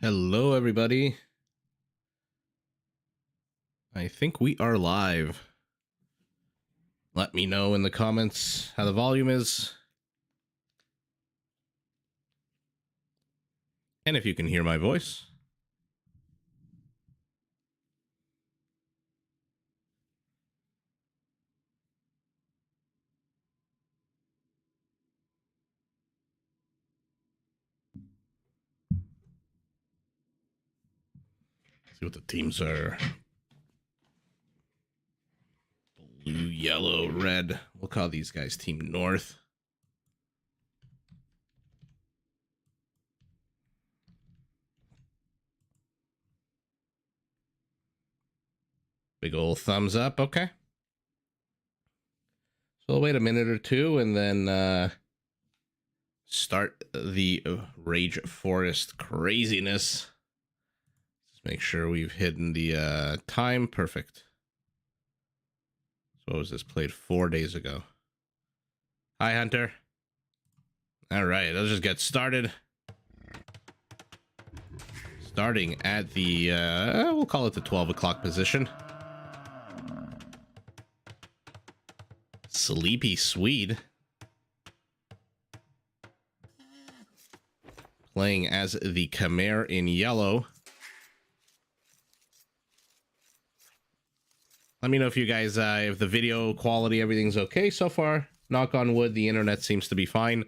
Hello, everybody. I think we are live. Let me know in the comments how the volume is. And if you can hear my voice. See what the teams are. Blue, yellow, red. We'll call these guys Team North. Big old thumbs up. Okay. So I'll wait a minute or two and then start the Rage Forest craziness. Just make sure we've hidden the time. Perfect. So what was this? Played 4 days ago. Hi, Hunter. All right, let's just get started. Starting at the, we'll call it the 12 o'clock position. Sleepy Swede. Playing as the Khmer in yellow. Let me know if you guys, if the video quality, everything's okay so far. Knock on wood, the internet seems to be fine.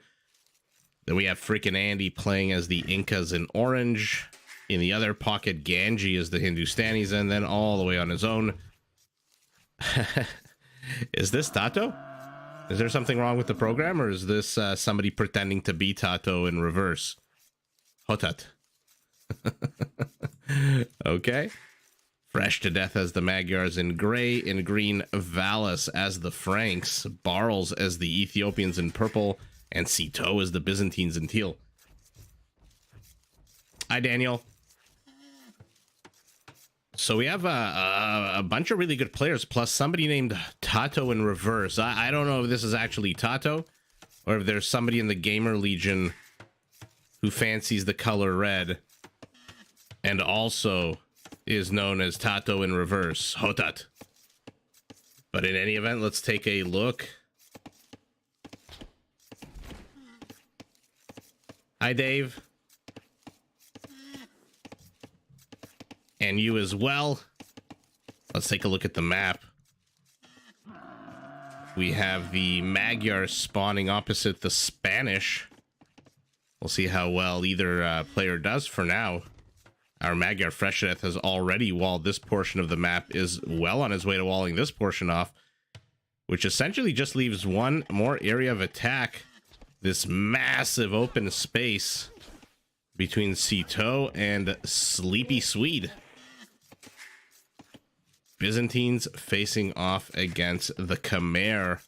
Then we have freaking Andy playing as the Incas in orange. In the other pocket, Ganji is the Hindustanis, and then all the way on his own. Is this Tato? Is there something wrong with the program, or is this somebody pretending to be Tato in reverse? Hotat. Okay. Fresh to death as the Magyars in gray, in green, Valis as the Franks, Barls as the Ethiopians in purple, and Sito as the Byzantines in teal. Hi, Daniel. So we have a bunch of really good players, plus somebody named Tato in reverse. I don't know if this is actually Tato, or if there's somebody in the Gamer Legion who fancies the color red, and also is known as Tato in reverse, Hotat. But in any event, let's take a look. Hi, Dave. And you as well. Let's take a look at the map. We have the Magyars spawning opposite the Spanish. We'll see how well either player does for now. Our Magyar Fresh to Death has already walled this portion of the map, is well on his way to walling this portion off, which essentially just leaves one more area of attack. This massive open space between Sito and Sleepy Swede. Byzantines facing off against the Khmer.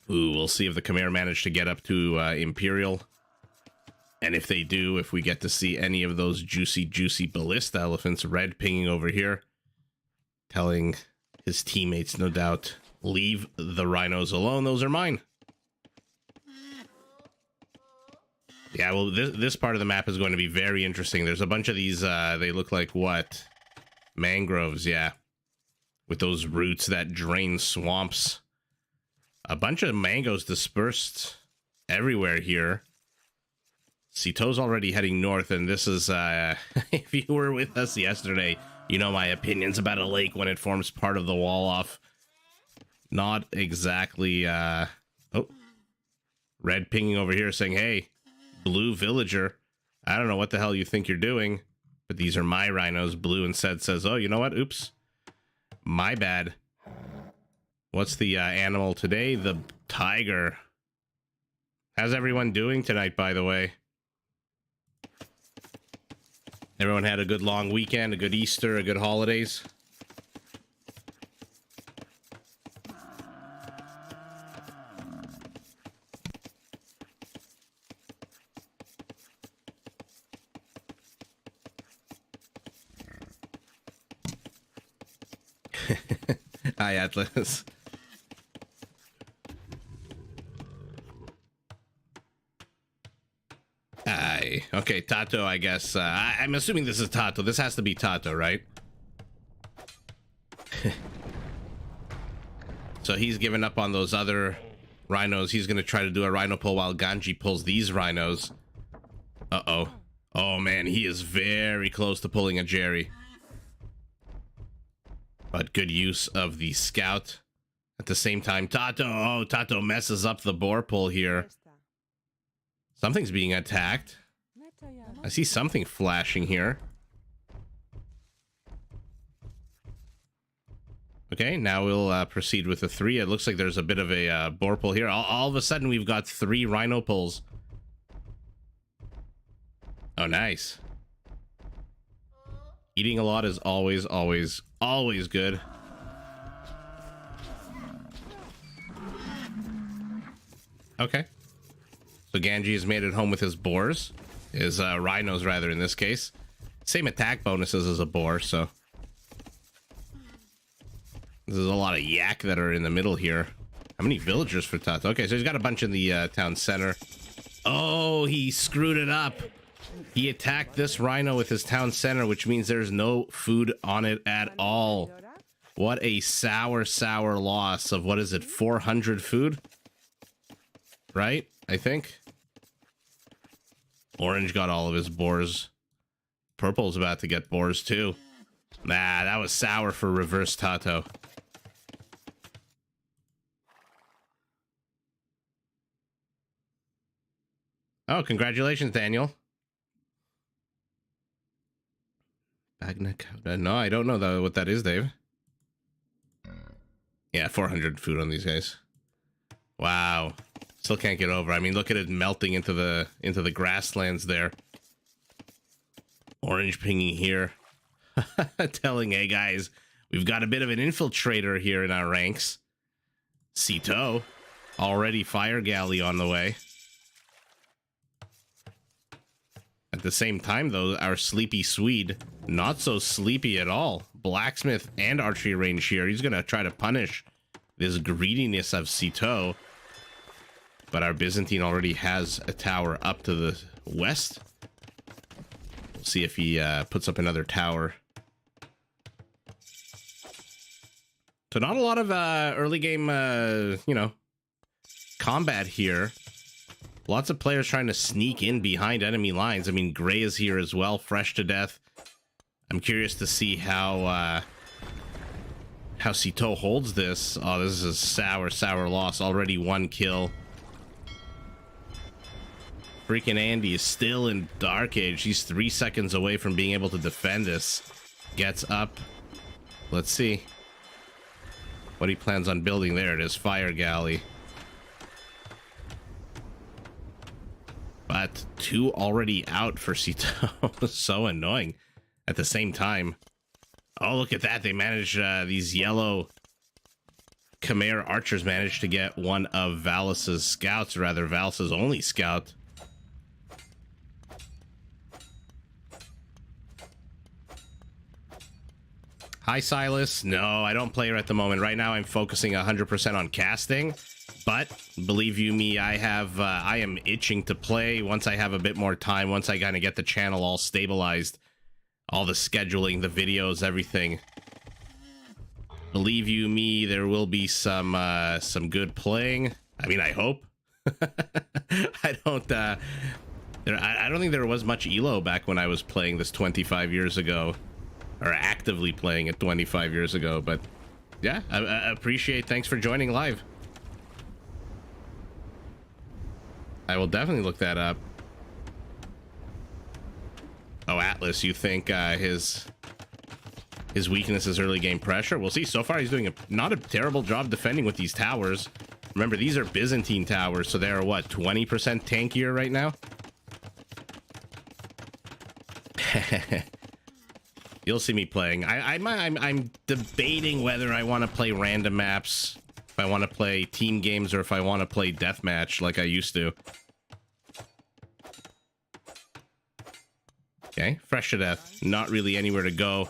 Ooh, we'll see if the Khmer manage to get up to Imperial. And if they do, if we get to see any of those juicy ballista elephants, red pinging over here, telling his teammates, no doubt, leave the rhinos alone. Those are mine. Yeah, well, this part of the map is going to be very interesting. There's a bunch of these, they look like what? Mangroves, yeah. With those roots that drain swamps. A bunch of mangoes dispersed everywhere here. Sito's already heading north, and this is, if you were with us yesterday, you know my opinions about a lake when it forms part of the wall off. Not exactly, oh. Red pinging over here saying, hey, blue villager, I don't know what the hell you think you're doing, but these are my rhinos. Blue instead says, oh, you know what? Oops. My bad. What's the animal today? The tiger. How's everyone doing tonight, by the way? Everyone had a good long weekend, a good Easter, a good holidays. Hi, Atlas. Aye. Okay, Tato, I guess. I'm assuming this is Tato. This has to be Tato, right? So he's given up on those other rhinos. He's going to try to do a rhino pull while Ganji pulls these rhinos. Uh-oh. Oh, man, he is very close to pulling a Jerry. But good use of the scout. At the same time, Tato messes up the boar pull here. Something's being attacked. I see something flashing here. Okay, now we'll proceed with the 3. It looks like there's a bit of a boar pull here. All of a sudden, we've got 3 rhino pulls. Oh, nice. Eating a lot is always good. Okay. So Ganji has made it home with his boars. His rhinos, rather, in this case. Same attack bonuses as a boar, so... There's a lot of yak that are in the middle here. How many villagers for Tato? Okay, so he's got a bunch in the town center. Oh, he screwed it up. He attacked this rhino with his town center, which means there's no food on it at all. What a sour loss of, what is it, 400 food? Right? I think. Orange got all of his boars. Purple's about to get boars too. Nah, that was sour for reverse Tato. Oh, congratulations, Daniel. No, I don't know what that is, Dave. Yeah, 400 food on these guys. Wow. Still can't get over. I mean, look at it melting into the grasslands there. Orange pinging here. Telling, hey guys, we've got a bit of an infiltrator here in our ranks. Sito. Already fire galley on the way. At the same time, though, our sleepy Swede, not so sleepy at all. Blacksmith and archery range here. He's going to try to punish this greediness of Sito. But our Byzantine already has a tower up to the west. We'll see if he puts up another tower. So not a lot of early game, combat here. Lots of players trying to sneak in behind enemy lines. I mean, Gray is here as well, fresh to death. I'm curious to see how Sito holds this. Oh, this is a sour loss. Already 1 kill. Freaking Andy is still in Dark Age. He's 3 seconds away from being able to defend this. Gets up. Let's see what he plans on building. There it is, fire galley. But 2 already out for Sito. So annoying. At the same time. Oh, look at that. They managed, these yellow Khmer archers managed to get one of Valus's scouts, rather Valus's only scout. Hi, Silas. No, I don't play her at the moment. Right now, I'm focusing 100% on casting. But believe you me, I am itching to play once I have a bit more time, once I kind of get the channel all stabilized, all the scheduling, the videos, everything. Believe you me, there will be some good playing. I mean, I hope. I don't think there was much Elo back when I was playing this 25 years ago, or actively playing it 25 years ago. But yeah, I appreciate. Thanks for joining live. I will definitely look that up. Oh, Atlas, you think his weakness is early game pressure? We'll see. So far, he's doing not a terrible job defending with these towers. Remember, these are Byzantine towers, so they're, what, 20% tankier right now? You'll see me playing. I'm debating whether I want to play random maps, if I want to play team games, or if I want to play deathmatch like I used to. Okay, fresh to death. Not really anywhere to go.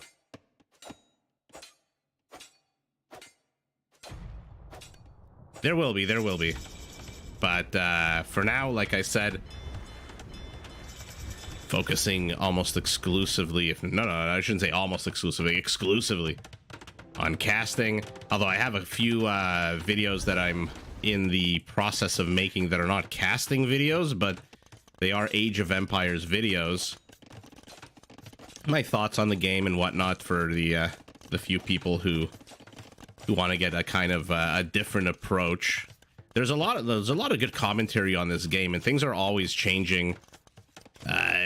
There will be. But for now, like I said, focusing almost exclusively, if no, I shouldn't say almost exclusively, exclusively on casting. Although I have a few videos that I'm in the process of making that are not casting videos, but they are Age of Empires videos. My thoughts on the game and whatnot for the few people who want to get a kind of a different approach. There's a lot of good commentary on this game, and things are always changing.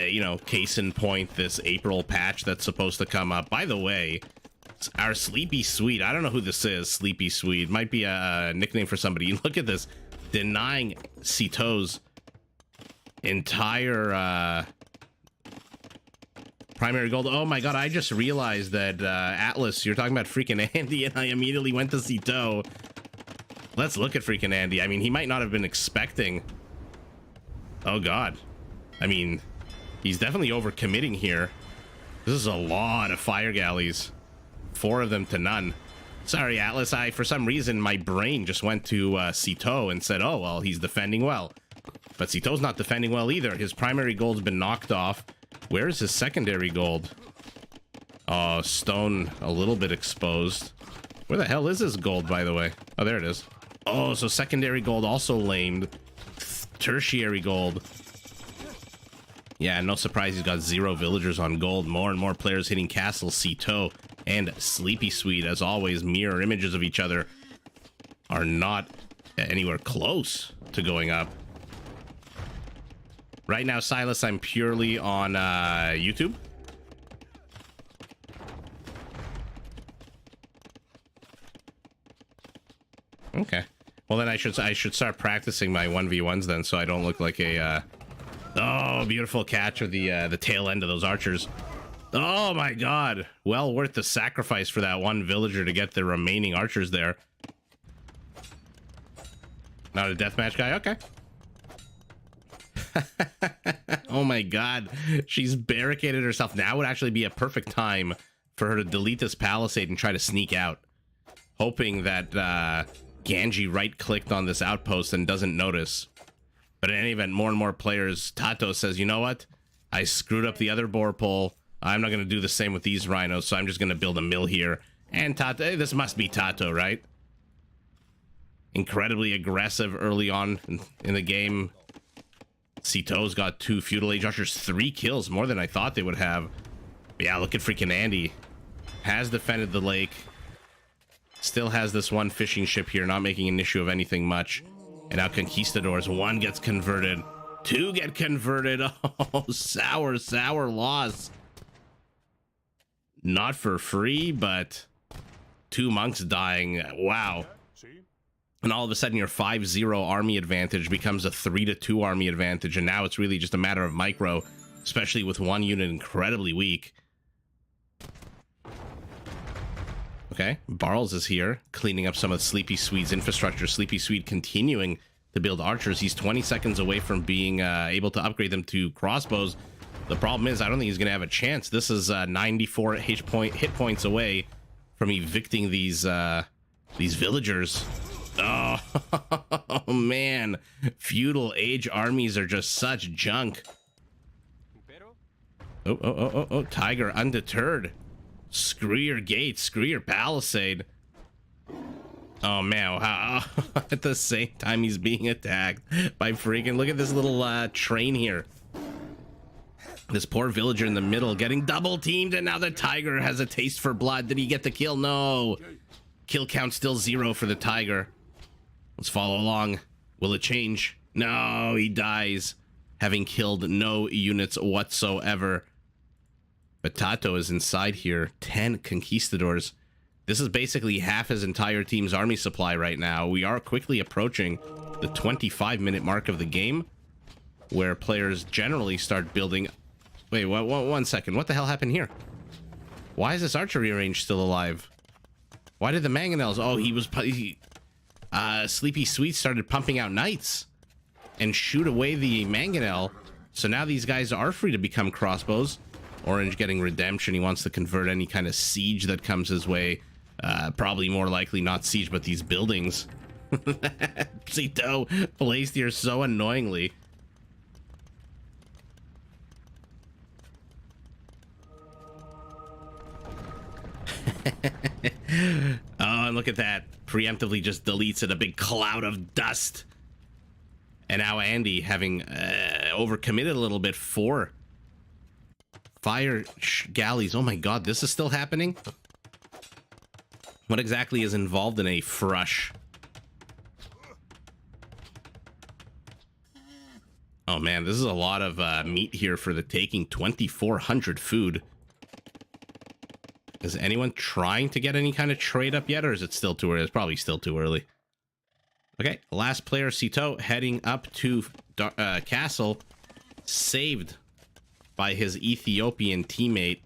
You know, case in point, this April patch that's supposed to come up. By the way, our Sleepy Swede, I don't know who this is. Sleepy Swede might be a nickname for somebody. Look at this, denying Cito's entire primary gold. Oh my god, I just realized that Atlas, you're talking about freaking Andy, and I immediately went to Cito. Let's look at freaking Andy. I mean, he might not have been expecting. Oh god, I mean, he's definitely overcommitting here. This is a lot of fire galleys, 4 of them to none. Sorry, Atlas, for some reason my brain just went to Cito and said, oh well, he's defending well. But Cito's not defending well either. His primary gold's been knocked off. Where is his secondary gold? Oh, stone a little bit exposed. Where the hell is his gold, by the way? Oh, there it is. Oh, so secondary gold also lamed. Tertiary gold. Yeah, no surprise he's got 0 villagers on gold. More and more players hitting Castle, Cito, and Sleepy Swede. As always, mirror images of each other are not anywhere close to going up. Right now, Silas, I'm purely on YouTube. Okay. Well, then I should start practicing my 1v1s then, so I don't look like a oh, beautiful catch of the tail end of those archers. Oh my god. Well worth the sacrifice for that one villager to get the remaining archers there. Not a deathmatch guy? Okay. Oh my god, she's barricaded herself. Now would actually be a perfect time for her to delete this palisade and try to sneak out, hoping that Ganji right-clicked on this outpost and doesn't notice. But in any event, more and more players, Tato says, you know what, I screwed up the other boar pole. I'm not going to do the same with these rhinos, so I'm just going to build a mill here. And Tato, this must be Tato, right? Incredibly aggressive early on in the game. Cito's got 2 feudal age archers, 3 kills, more than I thought they would have. But yeah, look at freaking Andy. Has defended the lake. Still has this one fishing ship here, not making an issue of anything much. And now conquistadors, 1 gets converted, 2 get converted. Oh, sour loss. Not for free, but 2 monks dying. Wow. And all of a sudden your 5-0 army advantage becomes a 3-2 army advantage, and now it's really just a matter of micro, especially with 1 unit incredibly weak. Okay, Barles is here, cleaning up some of Sleepy Swede's infrastructure. Sleepy Swede continuing to build archers. He's 20 seconds away from being able to upgrade them to crossbows. The problem is, I don't think he's going to have a chance. This is 94 hit points away from evicting these villagers. Oh, man. Feudal age armies are just such junk. Oh, Tiger undeterred. Screw your gate, screw your palisade. Oh man, at the same time he's being attacked by freaking, look at this little train here. This poor villager in the middle getting double teamed, and now the Tiger has a taste for blood. Did he get the kill? No. Kill count still 0 for the Tiger. Let's follow along. Will it change? No, he dies, having killed no units whatsoever. But Tato is inside here. 10 conquistadors. This is basically half his entire team's army supply right now. We are quickly approaching the 25-minute mark of the game, where players generally start building. Wait, one second. What the hell happened here? Why is this archery range still alive? Why did the mangonels? Oh, Sleepy Swede started pumping out knights and shoot away the mangonel. So now these guys are free to become crossbows. Orange getting redemption. He wants to convert any kind of siege that comes his way. Probably more likely not siege, but these buildings. Cito placed here so annoyingly. Oh, and look at that. Preemptively just deletes it, a big cloud of dust. And now Andy, having overcommitted a little bit, 4 fire galleys. Oh my god, this is still happening? What exactly is involved in a frush? Oh man, this is a lot of meat here for the taking. 2,400 food. Is anyone trying to get any kind of trade up yet, or is it still too early? It's probably still too early. Okay, last player, Sito, heading up to Castle, saved by his Ethiopian teammate.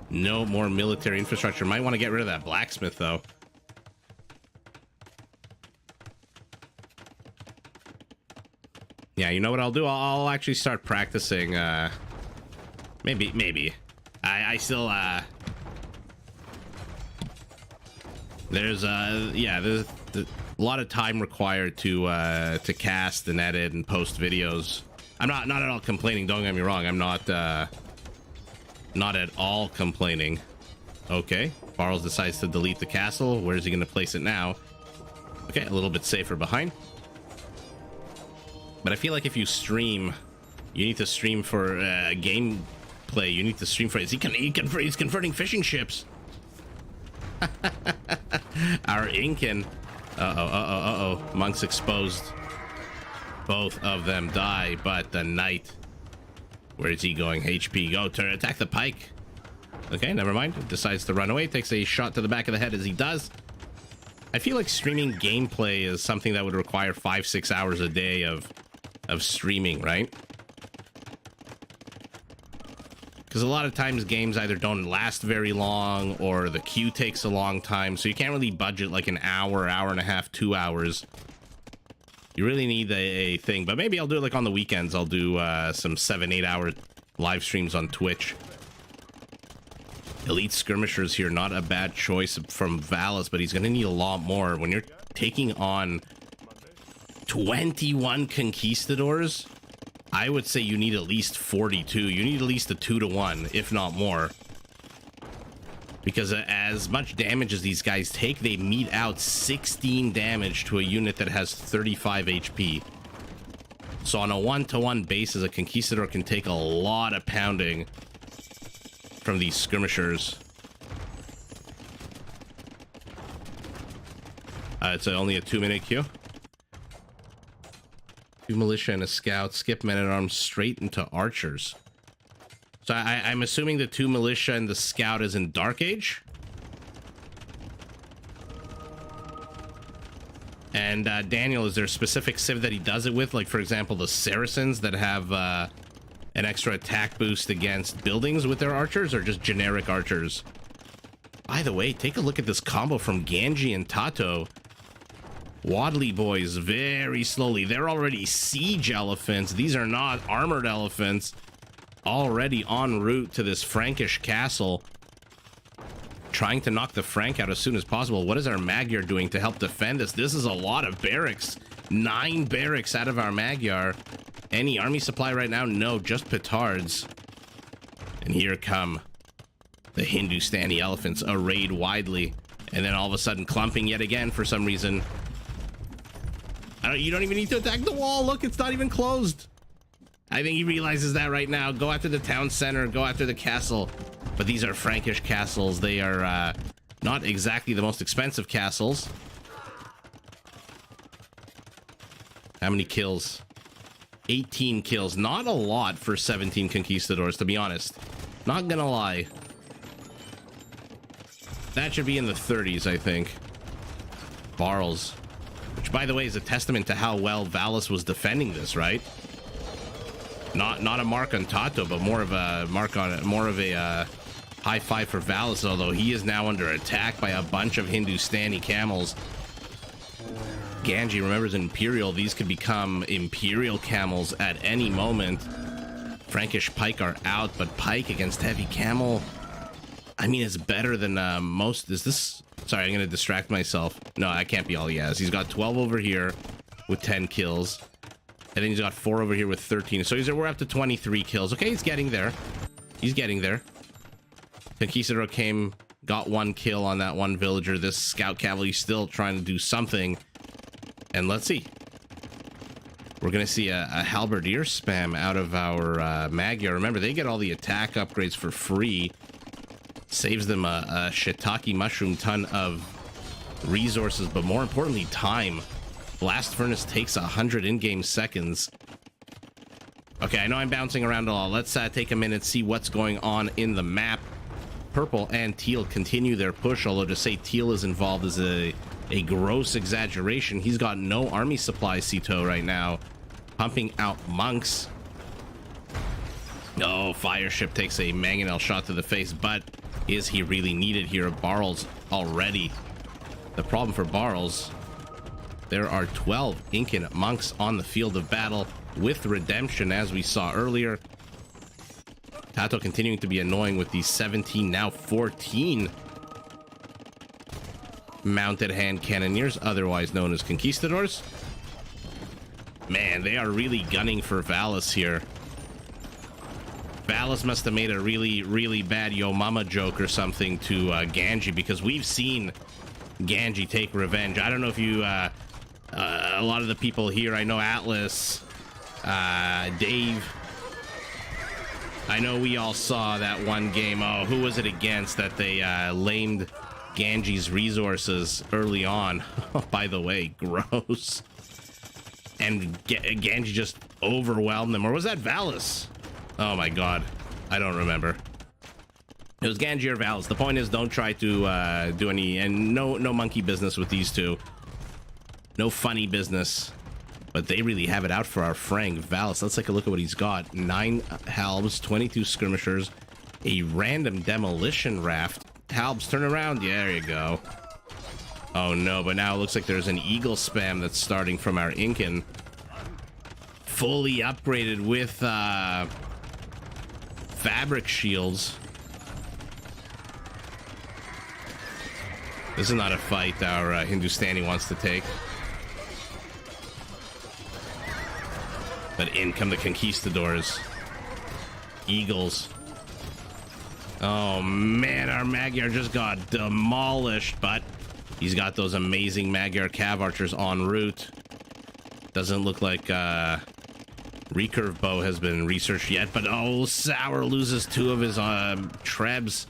No more military infrastructure. Might want to get rid of that blacksmith, though. Yeah, you know what I'll do? I'll actually start practicing. Maybe. I still, there's a lot of time required to cast and edit and post videos. I'm not at all complaining. Don't get me wrong. I'm not at all complaining. Okay, Barles decides to delete the castle. Where's he going to place it now? Okay, a little bit safer behind. But I feel like if you stream, you need to stream for gameplay. You need to stream for. He's converting fishing ships. Our Incan. Uh-oh. Monks exposed. Both of them die, but the knight. Where is he going? HP, go to attack the pike. Okay, never mind. Decides to run away. Takes a shot to the back of the head as he does. I feel like streaming gameplay is something that would require 5-6 hours a day of streaming, right? Because a lot of times games either don't last very long or the queue takes a long time, so you can't really budget like an hour and a half, 2 hours. You really need a thing, but maybe I'll do it like on the weekends. I'll do some 7-8 hour live streams on Twitch. Elite skirmishers here, not a bad choice from Valis, but he's going to need a lot more. When you're taking on 21 conquistadors, I would say you need at least 42. You need at least a 2-to-1, if not more. Because as much damage as these guys take, they mete out 16 damage to a unit that has 35 HP. So on a 1-to-1 basis, a conquistador can take a lot of pounding from these skirmishers. It's only a 2-minute queue. 2 militia and a scout. Skip men-at-arms straight into archers. So I'm assuming the 2 militia and the scout is in Dark Age. And Daniel, is there a specific civ that he does it with? Like, for example, the Saracens that have an extra attack boost against buildings with their archers, or just generic archers? By the way, take a look at this combo from Ganji and Tato. Wadley boys, very slowly. They're already siege elephants. These are not armored elephants. Already en route to this Frankish castle. Trying to knock the Frank out as soon as possible. What is our Magyar doing to help defend us? This is a lot of barracks. 9 barracks out of our Magyar. Any army supply right now? No, just petards. And here come the Hindustani elephants arrayed widely. And then all of a sudden clumping yet again for some reason. You don't even need to attack the wall. Look, it's not even closed. I think he realizes that right now. Go after the town center. Go after the castle. But these are Frankish castles. They are not exactly the most expensive castles. How many kills? 18 kills. Not a lot for 17 conquistadors, to be honest. Not gonna lie. That should be in the 30s, I think. Barles. Which, by the way, is a testament to how well Valis was defending this, right? Not a mark on Tato, but more of a mark on it, more of a high five for Valis, although he is now under attack by a bunch of Hindustani camels. Ganji remembers Imperial. These could become Imperial camels at any moment. Frankish pike are out, but pike against heavy camel, I mean, it's better than most. Is this... Sorry, I'm gonna distract myself. No, I can't be all he has. He's got 12 over here with 10 kills. And then he's got 4 over here with 13. So we're up to 23 kills. Okay, he's getting there. He's getting there. Conquistador got 1 kill on that one villager. This scout cavalry still trying to do something. And let's see. We're going to see a halberdier spam out of our Magyar. Remember, they get all the attack upgrades for free. Saves them a shiitake mushroom ton of resources, but more importantly, time. Blast Furnace takes 100 in-game seconds. Okay, I know I'm bouncing around a lot. Let's take a minute, see what's going on in the map. Purple and Teal continue their push, although to say Teal is involved is a gross exaggeration. He's got no army supply, Cito, right now. Pumping out monks. Oh, Fire Ship takes a mangonel shot to the face, but is he really needed here? Barrels already. The problem for Barrels, there are 12 Incan monks on the field of battle with redemption, as we saw earlier. Tato continuing to be annoying with these 17, now 14 mounted hand cannoneers, otherwise known as conquistadors. Man, they are really gunning for Valis here. Valis must have made a really, really bad Yo Mama joke or something to Ganji, because we've seen Ganji take revenge. I don't know if you... a lot of the people here, I know Atlas, Dave, I know we all saw that one game. Oh, who was it against that they lamed Ganji's resources early on? By the way, gross. And Ganji just overwhelmed them. Or was that Valis? Oh my god, I don't remember. It was Ganji or Valis. The point is, don't try to do any, and no monkey business with these two. No funny business. But they really have it out for our Frank Valis. Let's take a look at what he's got. 9 halbs, 22 skirmishers, a random demolition raft. Halbs, turn around. Yeah, there you go. Oh no, but now it looks like there's an eagle spam that's starting from our Incan. Fully upgraded with fabric shields. This is not a fight our Hindustani wants to take. But in come the conquistadors. Eagles. Oh man, our Magyar just got demolished, but he's got those amazing Magyar cav archers en route. Doesn't look like recurve bow has been researched yet, but oh, Sour loses 2 of his trebs.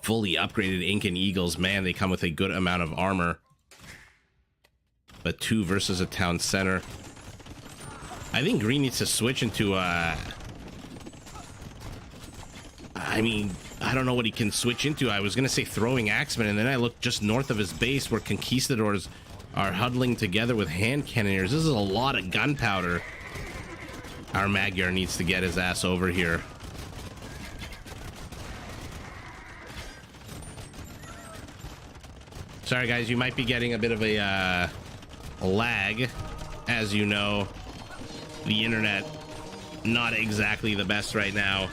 Fully upgraded Incan Eagles. Man, they come with a good amount of armor. But 2 versus a town center. I think Green needs to switch into I mean, I don't know what he can switch into. I was gonna say throwing axemen, and then I looked just north of his base where conquistadors are huddling together with hand cannoneers. This is a lot of gunpowder. Our Magyar needs to get his ass over here. Sorry guys, you might be getting a bit of a lag. As you know, the internet not exactly the best right now.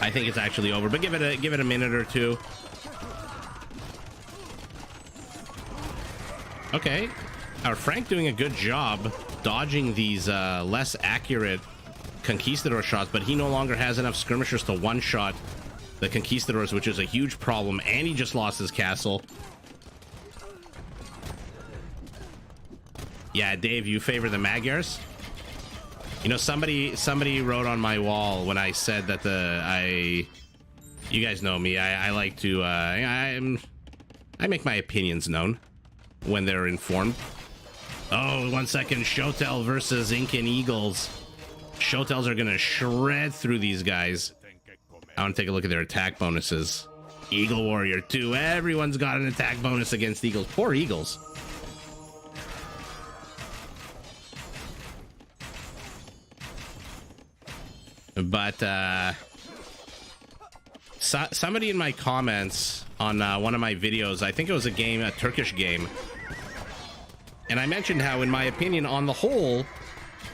I think it's actually over, but give it a minute or two. Okay, our Frank doing a good job dodging these less accurate conquistador shots, but he no longer has enough skirmishers to one-shot the conquistadors, which is a huge problem, and he just lost his castle. Yeah, Dave, you favor the Magyars? You know, somebody wrote on my wall when I said that you guys know me, I like to I make my opinions known when they're informed. Oh, 1 second. Shotel versus Incan Eagles. Shotels are gonna shred through these guys. I want to take a look at their attack bonuses. Eagle Warrior 2. Everyone's got an attack bonus against Eagles. Poor Eagles. But somebody in my comments on one of my videos, I think it was a Turkish game, and I mentioned how, in my opinion, on the whole,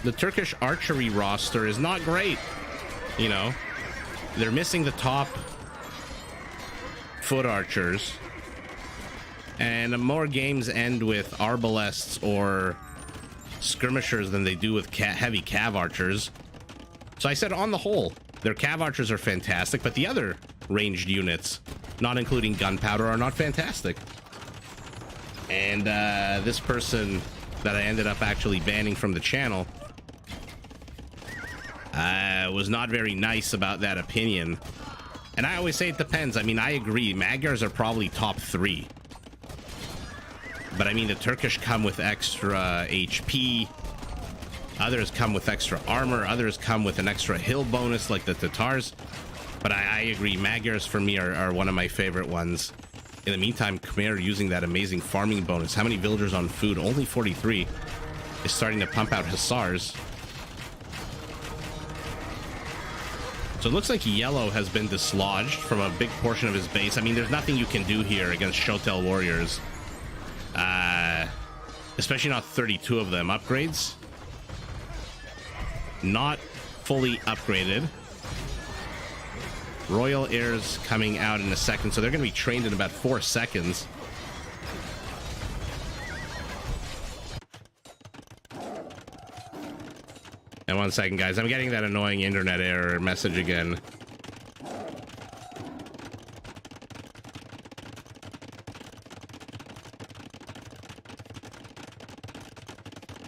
the Turkish archery roster is not great. You know, they're missing the top foot archers, and more games end with arbalests or skirmishers than they do with heavy cav archers. So I said, on the whole, their cav archers are fantastic, but the other ranged units, not including gunpowder, are not fantastic. And this person that I ended up actually banning from the channel was not very nice about that opinion. And I always say it depends. I mean, I agree, Magyars are probably top 3. But I mean, the Turkish come with extra HP. Others come with extra armor. Others come with an extra hill bonus like the Tatars. But I agree, Magyars for me are one of my favorite ones. In the meantime, Khmer using that amazing farming bonus. How many villagers on food? Only 43. Is starting to pump out Hussars. So it looks like Yellow has been dislodged from a big portion of his base. I mean, there's nothing you can do here against Shotel warriors. Especially not 32 of them. Upgrades? Not fully upgraded. Royal Heirs coming out in a second, so they're going to be trained in about 4 seconds. And 1 second, guys. I'm getting that annoying internet error message again.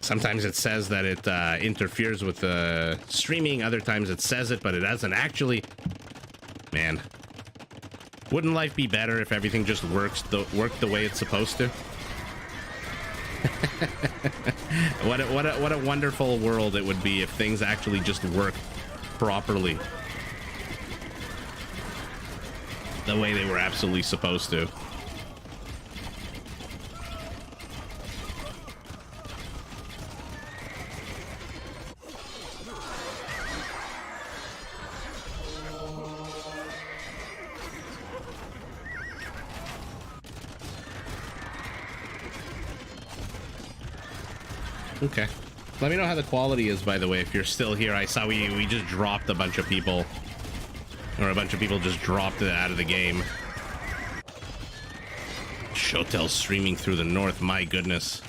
Sometimes it says that it interferes with the streaming. Other times it says it, but it doesn't actually. Man, wouldn't life be better if everything just worked the way it's supposed to? What a wonderful world it would be if things actually just worked properly, the way they were absolutely supposed to. Okay. Let me know how the quality is, by the way, if you're still here. I saw we just dropped a bunch of people. Or a bunch of people just dropped it out of the game. Shotel's streaming through the north. My goodness.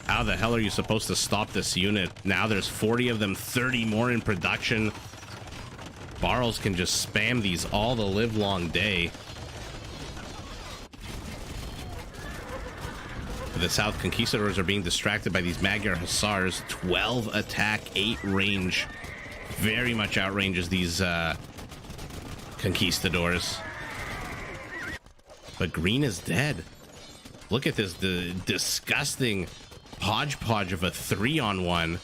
How the hell are you supposed to stop this unit? Now there's 40 of them, 30 more in production. Barrels can just spam these all the live long day. The South Conquistadors are being distracted by these Magyar Hussars. 12 attack, 8 range. Very much outranges these Conquistadors. But green is dead. Look at this, the disgusting hodgepodge of a 3-on-1.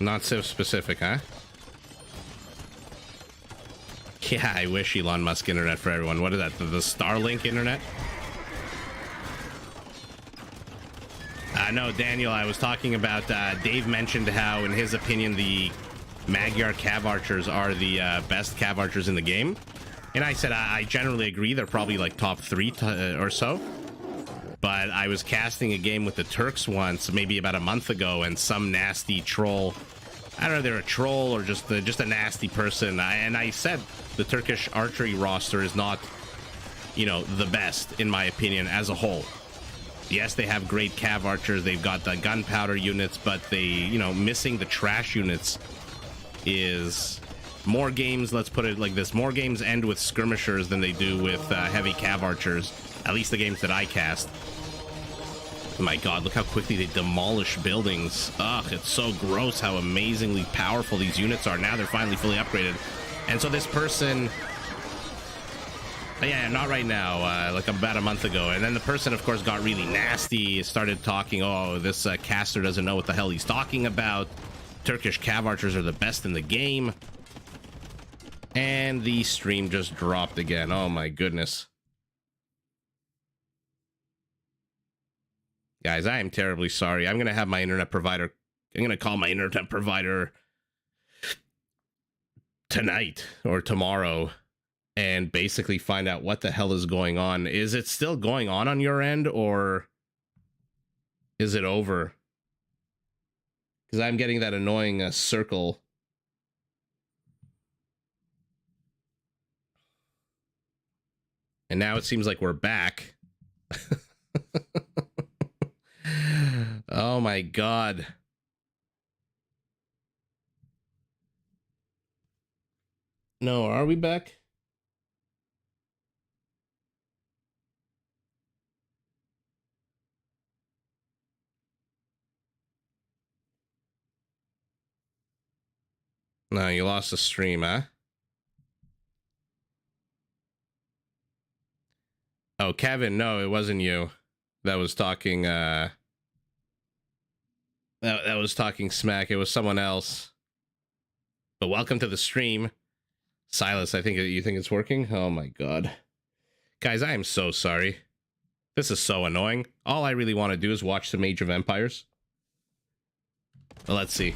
Not so specific, huh? Yeah, I wish Elon Musk internet for everyone. What is that? The Starlink internet? No, Daniel, I was talking about, Dave mentioned how, in his opinion, the Magyar Cav Archers are the best Cav Archers in the game. And I said, I generally agree. They're probably like top 3 or so. But I was casting a game with the Turks once, maybe about a month ago, and some nasty troll, I don't know if they're a troll or just a nasty person, and I said the Turkish archery roster is not, you know, the best, in my opinion, as a whole. Yes, they have great cav archers, they've got the gunpowder units, but they, you know, missing the trash units is more games, let's put it like this, more games end with skirmishers than they do with heavy cav archers, at least the games that I cast. Oh my god, look how quickly they demolish buildings. Ugh, it's so gross how amazingly powerful these units are. Now they're finally fully upgraded. And so this person... Yeah, not right now, like about a month ago. And then the person, of course, got really nasty, started talking, oh, this caster doesn't know what the hell he's talking about. Turkish cav archers are the best in the game. And the stream just dropped again. Oh my goodness. Guys, I am terribly sorry. I'm going to have my internet provider... I'm going to call my internet provider tonight or tomorrow and basically find out what the hell is going on. Is it still going on your end, or... is it over? Because I'm getting that annoying circle. And now it seems like we're back. Oh my god. No, are we back? No, you lost the stream, huh? Oh, Kevin, no, it wasn't you that was talking, that was talking smack. It was someone else. But welcome to the stream. Silas, I think you think it's working? Oh my god. Guys, I am so sorry. This is so annoying. All I really want to do is watch some Age of Empires. Well, let's see.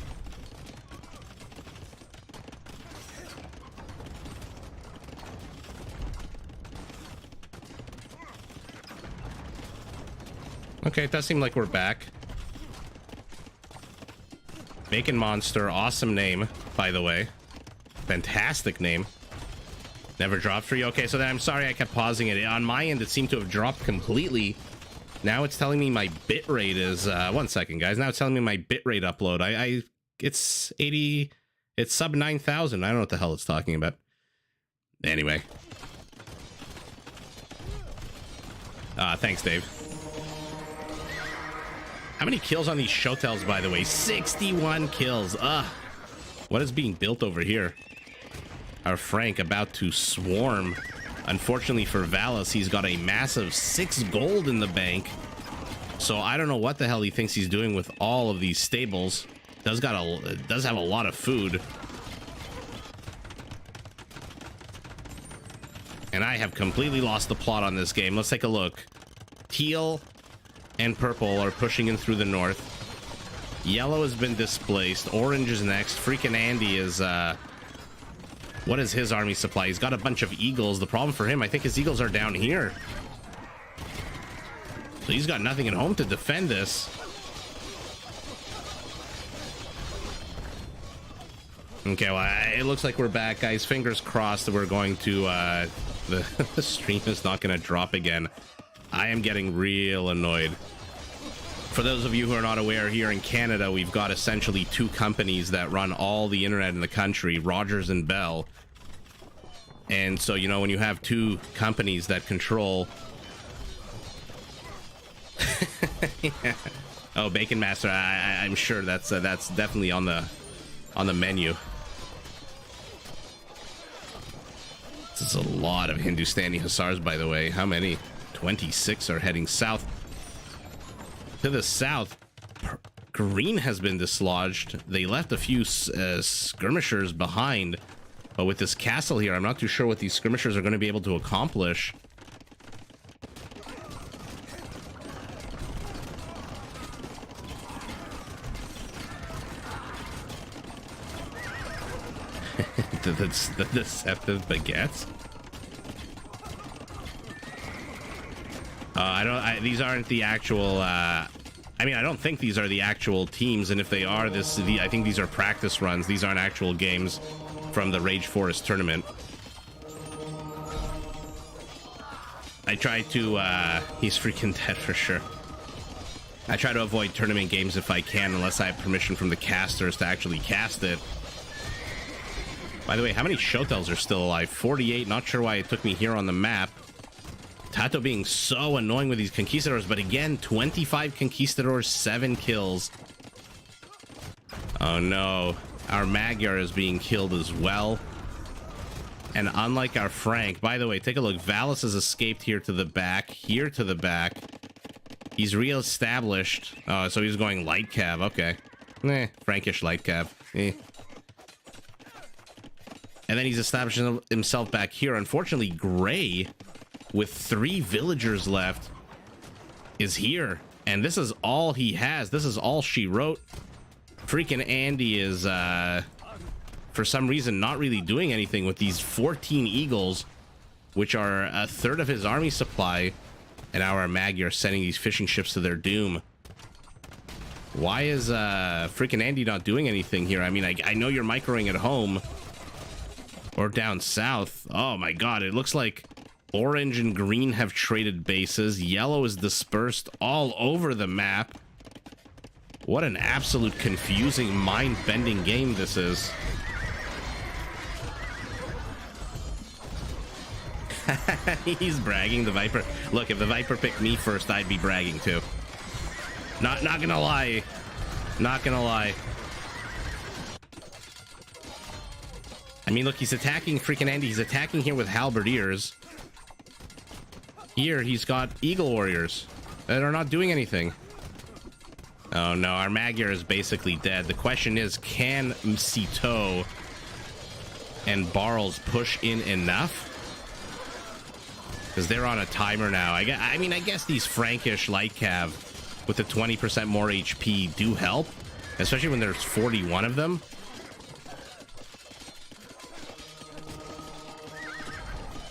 Okay, it does seem like we're back. Bacon Monster, awesome name, by the way. Fantastic name. Never dropped for you. Okay, so then I'm sorry I kept pausing it. On my end, it seemed to have dropped completely. Now it's telling me my bitrate is... one second, guys. Now it's telling me my bitrate upload. It's 80... It's sub 9,000. I don't know what the hell it's talking about. Anyway. Thanks, Dave. How many kills on these Shotels, by the way? 61 kills. What is being built over here? Our Frank about to swarm. Unfortunately for Valis, he's got a massive 6 gold in the bank. So I don't know what the hell he thinks he's doing with all of these stables. Does have a lot of food. And I have completely lost the plot on this game. Let's take a look. Teal and purple are pushing in through the north. Yellow has been displaced. Orange is next. Freaking Andy is, what is his army supply? He's got a bunch of eagles. The problem for him, I think his eagles are down here. So he's got nothing at home to defend this. Okay, well, it looks like we're back, guys. Fingers crossed that we're going to, the stream is not going to drop again. I am getting real annoyed. For those of you who are not aware, here in Canada, we've got essentially 2 companies that run all the internet in the country, Rogers and Bell. And so, you know, when you have 2 companies that control... Yeah. Oh, Bacon Master, I'm sure that's definitely on the menu. This is a lot of Hindustani Hussars, by the way. How many? 26 are heading south. To the south, green has been dislodged. They left a few skirmishers behind, but with this castle here, I'm not too sure what these skirmishers are going to be able to accomplish. the deceptive baguettes. These aren't the actual, I mean, I don't think these are the actual teams, and if they are, I think these are practice runs. These aren't actual games from the Rage Forest tournament. I try to, he's freaking dead for sure. I try to avoid tournament games if I can, unless I have permission from the casters to actually cast it. By the way, how many Shotels are still alive? 48, not sure why it took me here on the map. Tato being so annoying with these conquistadors, but again, 25 conquistadors, 7 kills. Oh no, our Magyar is being killed as well. And unlike our Frank, by the way, take a look. Valis has escaped here to the back, He's re-established. Oh, so he's going light cav, okay. Frankish light cav. And then he's establishing himself back here. Unfortunately, Gray, with 3 villagers left, is here. And this is all he has. This is all she wrote. Freaking Andy is, for some reason, not really doing anything with these 14 eagles, which are a third of his army supply. And our Magyar sending these fishing ships to their doom. Why is freaking Andy not doing anything here? I mean, I know you're microing at home or down south. Oh my god, it looks like orange and green have traded bases. Yellow is dispersed all over the map. What an absolute confusing, mind-bending game this is. He's bragging, the Viper. Look, if the Viper picked me first, I'd be bragging too. Not gonna lie. Not gonna lie. I mean, look, he's attacking freaking Andy. He's attacking here with halberdiers. Here, he's got Eagle Warriors that are not doing anything. Oh no, our Magyar is basically dead. The question is, can Cito and Barles push in enough? Because they're on a timer now. I mean, I guess these Frankish light cav with the 20% more HP do help, especially when there's 41 of them.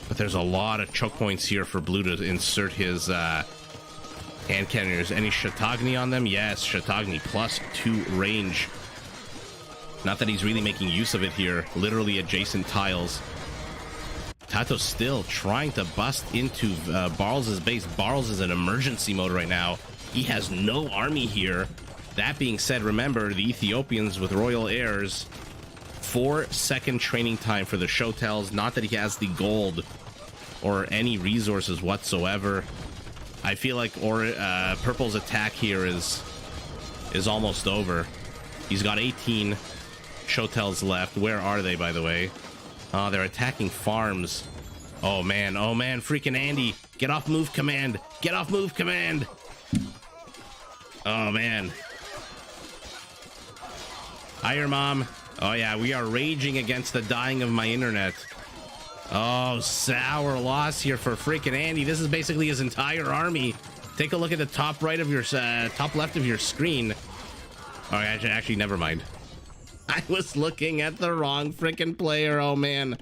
But there's a lot of choke points here for Blue to insert his hand cannoners. Any Chautauqua on them? Yes, Chautauqua +2 range. Not that he's really making use of it here. Literally adjacent tiles. Tato's still trying to bust into Barles' base. Barles is in emergency mode right now. He has no army here. That being said, remember, the Ethiopians with royal heirs, 4-second training time for the Shotels. Not that he has the gold or any resources whatsoever. I feel like Purple's attack here is almost over. He's got 18 Shotels left. Where are they, by the way? Oh, they're attacking farms. Oh man, freaking Andy. Get off move command. Get off move command. Oh man. Hi, your mom. Oh yeah, we are raging against the dying of my internet. Oh, sour loss here for freaking Andy. This is basically his entire army. Take a look at the top right of your top left of your screen. Oh, actually, never mind. I was looking at the wrong freaking player. Oh man.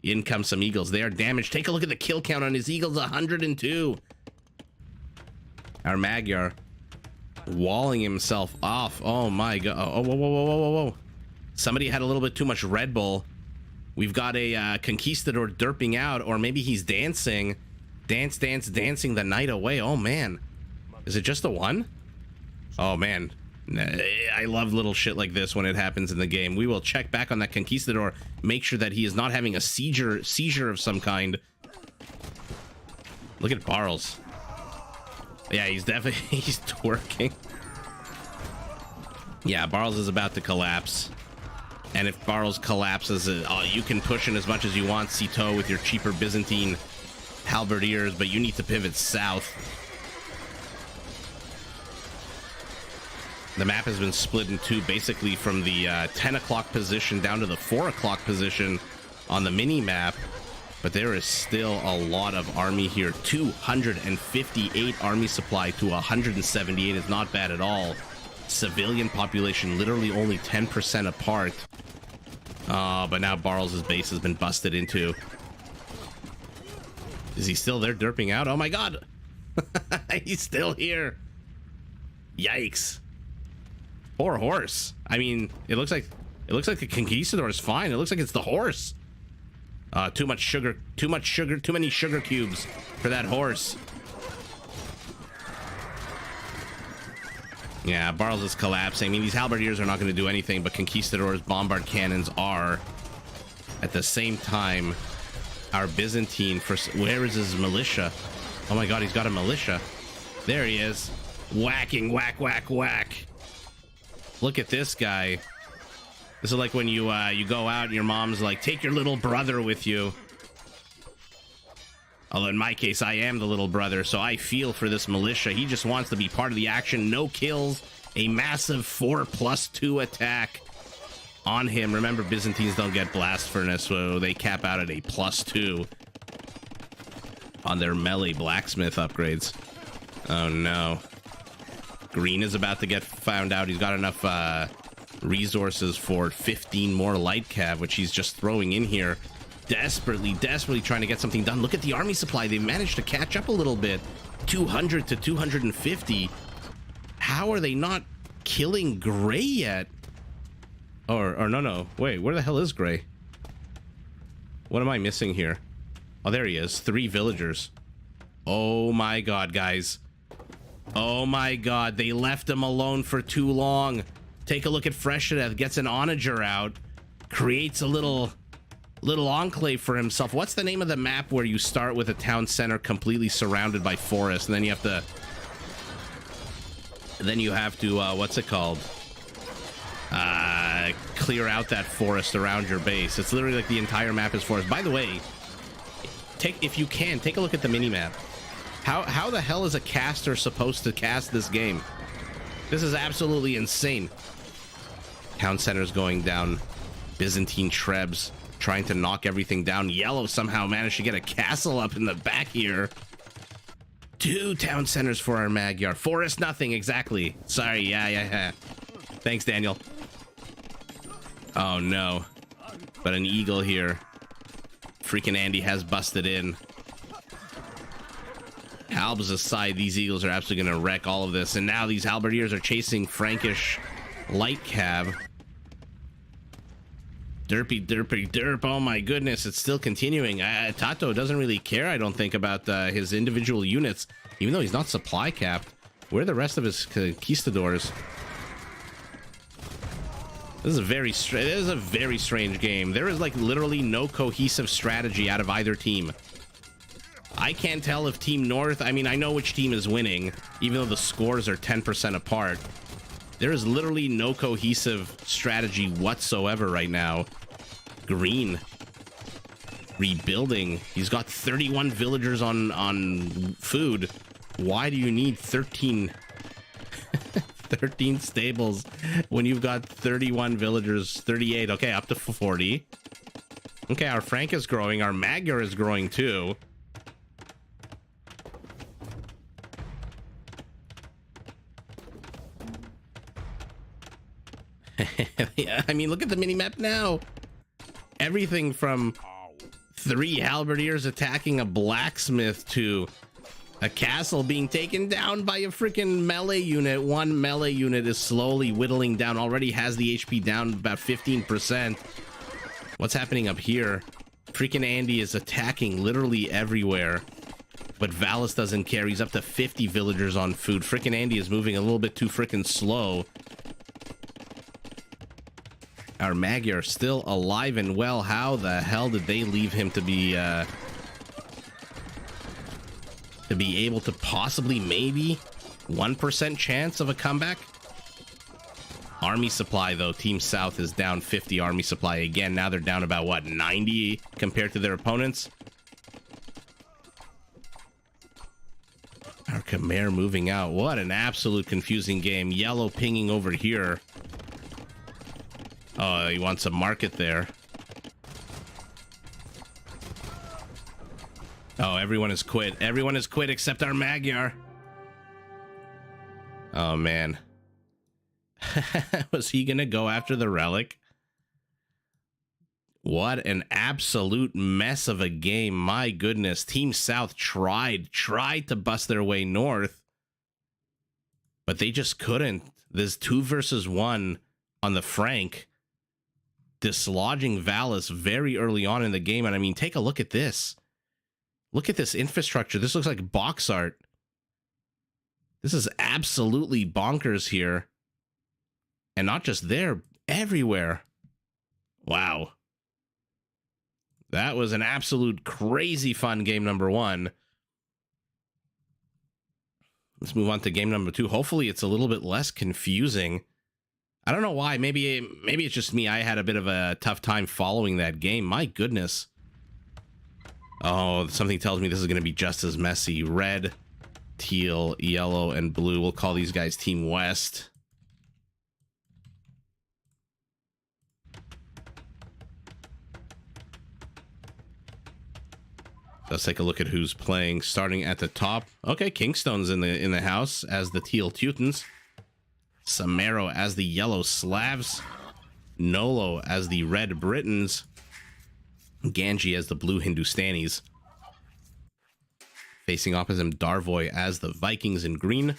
In come some Eagles. They are damaged. Take a look at the kill count on his Eagles. 102. Our Magyar walling himself off. Oh my god. Oh, whoa. Somebody had a little bit too much Red Bull. We've got a conquistador derping out, or maybe he's dancing. Dancing the night away. Oh man. Is it just the one? Oh man. I love little shit like this when it happens in the game. We will check back on that conquistador, make sure that he is not having a seizure of some kind. Look at Barles. Yeah, he's definitely he's twerking. Yeah, Barles is about to collapse. And if Barles collapses, you can push in as much as you want, Cito, with your cheaper Byzantine halberdiers, but you need to pivot south. The map has been split in two, basically from the 10 o'clock position down to the 4 o'clock position on the mini map. But there is still a lot of army here. 258 army supply to 178 is not bad at all. Civilian population literally only 10% apart. But now Barles' base has been busted into. Is he still there derping out? Oh my god! He's still here. Yikes. Poor horse. I mean, it looks like the conquistador is fine. It looks like it's the horse. Too much sugar, too many sugar cubes for that horse. Yeah, Barles is collapsing. I mean, these halberdiers are not going to do anything, but conquistadors, bombard cannons are. At the same time, our Byzantine, where is his militia? Oh my god, he's got a militia. There he is. Whacking, whack, whack, whack. Look at this guy. This is like when you go out and your mom's like, take your little brother with you. Although in my case, I am the little brother, so I feel for this militia. He just wants to be part of the action. No kills. A massive 4+2 attack on him. Remember, Byzantines don't get blast furnace, so they cap out at a +2 on their melee blacksmith upgrades. Oh no. Green is about to get found out. He's got enough resources for 15 more light cav, which he's just throwing in here. Desperately trying to get something done. Look at the army supply. They managed to catch up a little bit. 200 to 250. How are they not killing Gray yet. Or no. Wait, where the hell is Gray? What am I missing here? Oh, there he is. 3 villagers. Oh my god, guys. Oh my god, they left him alone for too long. Take a look at Freshdeath. Gets an onager out. Creates a little enclave for himself. What's the name of the map where you start with a town center completely surrounded by forest, and then you have to what's it called? Clear out that forest around your base. It's literally like the entire map is forest. By the way, if you can, take a look at the mini-map. How the hell is a caster supposed to cast this game? This is absolutely insane. Town center's going down. Byzantine Trebs trying to knock everything down. Yellow somehow managed to get a castle up in the back here. 2 town centers for our Magyar. Forest nothing, exactly. Sorry, yeah. Thanks, Daniel. Oh, no. But an eagle here. Freaking Andy has busted in. Halbs aside, these eagles are absolutely going to wreck all of this. And now these halberdiers are chasing Frankish light cab. Derp. Oh my goodness, it's still continuing. Tato doesn't really care, I don't think, about his individual units, even though he's not supply capped. Where are the rest of his conquistadors? This is a very strange game. There is like literally no cohesive strategy out of either team. I can't tell if Team North, I mean, I know which team is winning, even though the scores are 10% apart. There is literally no cohesive strategy whatsoever right now. Green rebuilding. He's got 31 villagers on food. Why do you need 13 stables when you've got 31 villagers? 38. Okay, up to 40. Okay, our Frank is growing. Our Magyar is growing too. Yeah, I mean, look at the mini-map now. Everything from 3 halberdiers attacking a blacksmith to a castle being taken down by a freaking melee unit. 1 melee unit is slowly whittling down. Already has the HP down about 15%. What's happening up here? Freaking Andy is attacking literally everywhere. But Valis doesn't care. He's up to 50 villagers on food. Freaking Andy is moving a little bit too freaking slow. Our Magyar still alive and well. How the hell did they leave him to be able to possibly maybe 1% chance of a comeback? Army supply, though. Team South is down 50 army supply again. Now they're down about, what, 90 compared to their opponents? Our Khmer moving out. What an absolute confusing game. Yellow pinging over here. Oh, he wants a market there. Oh, everyone has quit. Everyone has quit except our Magyar. Oh, man. Was he gonna go after the relic? What an absolute mess of a game. My goodness. Team South tried to bust their way north, but they just couldn't. There's 2 versus 1 on the Frank, dislodging Valis very early on in the game. And I mean, take a look at this. Look at this infrastructure. This looks like box art. This is absolutely bonkers here. And not just there, everywhere. Wow. That was an absolute crazy fun game number 1. Let's move on to game number 2. Hopefully it's a little bit less confusing. I don't know why. Maybe it's just me. I had a bit of a tough time following that game. My goodness. Oh, something tells me this is going to be just as messy. Red, teal, yellow, and blue. We'll call these guys Team West. Let's take a look at who's playing. Starting at the top. Okay, Kingstone's in the house as the teal Teutons. Samaro as the yellow Slavs. Nolo as the red Britons. Ganji as the blue Hindustanis. Facing opposite him, Darvoy as the Vikings in green.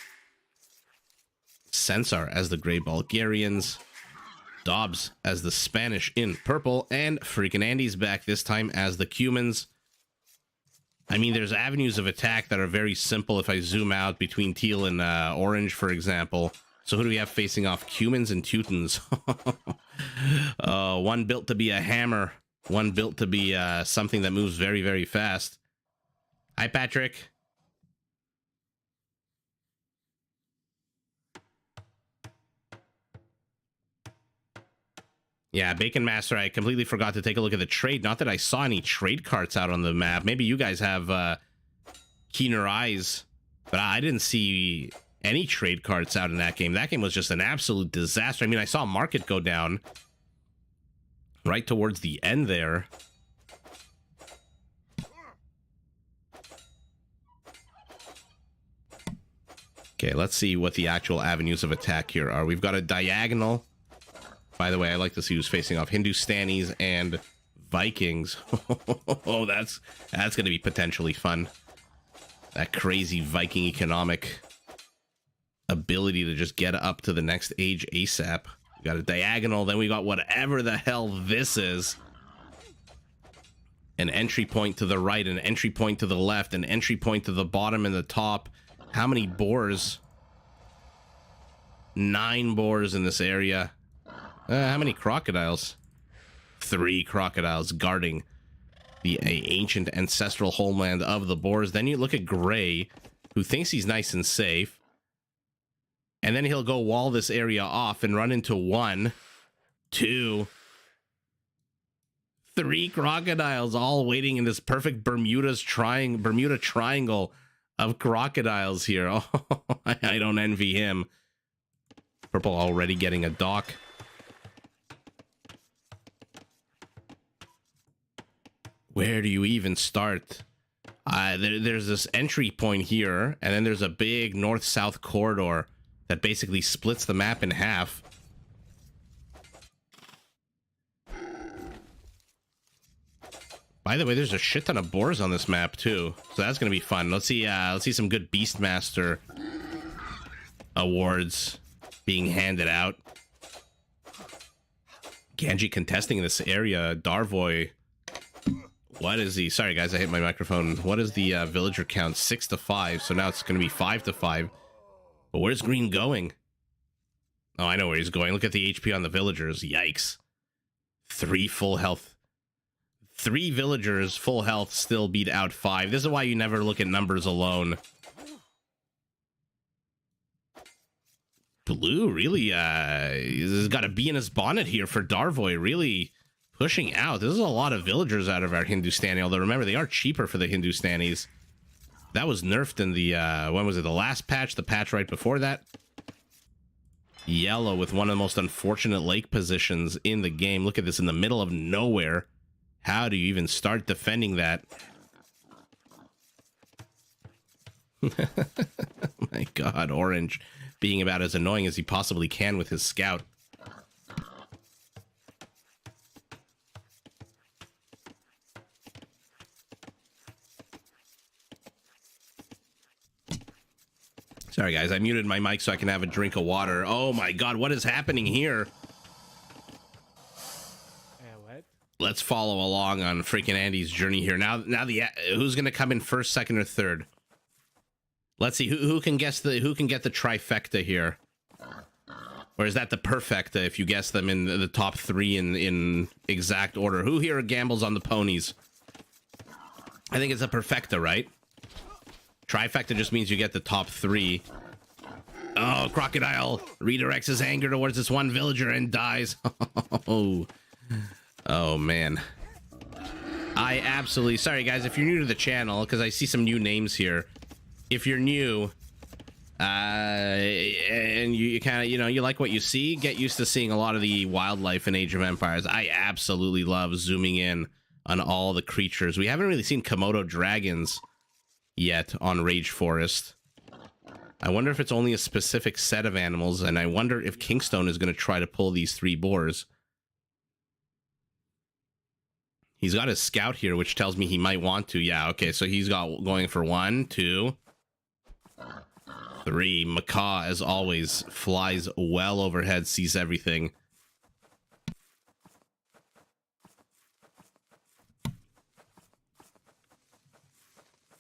Censar as the Grey Bulgarians, Dobbs as the Spanish in purple, and freaking Andy's back this time as the Cumans. I mean, there's avenues of attack that are very simple if I zoom out between teal and orange, for example. So who do we have facing off? Cumans and Teutons. One built to be a hammer, one built to be something that moves very, very fast. Hi, Patrick. Yeah, Bacon Master, I completely forgot to take a look at the trade. Not that I saw any trade carts out on the map. Maybe you guys have keener eyes, but I didn't see any trade carts out in that game. That game was just an absolute disaster. I mean, I saw market go down right towards the end there. Okay, let's see what the actual avenues of attack here are. We've got a diagonal. By the way, I like to see who's facing off. Hindustanis and Vikings. Oh, that's going to be potentially fun. That crazy Viking economic ability to just get up to the next age ASAP. We got a diagonal, then we got whatever the hell this is. An entry point to the right, an entry point to the left, an entry point to the bottom and the top. How many boars? 9 boars in this area. How many crocodiles? 3 crocodiles guarding the ancient ancestral homeland of the boars. Then you look at Gray, who thinks he's nice and safe. And then he'll go wall this area off and run into 1, 2, 3 crocodiles, all waiting in this perfect Bermuda triangle of crocodiles here. Oh, I don't envy him. Purple already getting a dock. Where do you even start? There's this entry point here, and then there's a big north-south corridor that basically splits the map in half. By the way, there's a shit ton of boars on this map too, so that's gonna be fun. Let's see some good Beastmaster awards being handed out. Ganji contesting in this area. Darvoy. What is the... Sorry, guys, I hit my microphone. What is the villager count? 6 to 5. So now it's going to be 5 to 5. But where's Green going? Oh, I know where he's going. Look at the HP on the villagers. Yikes. 3 full health. 3 villagers full health still beat out 5. This is why you never look at numbers alone. Blue really has got a bee in his bonnet here for Darvoy. Really pushing out. This is a lot of villagers out of our Hindustani, although remember, they are cheaper for the Hindustanis. That was nerfed in the, when was it? The last patch? The patch right before that? Yellow with one of the most unfortunate lake positions in the game. Look at this, in the middle of nowhere. How do you even start defending that? My God, Orange being about as annoying as he possibly can with his scout. Sorry, guys, I muted my mic so I can have a drink of water. Oh my God, what is happening here? What? Let's follow along on freaking Andy's journey here. Now who's gonna come in first, second, or third? Let's see who can get the trifecta here, or is that the perfecta if you guess them in the top 3 in exact order? Who here gambles on the ponies? I think it's a perfecta, right? Trifecta just means you get the top 3. Oh, Crocodile redirects his anger towards this one villager and dies. Oh man. I absolutely... Sorry, guys, if you're new to the channel, because I see some new names here. If you're new, and you kind of, you like what you see, get used to seeing a lot of the wildlife in Age of Empires. I absolutely love zooming in on all the creatures. We haven't really seen Komodo dragons yet on Rage Forest. I wonder if it's only a specific set of animals, and I wonder if Kingstone is going to try to pull these 3 boars. He's got his scout here, which tells me he might want to. Yeah, okay, so he's got going for 1, 2. 3. Macaw, as always, flies well overhead, sees everything.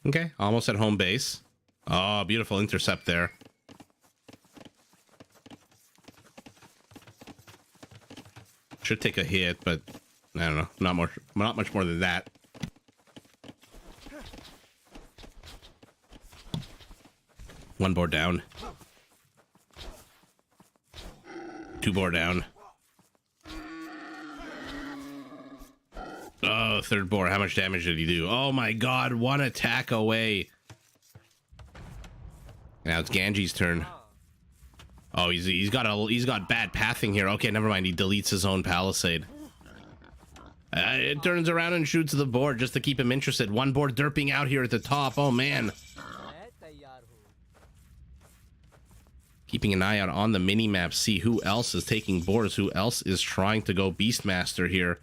Okay, almost at home base. Oh, beautiful intercept there. Should take a hit, but I don't know. Not much more than that. One board down. 2 board down. Oh, 3rd board. How much damage did he do? Oh my god, 1 attack away. Now it's Ganji's turn. Oh, he's got bad pathing here. Okay, never mind. He deletes his own palisade. It turns around and shoots the board just to keep him interested. 1 board derping out here at the top. Oh man. Keeping an eye out on the mini map, see who else is taking boards, who else is trying to go Beastmaster here.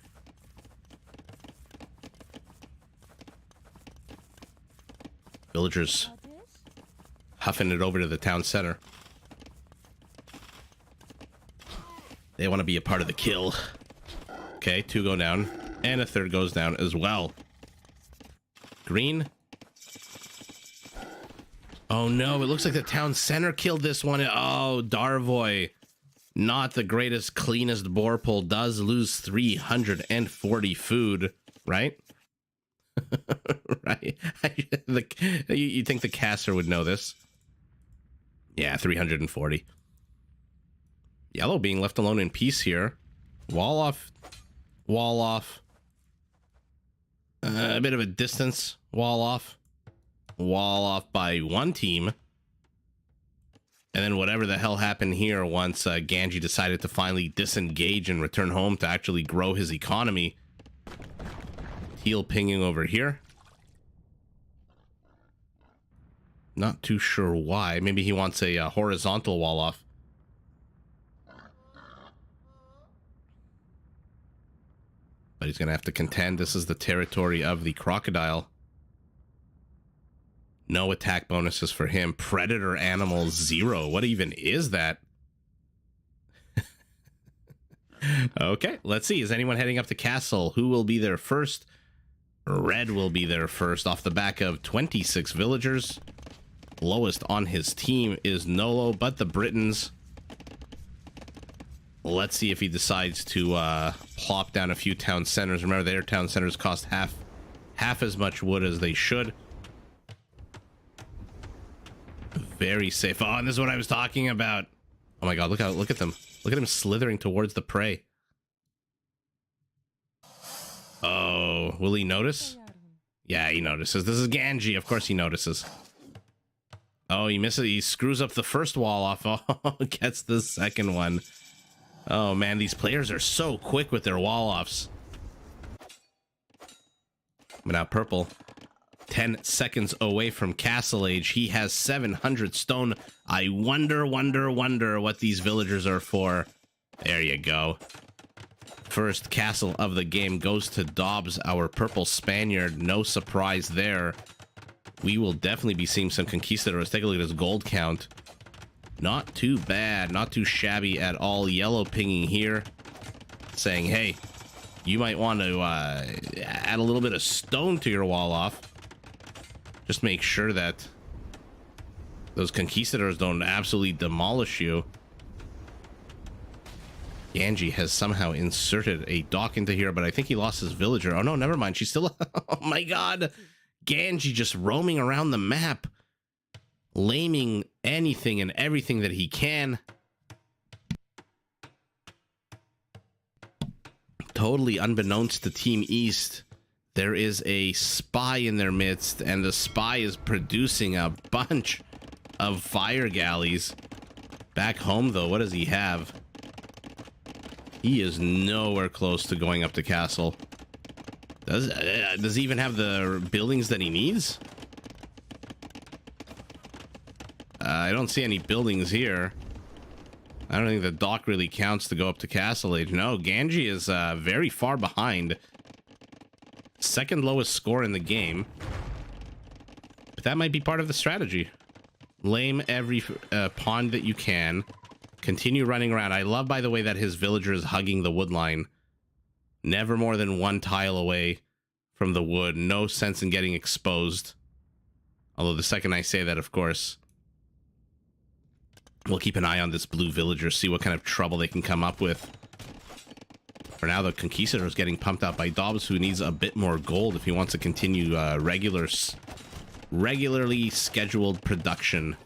Villagers huffing it over to the town center. They want to be a part of the kill. Okay, 2 go down, and a 3rd goes down as well. Green. Oh no, it looks like the town center killed this one. Oh, Darvoy. Not the greatest, cleanest boar pull. Does lose 340 food, right? Right? You think the caster would know this? Yeah, 340. Yellow being left alone in peace here. Wall off. Wall off. A bit of a distance. Wall off. Wall off by 1 team. And then whatever the hell happened here once Ganji decided to finally disengage and return home to actually grow his economy. Teal pinging over here. Not too sure why. Maybe he wants a horizontal wall off. But he's going to have to contend. This is the territory of the crocodile. No attack bonuses for him. Predator animal 0. What even is that? Okay, let's see. Is anyone heading up to castle? Who will be there first? Red will be there first off the back of 26 villagers. Lowest on his team is Nolo, but the Britons. Let's see if he decides to plop down a few town centers. Remember, their town centers cost half as much wood as they should. Very safe. Oh, and this is what I was talking about. Oh my god, look at them. Look at him slithering towards the prey. Oh, will he notice? Yeah, he notices. This is Ganji. Of course he notices. Oh, he misses. He screws up the first wall off. Oh, gets the second one. Oh man, these players are so quick with their wall offs. But now purple, 10 seconds away from castle age. He has 700 stone. I wonder what these villagers are for. There you go. First castle of the game goes to Dobbs, our purple Spaniard. No surprise there. We will definitely be seeing some conquistadors. Take a look at his gold count. Not too bad, not too shabby at all. Yellow pinging here, saying, hey, you might want to add a little bit of stone to your wall off. Just make sure that those conquistadors don't absolutely demolish you. Ganji has somehow inserted a dock into here, but I think he lost his villager. Oh no, never mind. She's still... Oh my god. Ganji just roaming around the map, laming anything and everything that he can. Totally unbeknownst to Team East, there is a spy in their midst, and the spy is producing a bunch of fire galleys. Back home, though, what does he have? He is nowhere close to going up to castle. Does he even have the buildings that he needs? I don't see any buildings here. I don't think the dock really counts to go up to castle age. No, Ganji is very far behind. Second lowest score in the game. But that might be part of the strategy. Lame every pond that you can. Continue running around. I love, by the way, that his villager is hugging the wood line. Never more than one tile away from the wood. No sense in getting exposed. Although the second I say that, of course, we'll keep an eye on this blue villager, see what kind of trouble they can come up with. For now, the Conquistador is getting pumped out by Dobbs, who needs a bit more gold if he wants to continue regularly scheduled production.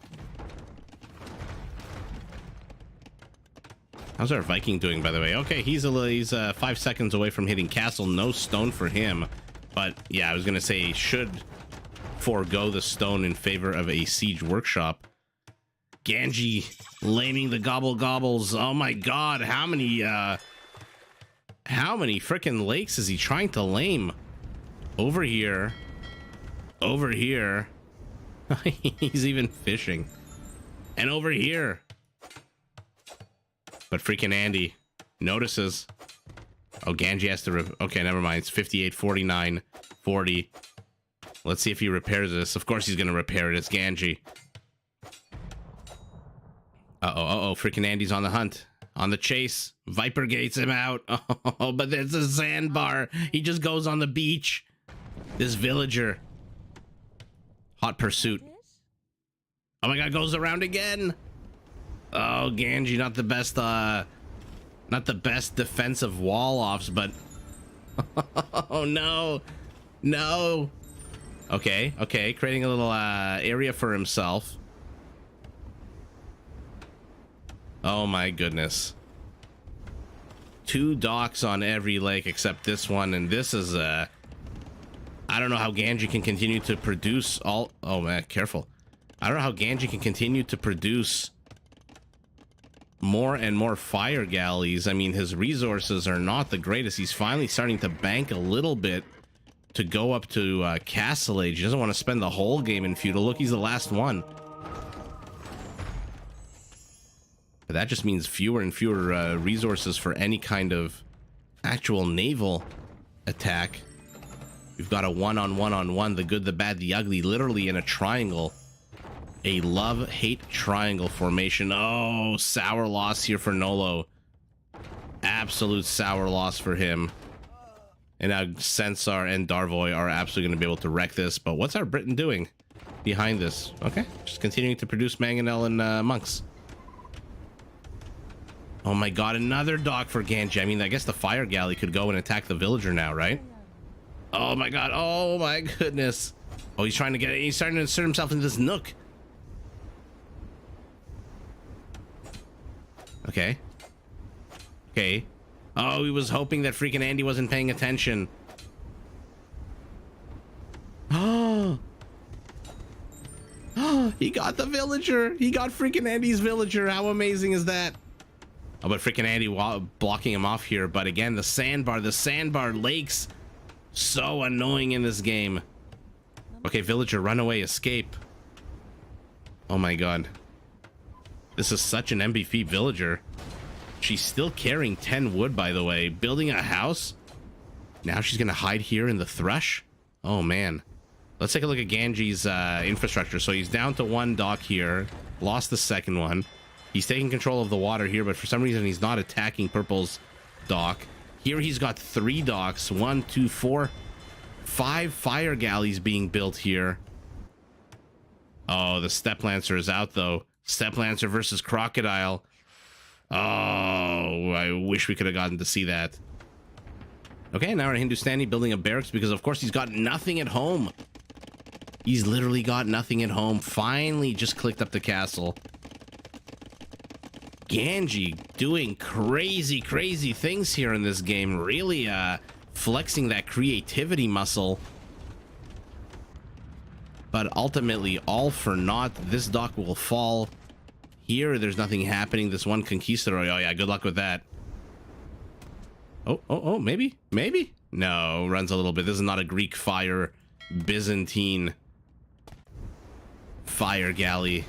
How's our Viking doing, by the way? Okay, he's 5 seconds away from hitting castle. No stone for him. But yeah, I was gonna say should forego the stone in favor of a siege workshop. Ganji laming the gobbles. Oh my god, how many freaking lakes is he trying to lame? Over here. He's even fishing. And over here. But freaking Andy notices. Oh, Ganji has to okay, never mind. It's 58, 49, 40. Let's see if he repairs this. Of course he's gonna repair it. It's Ganji. Uh-oh, freaking Andy's on the hunt. On the chase. Viper gates him out. Oh, but there's a sandbar. He just goes on the beach. This villager. Hot pursuit. Oh my god, goes around again. Oh, Ganji, not the best defensive wall offs, but oh no. Okay, creating a little area for himself. Oh my goodness. 2 docks on every lake except this one, and this is I don't know how Ganji can continue to produce all. Oh man, careful. I don't know how Ganji can continue to produce more and more fire galleys. I mean, his resources are not the greatest. He's finally starting to bank a little bit to go up to Castle Age. He doesn't want to spend the whole game in feudal. Look, he's the last one. But that just means fewer and fewer resources for any kind of actual naval attack. We've got a one-on-one, the good, the bad, the ugly, literally in a triangle. A love-hate triangle formation. Oh, sour loss here for Nolo. Absolute sour loss for him. And now Sensar and Darvoy are absolutely going to be able to wreck this. But what's our Britain doing behind this? Okay, just continuing to produce mangonel and monks. Oh my god, another dock for Ganji. I mean, I guess the fire galley could go and attack the villager now, right? Oh my god, oh my goodness. Oh, he's trying to get it. He's starting to insert himself into this nook. Okay. Oh, he was hoping that freaking Andy wasn't paying attention. Oh, he got the villager. He got freaking Andy's villager. How amazing is that? Oh, but freaking Andy blocking him off here. But again, the sandbar lakes. So annoying in this game. Okay, villager, run away, escape. Oh my god. This is such an MVP villager. She's still carrying 10 wood, by the way. Building a house. Now she's gonna hide here in the thrush. Oh man. Let's take a look at Ganji's infrastructure. So he's down to 1 dock here. Lost the second one. He's taking control of the water here, but for some reason he's not attacking Purple's dock. Here he's got 3 docks. 1, 2, 4, 5 fire galleys being built here. Oh, the Step Lancer is out though. Step Lancer versus Crocodile. Oh, I wish we could have gotten to see that. Okay, now we're in Hindustani building a barracks because of course he's got nothing at home. He's literally got nothing at home. Finally just clicked up the castle. Ganji doing crazy things here in this game. Really flexing that creativity muscle. But ultimately all for naught. This dock will fall. Here there's nothing happening. This one Conquistador. Oh yeah, good luck with that. Oh, maybe. No, runs a little bit. This is not a Greek fire Byzantine fire galley.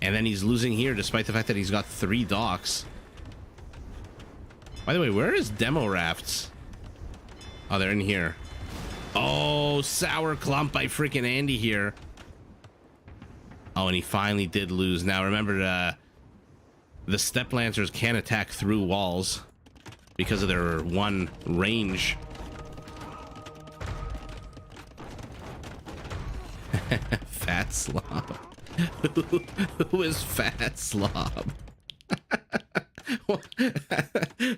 And then he's losing here despite the fact that he's got 3 docks. By the way, where is demo rafts? Oh, they're in here. Oh, sour clump by freaking Andy here. Oh, and he finally did lose. Now remember, the Steppe Lancers can attack through walls because of their one range. Fat Slob. Who is Fat Slob?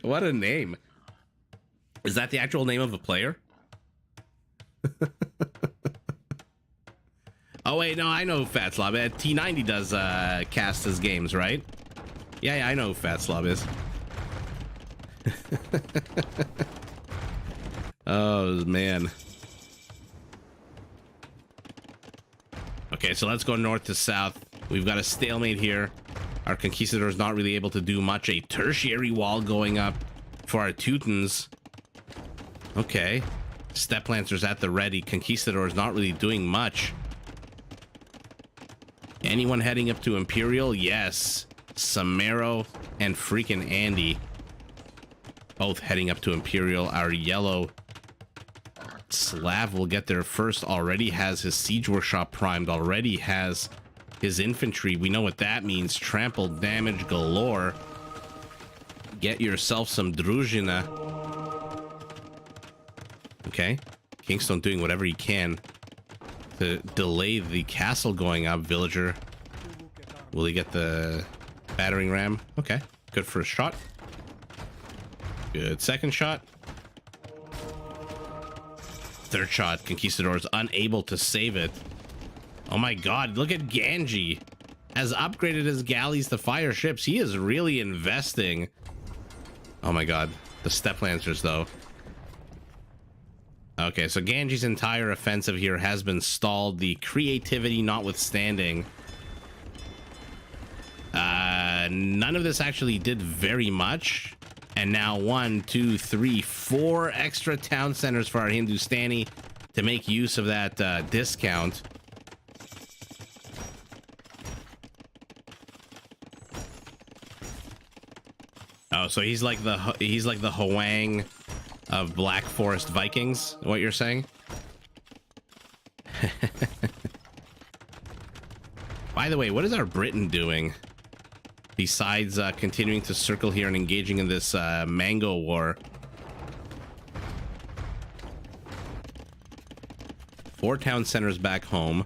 What a name. Is that the actual name of a player? Oh wait, no, I know who Fat Slob. T90 does cast his games, right? Yeah, I know who Fat Slob is. Oh man. Okay, so let's go north to south. We've got a stalemate here. Our Conquistador is not really able to do much. A tertiary wall going up for our Teutons. Okay. Steppe Lancers at the ready. Conquistador is not really doing much. Anyone heading up to Imperial? Yes. Samaro and freaking Andy. Both heading up to Imperial. Our yellow Slav will get there first. Already has his siege workshop primed. Already has his infantry. We know what that means. Trampled damage galore. Get yourself some Druzhina. Okay. Kingstone doing whatever he can to delay the castle going up. Villager. Will he get the battering ram? Okay. Good first shot. Good second shot. Third shot. Conquistador is unable to save it. Oh my god, look at Ganji. Has upgraded his galleys to fire ships. He is really investing. Oh my god. The Steppe Lancers, though. Okay, so Ganji's entire offensive here has been stalled. The creativity notwithstanding. None of this actually did very much. And now 1, 2, 3, 4 extra town centers for our Hindustani to make use of that discount. Oh, so he's like the Hwang of Black Forest Vikings, what you're saying? By the way, what is our Britain doing? Besides continuing to circle here and engaging in this mango war. 4 town centers back home.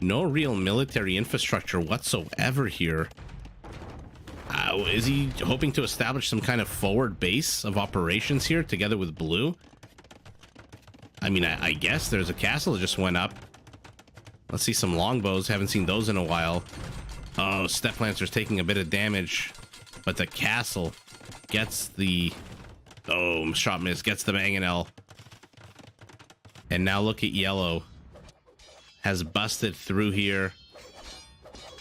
No real military infrastructure whatsoever here. Is he hoping to establish some kind of forward base of operations here together with Blue? I mean, I guess there's a castle that just went up. Let's see some longbows. Haven't seen those in a while. Oh, Steppe Lancer's taking a bit of damage, but the castle gets the... Oh, shot miss. Gets the mangonel. And now look at yellow. Has busted through here.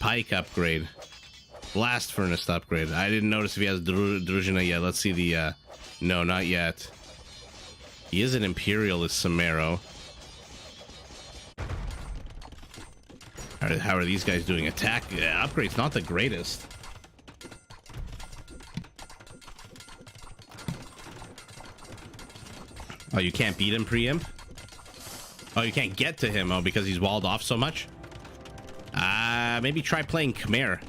Pike upgrade. Blast furnace upgrade. I didn't notice if he has Druzhina yet. Let's see the... No, not yet. He is an Imperialist, Samaro. How are these guys doing? Attack upgrade's not the greatest. Oh, you can't beat him pre-imp? Oh, you can't get to him. Oh, because he's walled off so much? Maybe try playing Khmer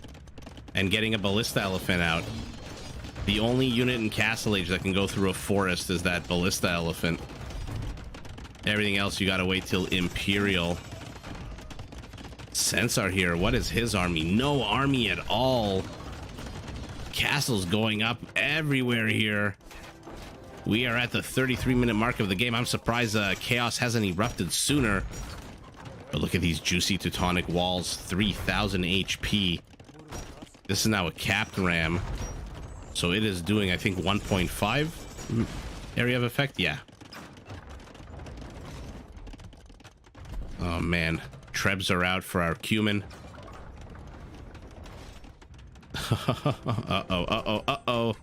and getting a ballista elephant out. The only unit in Castle Age that can go through a forest is that ballista elephant. Everything else you gotta wait till Imperial. Censar here. What is his army? No army at all. Castles going up everywhere here. We are at the 33-minute mark of the game. I'm surprised chaos hasn't erupted sooner. But look at these juicy Teutonic walls. 3,000 HP. This is now a capped ram. So it is doing, I think, 1.5 area of effect. Yeah. Oh, man. Trebs are out for our Cumin. Uh-oh.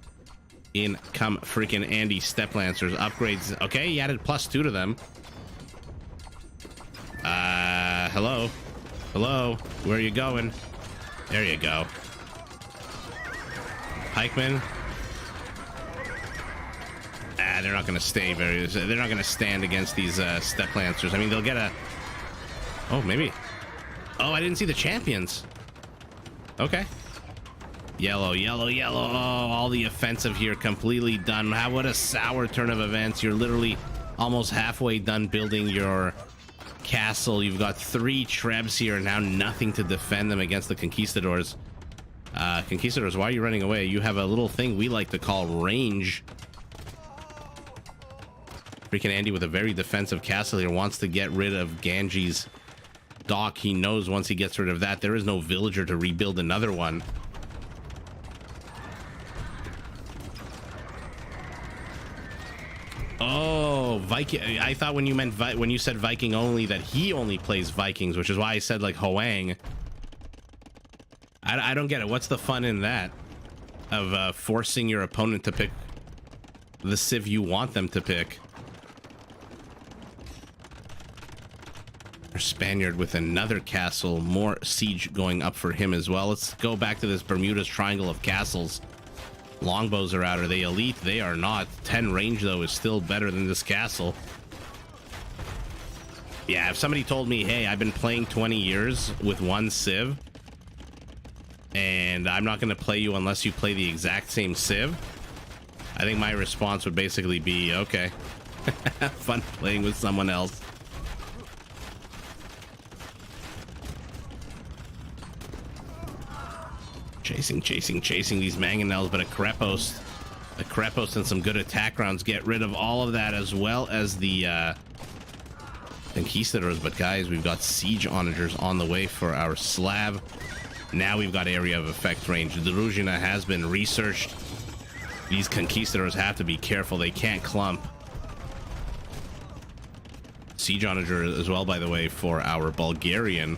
In come freaking Andy Steppe Lancers. Upgrades. Okay, he added +2 to them. Hello? Hello? Where are you going? There you go. Pikemen. They're not going to stay very... They're not going to stand against these Steppe Lancers. I mean, they'll get a... Oh, maybe. Oh, I didn't see the champions. Okay. Yellow, yellow, yellow. Oh, all the offensive here completely done. What a sour turn of events. You're literally almost halfway done building your castle. You've got 3 trebs here, and now nothing to defend them against the conquistadors. Conquistadors, why are you running away? You have a little thing we like to call range. Freaking Andy with a very defensive castle here wants to get rid of Ganji's dock. He knows once he gets rid of that, there is no villager to rebuild another one. Oh, Viking. I thought when you meant when you said Viking only that he only plays Vikings, which is why I said like Hoang. I don't get it. What's the fun in that of forcing your opponent to pick the civ you want them to pick? Our Spaniard with another castle, more siege going up for him as well. Let's go back to this Bermuda's Triangle of castles. Longbows are out. Are they elite? They are not. 10 range though is still better than this castle. Yeah, if somebody told me, hey, I've been playing 20 years with one civ and I'm not going to play you unless you play the exact same civ, I think my response would basically be, okay, have fun playing with someone else. Chasing these mangonels, but a Krepos and some good attack rounds get rid of all of that, as well as the conquistadors. But guys, we've got siege onagers on the way for our Slav. Now we've got area of effect range. The Druzhina has been researched. These conquistadors have to be careful. They can't clump. Siege onager as well, by the way, for our Bulgarian.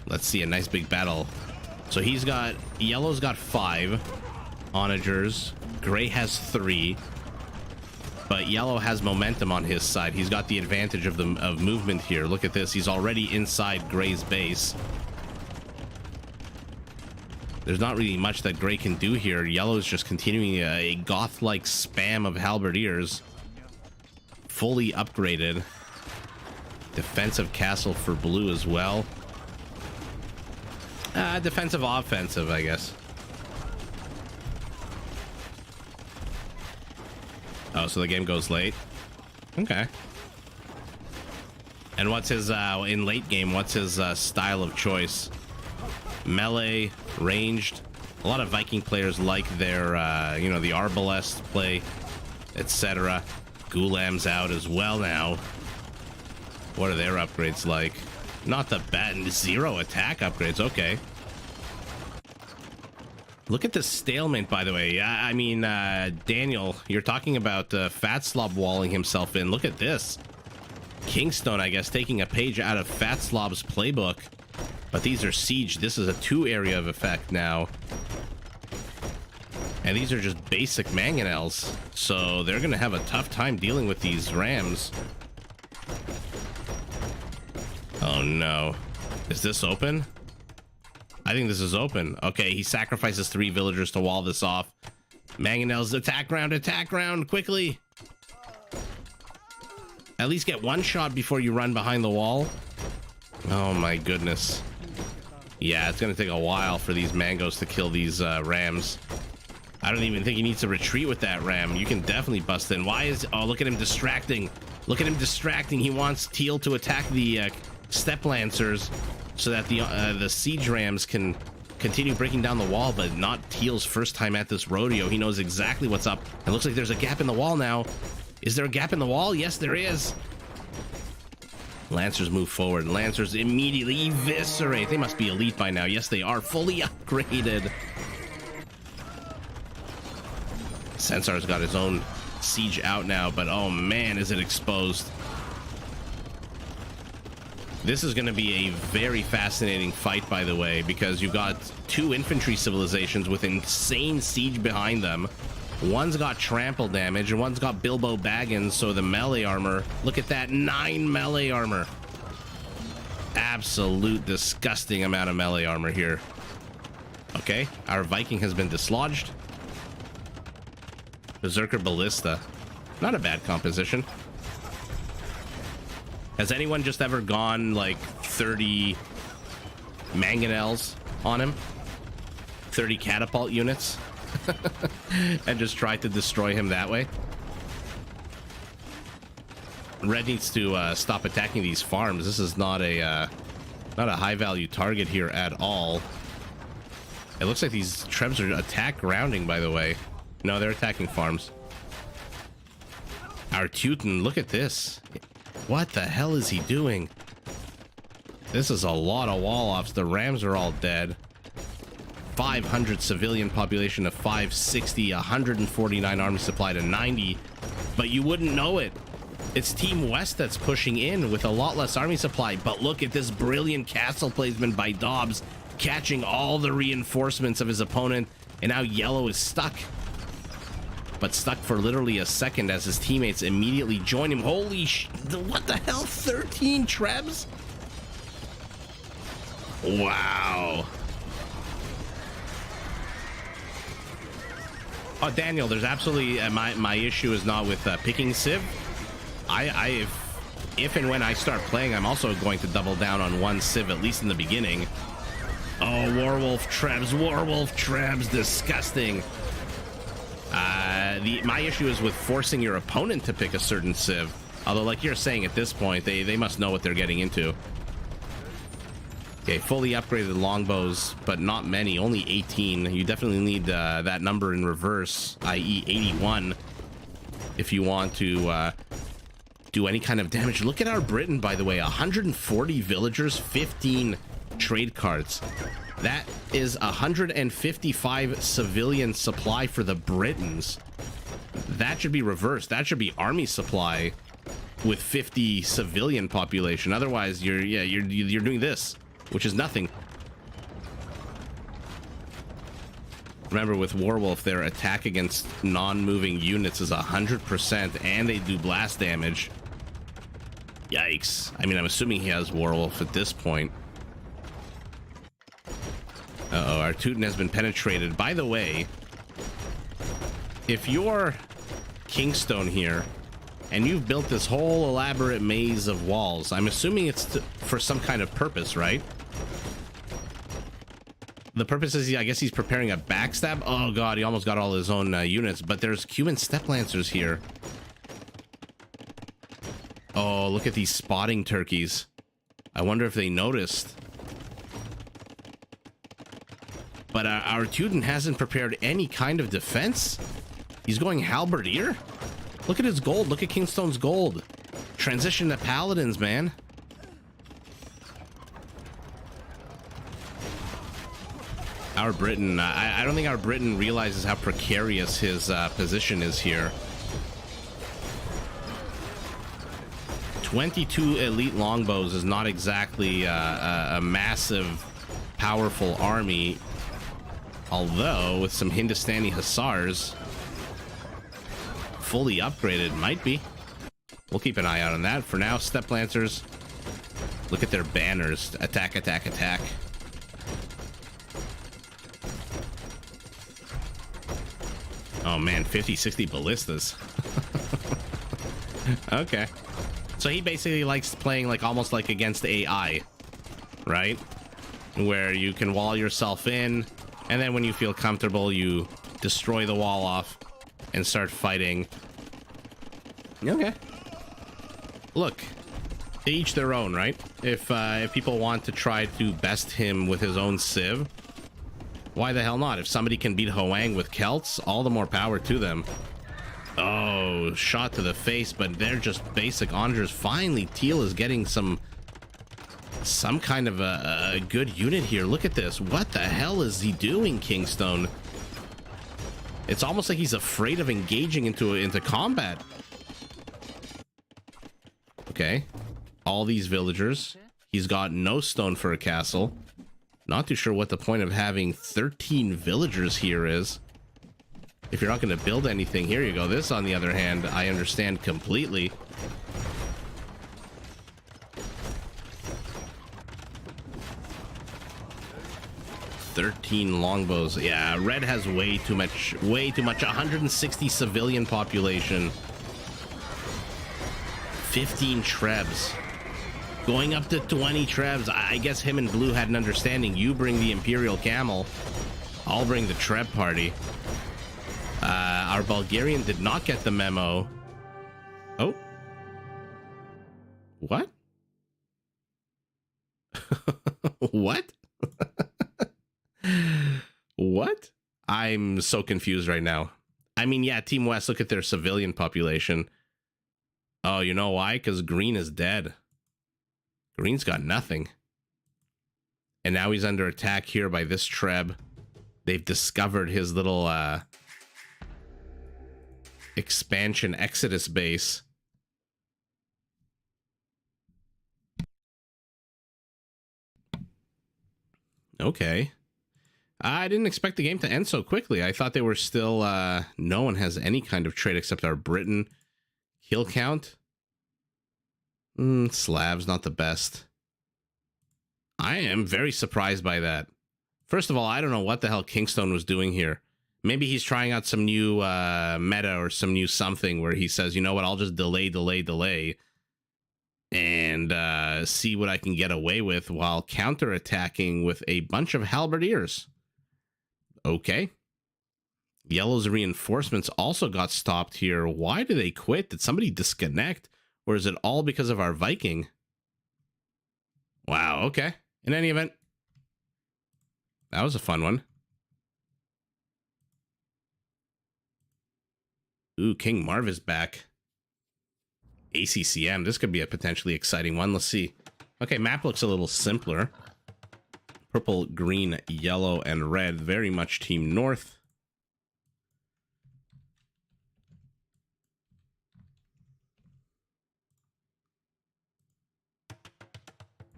Let's see a nice big battle. So he's got, yellow's got 5 onagers, gray has 3, but yellow has momentum on his side. He's got the advantage of movement here. Look at this. He's already inside gray's base. There's not really much that gray can do here. Yellow is just continuing a goth-like spam of halberdiers. Fully upgraded. Defensive castle for blue as well. Defensive offensive, I guess. Oh, so the game goes late. Okay. And what's his in late game, what's his style of choice? Melee, ranged. A lot of Viking players like their you know, the arbalest play, etc. Gulam's out as well now. What are their upgrades like? Not the bad. 0 attack upgrades. Okay. Look at the stalemate, by the way. I mean, Daniel, you're talking about Fat Slob walling himself in. Look at this. Kingstone, I guess, taking a page out of Fat Slob's playbook. But these are siege. This is a 2 area of effect now. And these are just basic mangonels. So they're going to have a tough time dealing with these rams. Oh no. Is this open? I think this is open. Okay, he sacrifices 3 villagers to wall this off. Mangonels, attack round, quickly. At least get 1 shot before you run behind the wall. Oh my goodness. Yeah, it's gonna take a while for these mangoes to kill these rams. I don't even think he needs to retreat with that ram. You can definitely bust in. Why is... Oh, look at him distracting. Look at him distracting. He wants Teal to attack the step lancers so that the siege rams can continue breaking down the wall, but not Teal's first time at this rodeo. He knows exactly what's up. It looks like there's a gap in the wall now. Is there a gap in the wall? Yes, there is. Lancers move forward. Lancers immediately eviscerate. They must be elite by now. Yes, they are fully upgraded. Censar's got his own siege out now, but oh man, is it exposed. This is going to be a very fascinating fight, by the way, because you've got 2 infantry civilizations with insane siege behind them. One's got trample damage and one's got Bilbo Baggins, so the melee armor, look at that, 9 melee armor. Absolute disgusting amount of melee armor here. Okay, our Viking has been dislodged. Berserker Ballista, not a bad composition. Has anyone just ever gone like 30 mangonels on him, 30 catapult units, and just try to destroy him that way. Red needs to stop attacking these farms. This is not a high value target here at all. It looks like these Trebs are attack grounding, by the way. No, they're attacking farms. Our Teuton, look at this. What the hell is he doing? This is a lot of wall offs. The Rams are all dead. 500 civilian population of 560, 149 army supply to 90. But you wouldn't know it. It's Team West that's pushing in with a lot less army supply. But look at this brilliant castle placement by Dobbs, catching all the reinforcements of his opponent. And now Yellow is stuck. But stuck for literally a second as his teammates immediately join him. Holy what the hell? 13 Trebs? Wow. Oh, Daniel, there's absolutely my issue is not with picking Civ. If and when I start playing, I'm also going to double down on one Civ, at least in the beginning. Oh, Werewolf Trebs, disgusting. My issue is with forcing your opponent to pick a certain Civ. Although, like you're saying, at this point, they must know what they're getting into. Okay, fully upgraded longbows, but not many, only 18. You definitely need that number in reverse, i.e. 81, if you want to do any kind of damage. Look at our Britain, by the way, 140 villagers, 15 trade cards. That is 155 civilian supply for the Britons. That should be reversed. That should be army supply with 50 civilian population. Otherwise, you're doing this, which is nothing. Remember, with Warwolf, their attack against non-moving units is 100%, and they do blast damage. Yikes. I mean, I'm assuming he has Warwolf at this point. Uh-oh, our Teuton has been penetrated. By the way, if you're Kingstone here, and you've built this whole elaborate maze of walls, I'm assuming it's for some kind of purpose, right? The purpose is, I guess he's preparing a backstab. Oh god, he almost got all his own units, but there's Cuban step lancers here. Oh, look at these spotting turkeys. I wonder if they noticed. But our Teuton hasn't prepared any kind of defense. He's going halberdier. Look at his gold. Look at Kingstone's gold. Transition to paladins, man. Our Britain, I don't think our Britain realizes how precarious his position is here. 22 elite longbows is not exactly a massive, powerful army. Although, with some Hindustani Hussars, fully upgraded, might be. We'll keep an eye out on that. For now, Step Lancers, look at their banners. Attack, attack, attack. Oh man, 50, 60 ballistas. Okay. So he basically likes playing like almost like against AI, right? Where you can wall yourself in, and then when you feel comfortable, you destroy the wall off and start fighting. Okay. Look, to each their own, right? If people want to try to best him with his own Civ, why the hell not? If somebody can beat Hoang with Celts, all the more power to them. Oh, shot to the face, but they're just basic Andres. Finally, Teal is getting some kind of a good unit here. Look at this. What the hell is he doing, Kingstone? It's almost like he's afraid of engaging into combat. Okay. All these villagers. He's got no stone for a castle. Not too sure what the point of having 13 villagers here is. If you're not going to build anything, here you go. This, on the other hand, I understand completely. Longbows. Yeah, red has way too much. 160 civilian population. 15 Trebs. Going up to 20 trebs. I guess him and Blue had an understanding. You bring the Imperial Camel. I'll bring the Treb party. Our Bulgarian did not get the memo. Oh. What? What? What? I'm so confused right now. I mean, yeah, Team West, look at their civilian population. Oh, you know why? Because Green is dead. Green's got nothing. And now he's under attack here by this Treb. They've discovered his little expansion Exodus base. Okay. I didn't expect the game to end so quickly. I thought they were still... no one has any kind of trade except our Britain. Kill count? Slavs, not the best. I am very surprised by that. First of all, I don't know what the hell Kingstone was doing here. Maybe he's trying out some new meta or some new something where he says, you know what, I'll just delay, and see what I can get away with while counterattacking with a bunch of halberdiers. Okay. Yellow's reinforcements also got stopped here. Why did they quit? Did somebody disconnect? Or is it all because of our Viking? Wow, okay. In any event, that was a fun one. Ooh, King Marv is back. ACCM, this could be a potentially exciting one. Let's see. Okay, map looks a little simpler. Purple, green, yellow, and red. Very much Team North.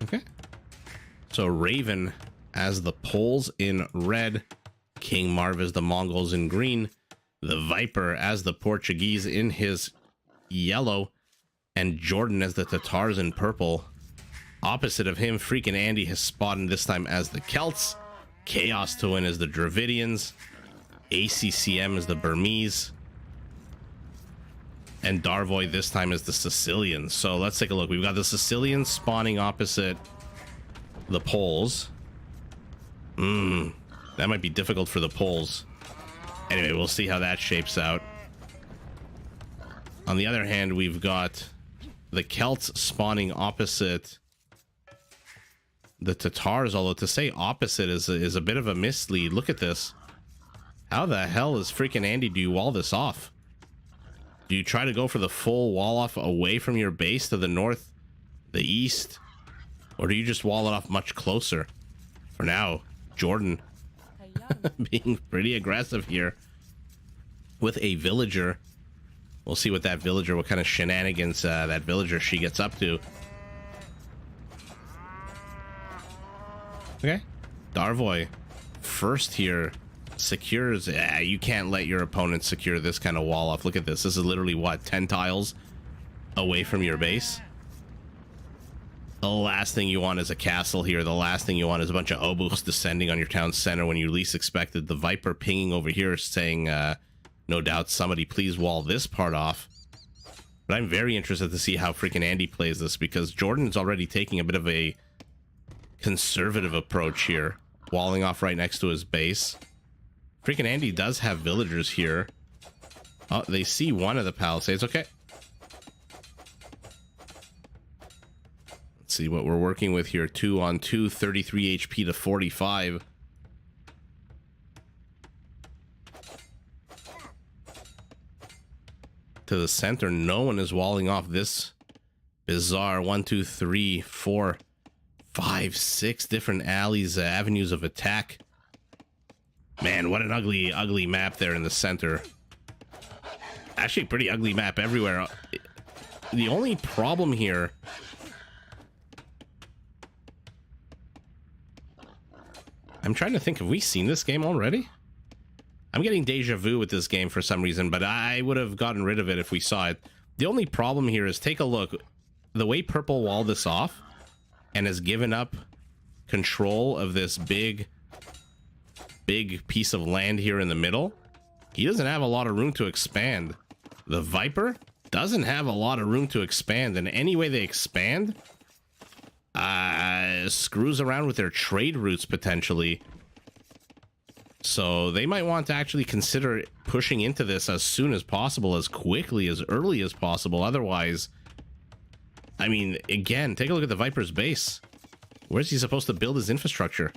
Okay. So Raven as the Poles in red. King Marv as the Mongols in green. The Viper as the Portuguese in his yellow. And Jordan as the Tatars in purple. Opposite of him, freaking Andy has spotted this time as the Celts. Chaos to win as the Dravidians. ACCM as the Burmese. And Darvoy this time as the Sicilians. So let's take a look. We've got the Sicilians spawning opposite the Poles. That might be difficult for the Poles. Anyway, we'll see how that shapes out. On the other hand, we've got the Celts spawning opposite the Tatars, although to say opposite is a bit of a mislead. Look at this. How the hell is freaking Andy do you wall this off? Do you try to go for the full wall off away from your base to the north, the east, or do you just wall it off much closer? For now, Jordan being pretty aggressive here with a villager. We'll see what that villager, what kind of shenanigans that villager she gets up to. Okay. Darvoy first here secures. You can't let your opponent secure this kind of wall off. Look at this. This is literally what, 10 tiles away from your base. The last thing you want is a castle here. The last thing you want is a bunch of obuchs descending on your town center when you least expected. The Viper pinging over here saying, no doubt, somebody please wall this part off. But I'm very interested to see how freaking Andy plays this, because Jordan's already taking a bit of a conservative approach here, walling off right next to his base. Freaking Andy does have villagers here. Oh, they see one of the palisades. Okay. Let's see what we're working with here. 2 on 2, 33 HP to 45. To the center, no one is walling off this bizarre 1, 2, 3, 4, 5, 6 different alleys, avenues of attack. Man, what an ugly map there in the center. Actually, pretty ugly map everywhere. The only problem here, I'm trying to think, have we seen this game already? I'm getting deja vu with this game for some reason, but I would have gotten rid of it if we saw it. The only problem here is, take a look. The way Purple walled this off and has given up control of this big piece of land here in the middle, he doesn't have a lot of room to expand. The Viper doesn't have a lot of room to expand, and any way they expand, screws around with their trade routes potentially. So they might want to actually consider pushing into this as soon as possible, as quickly, as early as possible. Otherwise, I mean, again, take a look at the Viper's base. Where's he supposed to build his infrastructure?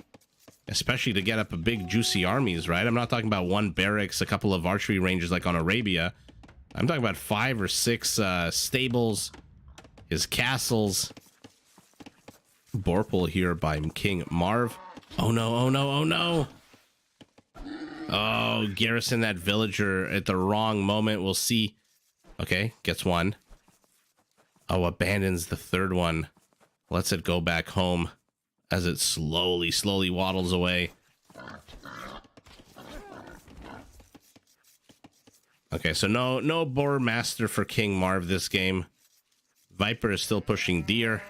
Especially to get up a big, juicy armies, right? I'm not talking about one barracks, a couple of archery ranges like on Arabia. I'm talking about 5 or 6 stables, his castles. Borpal here by King Marv. Oh no, oh no, oh no! Oh, garrison that villager at the wrong moment. We'll see. Okay, gets one. Oh, abandons the third one. Lets it go back home as it slowly waddles away. Okay, so no boar master for King Marv this game. Viper is still pushing deer.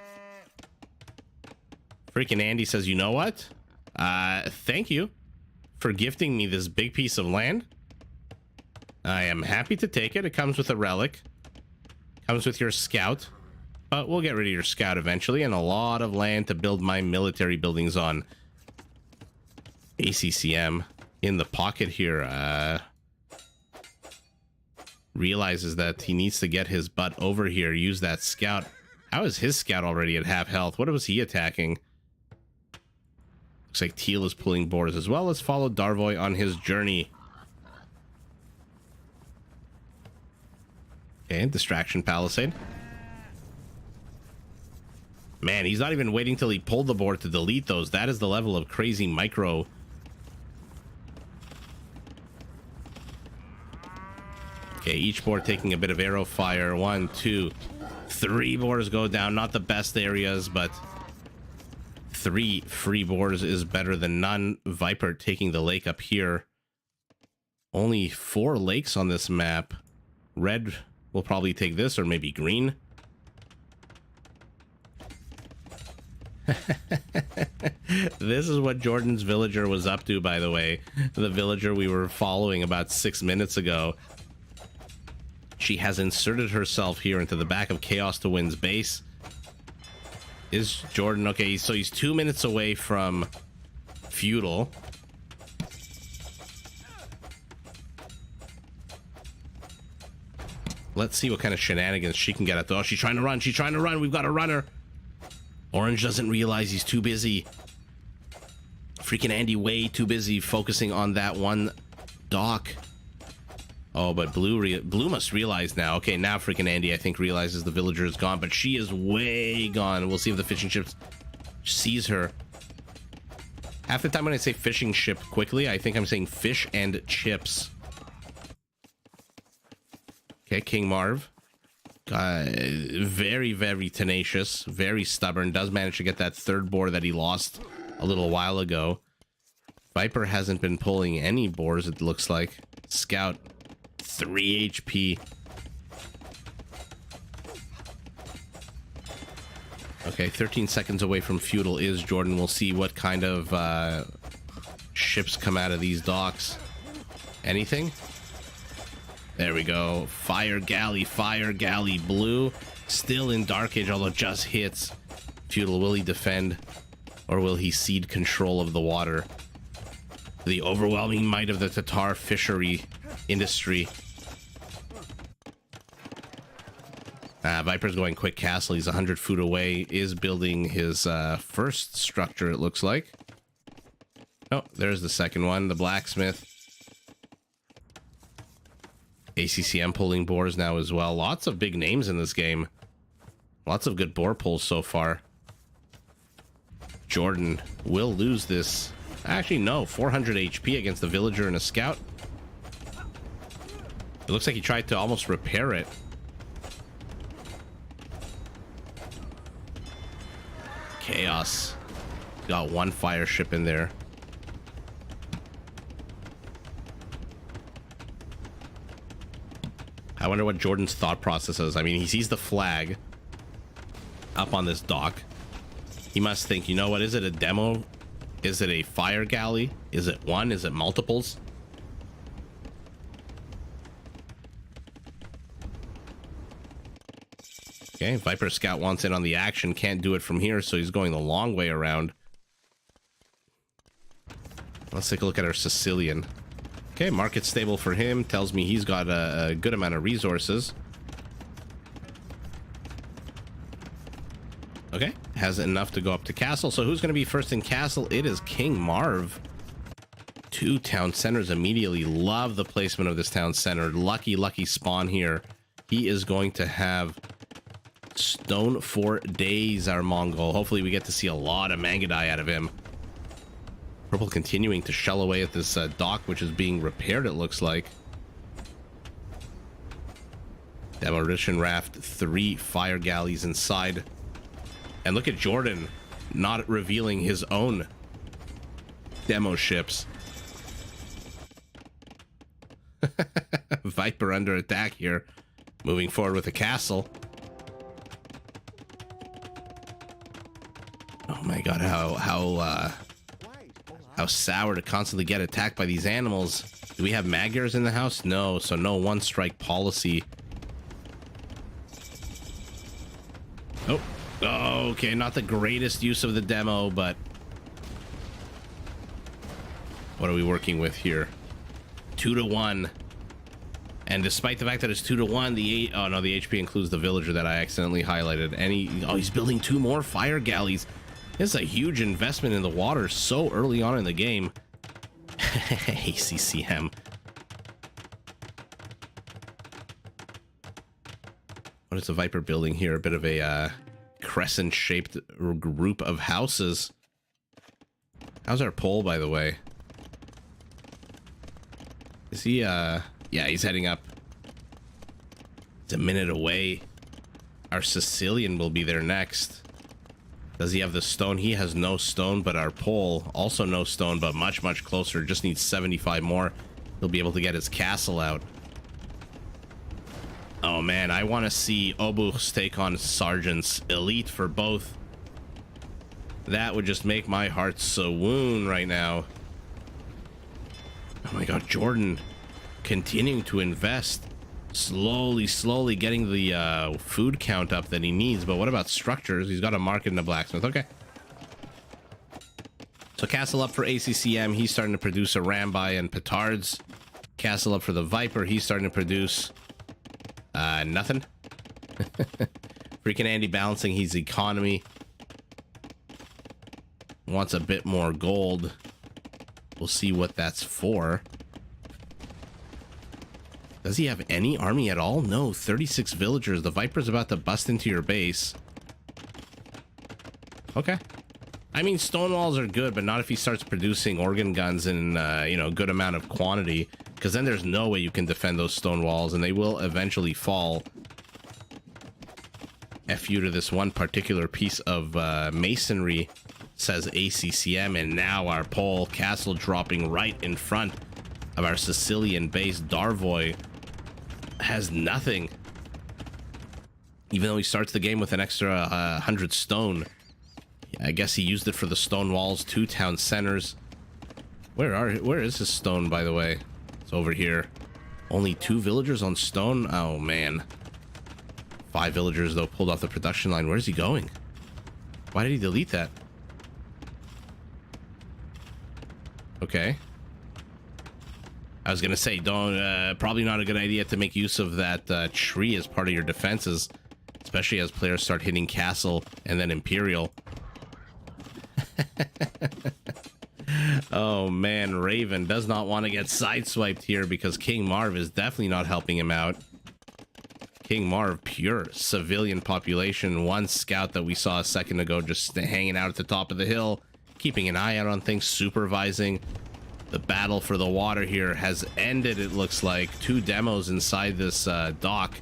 Freaking Andy says, you know what? Thank you for gifting me this big piece of land. I am happy to take it. It comes with a relic. Comes with your scout. But we'll get rid of your scout eventually, and a lot of land to build my military buildings on. ACCM in the pocket here. Realizes that he needs to get his butt over here. Use that scout. How is his scout already at half health? What was he attacking? Looks like Teal is pulling boars as well. Let's follow Darvoy on his journey. Okay, distraction palisade. Man, he's not even waiting till he pulled the board to delete those. That is the level of crazy micro. Okay, each board taking a bit of arrow fire. 1, 2, 3 boars go down. Not the best areas, but 3 free boars is better than none. Viper taking the lake up here. Only 4 lakes on this map. Red will probably take this, or maybe green. This is what Jordan's villager was up to, by the way. The villager we were following about 6 minutes ago. She has inserted herself here into the back of Chaos to Win's base. Is Jordan okay? So he's 2 minutes away from feudal. Let's see what kind of shenanigans she can get at. Oh, she's trying to run. She's trying to run. We've got a runner. Orange doesn't realize he's too busy. Freaking Andy way too busy focusing on that one dock. Oh, but Blue must realize now. Okay, now freaking Andy, I think, realizes the villager is gone, but she is way gone. We'll see if the fishing ship sees her. Half the time when I say fishing ship quickly, I think I'm saying fish and chips. Okay, King Marv. Very, very tenacious, very stubborn. Does manage to get that third boar that he lost a little while ago. Viper hasn't been pulling any boars, it looks like. Scout, 3 HP. Okay, 13 seconds away from feudal is Jordan. We'll see what kind of ships come out of these docks. Anything? There we go. Fire galley, blue. Still in Dark Age, although just hits. Feudal, will he defend? Or will he cede control of the water? The overwhelming might of the Tatar fishery industry. Viper's going quick castle. He's 100 foot away. Is building his first structure, it looks like. Oh, there's the second one. The blacksmith. ACCM pulling boars now as well. Lots of big names in this game. Lots of good boar pulls so far. Jordan will lose this. Actually, no. 400 HP against the villager and a scout. It looks like he tried to almost repair it. Chaos. Got one fire ship in there. I wonder what Jordan's thought process is. I mean, he sees the flag up on this dock. He must think, you know what? Is it a demo? Is it a fire galley? Is it one? Is it multiples? Okay, Viper Scout wants in on the action. Can't do it from here, so he's going the long way around. Let's take a look at our Sicilian. Okay, market stable for him. Tells me he's got a good amount of resources. Okay, has enough to go up to castle. So who's going to be first in castle? It is King Marv. 2 town centers immediately. Love the placement of this town center. Lucky spawn here. He is going to have stone for days, our Mongol. Hopefully we get to see a lot of Mangadai out of him. Purple continuing to shell away at this dock, which is being repaired, it looks like. Demolition raft, 3 fire galleys inside. And look at Jordan not revealing his own demo ships. Viper under attack here. Moving forward with the castle. Oh my god, how sour to constantly get attacked by these animals. Do we have Magyars in the house? No, so no one strike policy. Oh, okay, not the greatest use of the demo, but what are we working with here? 2-1. And despite the fact that it's 2-1, the HP includes the villager that I accidentally highlighted. And he's building 2 more fire galleys. This is a huge investment in the water so early on in the game. ACCM. What is the Viper building here? A bit of a crescent-shaped group of houses. How's our pole, by the way? Is he, yeah, he's heading up. It's a minute away. Our Sicilian will be there next. Does he have the stone? He has no stone, but our pole, also no stone, but much closer. Just needs 75 more. He'll be able to get his castle out. Oh man, I want to see Obuchs take on sergeants. Elite for both. That would just make my heart swoon right now. Oh my god, Jordan continuing to invest. Slowly getting the food count up that he needs. But what about structures? He's got a market and a blacksmith. Okay. So castle up for ACCM. He's starting to produce a Rambai and petards. Castle up for the Viper. He's starting to produce nothing. Freaking Andy balancing his economy. Wants a bit more gold. We'll see what that's for. Does he have any army at all? No, 36 villagers. The Viper's about to bust into your base. Okay. I mean, stone walls are good, but not if he starts producing organ guns in, good amount of quantity. Because then there's no way you can defend those stone walls, and they will eventually fall. F you to this one particular piece of masonry, says ACCM, and now our pole castle dropping right in front of our Sicilian base. Darvoy has nothing, even though he starts the game with an extra 100 stone. I guess he used it for the stone walls. 2 town centers. Where is his stone, by the way? It's over here. Only 2 villagers on stone. Oh man, 5 villagers though pulled off the production line. Where's he going? Why did he delete that? Okay, I was gonna say, don't probably not a good idea to make use of that tree as part of your defenses, especially as players start hitting castle and then imperial. Oh man, Raven does not want to get sideswiped here because King Marv is definitely not helping him out. King Marv, pure civilian population. 1 scout that we saw a second ago just hanging out at the top of the hill, keeping an eye out on things, supervising. The battle for the water here has ended, it looks like. 2 demos inside this dock,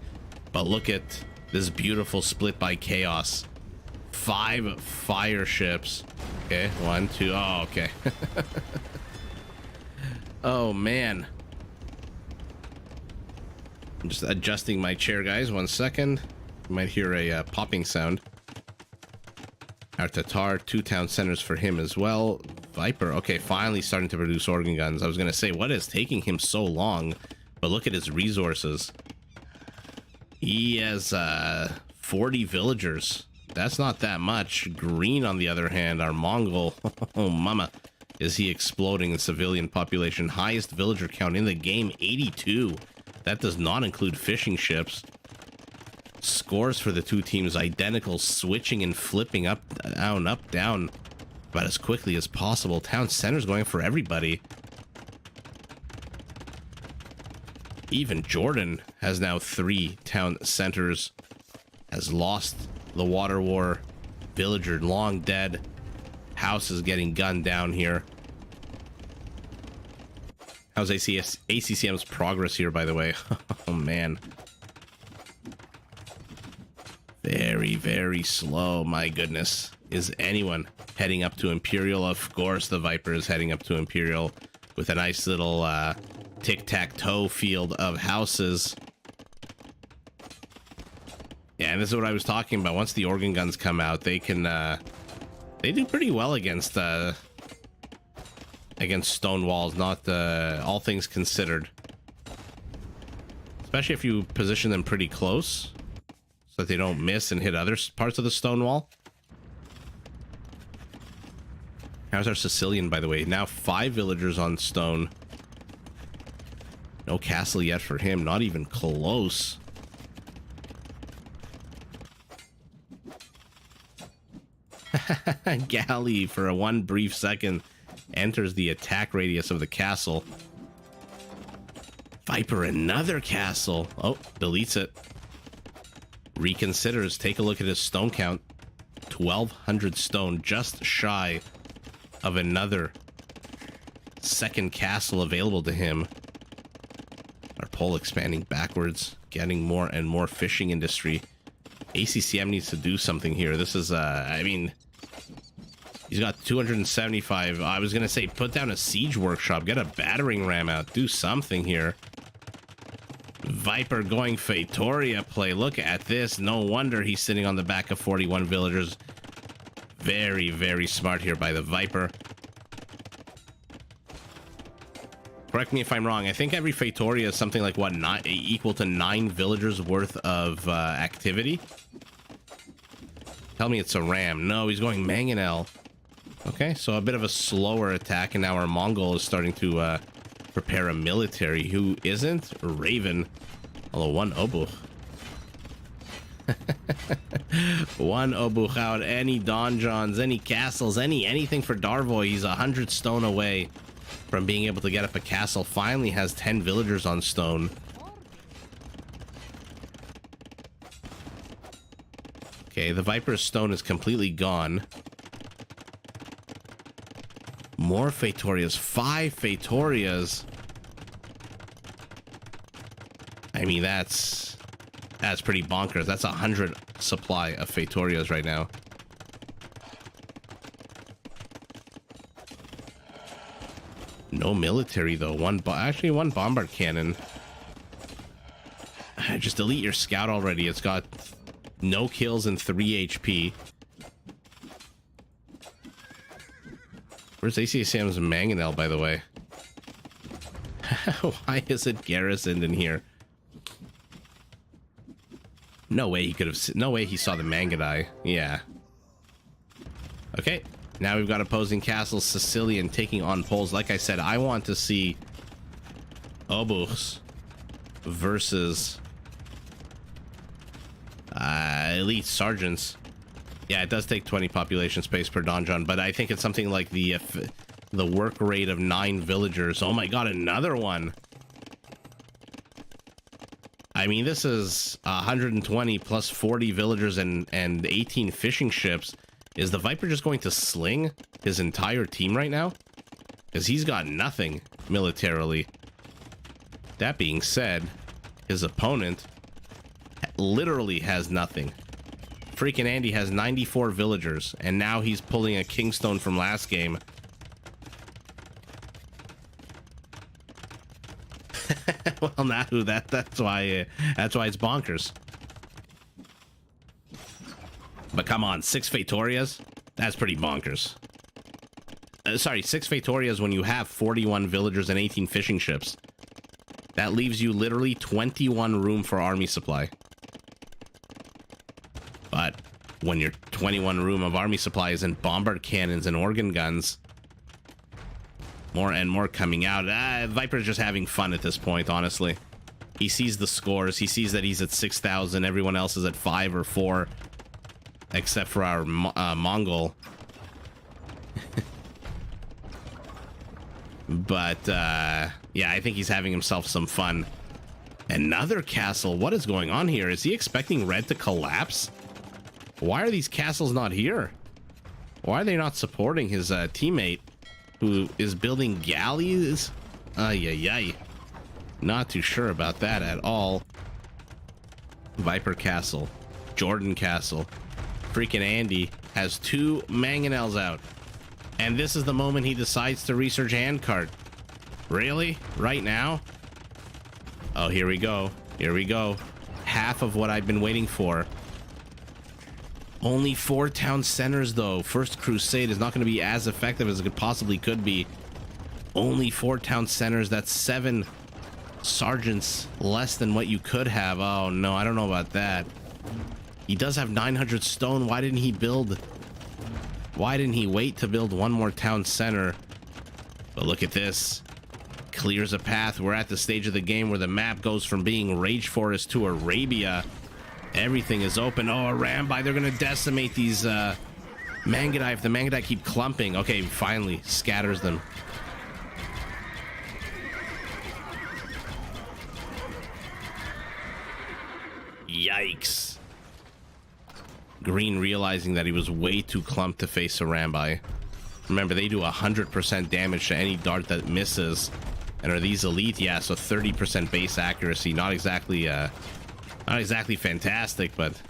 but look at this beautiful split by chaos. 5 fire ships. Okay, 1, 2. Oh, okay. Oh man, I'm just adjusting my chair, guys. 1 second. You might hear a popping sound. Our Tatar, 2 town centers for him as well. Viper, okay, finally starting to produce organ guns. I was gonna say, what is taking him so long? But look at his resources. He has 40 villagers. That's not that much. Green, on the other hand, our Mongol. Oh, mama. Is he exploding in civilian population? Highest villager count in the game, 82. That does not include fishing ships. Scores for the two teams identical, switching and flipping up, down, about as quickly as possible. Town center's going for everybody. Even Jordan has now 3 town centers, has lost the water war. Villager long dead. House is getting gunned down here. How's ACCM's progress here, by the way? Oh, man. Very, very slow. My goodness. Is anyone heading up to Imperial? Of course, the Viper is heading up to Imperial with a nice little tic-tac-toe field of houses. Yeah, and this is what I was talking about. Once the organ guns come out, they can they do pretty well against stone walls, not all things considered. Especially if you position them pretty close so that they don't miss and hit other parts of the stone wall. How's our Sicilian, by the way? Now 5 villagers on stone. No castle yet for him, not even close. Galley, for one brief second, enters the attack radius of the castle. Viper, another castle. Oh, deletes it. Reconsiders. Take a look at his stone count. 1,200 stone, just shy of another second castle available to him. Our pole expanding backwards, getting more and more fishing industry. ACCM needs to do something here. This is, I mean, he's got 275. I was going to say, put down a siege workshop, get a battering ram out, do something here. Viper going Faitoria play. Look at this. No wonder he's sitting on the back of 41 villagers. Very, very smart here by the Viper. Correct me if I'm wrong. I think every Faitoria is something like, what, equal to 9 villagers worth of activity? Tell me it's a ram. No, he's going Mangonel. Okay, so a bit of a slower attack, and now our Mongol is starting to prepare a military. Who isn't? Raven. Although one Obuch. One Obuch out. Any donjons, any castles, anything for Darvoy. He's 100 stone away from being able to get up a castle. Finally has 10 villagers on stone. Okay, the Viper's stone is completely gone. More Fatorias. 5 Fatorias. I mean, that's pretty bonkers. That's 100 supply of Fatorias right now. No military, though. Actually, one bombard cannon. Just delete your scout already. It's got no kills and 3 HP. Where's ACCM's Mangonel, by the way? Why is it garrisoned in here? No way he could have... No way he saw the Mangonai. Yeah. Okay. Now we've got opposing castles. Sicilian taking on poles. Like I said, I want to see Obuchs versus elite sergeants. Yeah, it does take 20 population space per donjon, but I think it's something like the work rate of 9 villagers. Oh my god, another one. I mean, this is 120 plus 40 villagers and 18 fishing ships. Is the Viper just going to sling his entire team right now? Because he's got nothing militarily. That being said, his opponent literally has nothing. Freaking Andy has 94 villagers, and now he's pulling a Kingstone from last game. Well, now that's why it's bonkers. But come on, 6 Fatorias? That's pretty bonkers. Sorry, 6 Fatorias when you have 41 villagers and 18 fishing ships. That leaves you literally 21 room for army supply. when your 21 room of army supplies and bombard cannons and organ guns. More and more coming out. Viper's just having fun at this point, honestly. He sees the scores. He sees that he's at 6,000. Everyone else is at 5 or 4. Except for our Mongol. But, yeah, I think he's having himself some fun. Another castle. What is going on here? Is he expecting red to collapse? Why are these castles not here? Why are they not supporting his teammate who is building galleys? Ay. Not too sure about that at all. Viper Castle. Jordan Castle. Freaking Andy has 2 mangonels out. And this is the moment he decides to research handcart. Really? Right now? Oh, here we go. Here we go. Half of what I've been waiting for. Only 4 town centers, though. First Crusade is not going to be as effective as it possibly could be. Only 4 town centers. That's 7 sergeants less than what you could have. Oh, no, I don't know about that. He does have 900 stone. Why didn't he build? Why didn't he wait to build 1 more town center? But look at this. Clears a path. We're at the stage of the game where the map goes from being Rage Forest to Arabia. Everything is open. Oh, a Rambi. They're going to decimate these Mangudai. If the Mangudai keep clumping. Okay, finally. Scatters them. Yikes. Green realizing that he was way too clumped to face a Rambi. Remember, they do 100% damage to any dart that misses. And are these elite? Yeah, so 30% base accuracy. Not exactly fantastic, but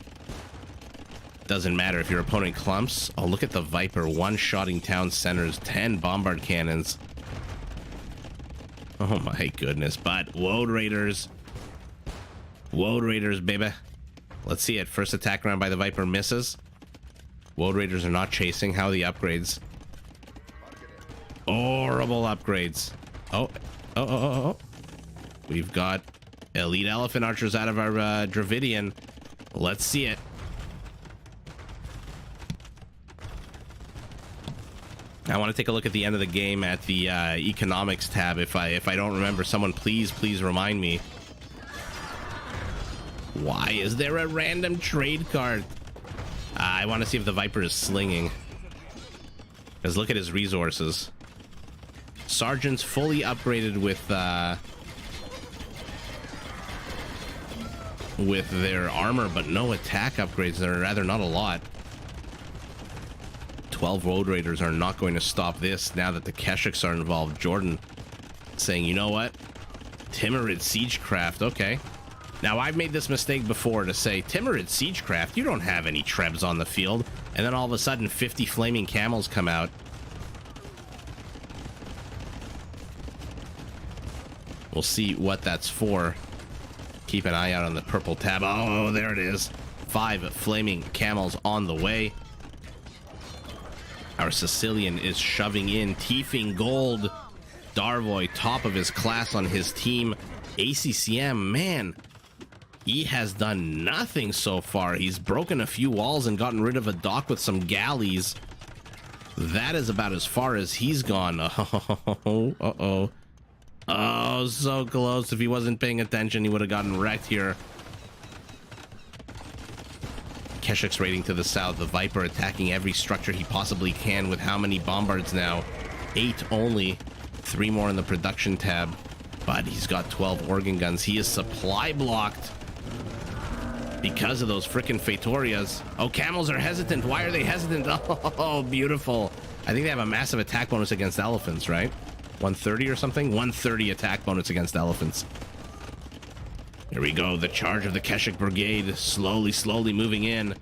doesn't matter if your opponent clumps. Oh, look at the Viper one-shotting town centers. 10 bombard cannons. Oh my goodness. But Woad Raiders. Woad Raiders, baby. Let's see it. First attack round by the Viper misses. Woad Raiders are not chasing. How are the upgrades? Horrible upgrades. Oh. We've got elite elephant archers out of our Dravidian. Let's see it. I want to take a look at the end of the game at the economics tab. If I don't remember, someone please remind me. Why is there a random trade card? I want to see if the Viper is slinging. Because look at his resources. Sergeants fully upgraded with their armor, but no attack upgrades. They're rather not a lot. 12 Road Raiders are not going to stop this now that the Keshiks are involved. Jordan saying, you know what? Timurid Siegecraft, okay. Now, I've made this mistake before to say, Timurid Siegecraft, you don't have any Trebs on the field. And then all of a sudden, 50 flaming camels come out. We'll see what that's for. Keep an eye out on the purple tab. Oh, there it is. 5 flaming camels on the way. Our Sicilian is shoving in. Tiefing Gold. Darvoy, top of his class on his team. ACCM, man, he has done nothing so far. He's broken a few walls and gotten rid of a dock with some galleys. That is about as far as he's gone. Uh-oh. Oh, so close. If he wasn't paying attention, he would have gotten wrecked here. Keshik's raiding to the south. The Viper attacking every structure he possibly can with how many bombards now? 8 only. 3 more in the production tab. But he's got 12 organ guns. He is supply blocked because of those frickin' Fatorias. Oh, camels are hesitant. Why are they hesitant? Oh, beautiful. I think they have a massive attack bonus against elephants, right? 130 or something? 130 attack bonus against elephants. Here we go. The charge of the Keshik Brigade. Slowly moving in.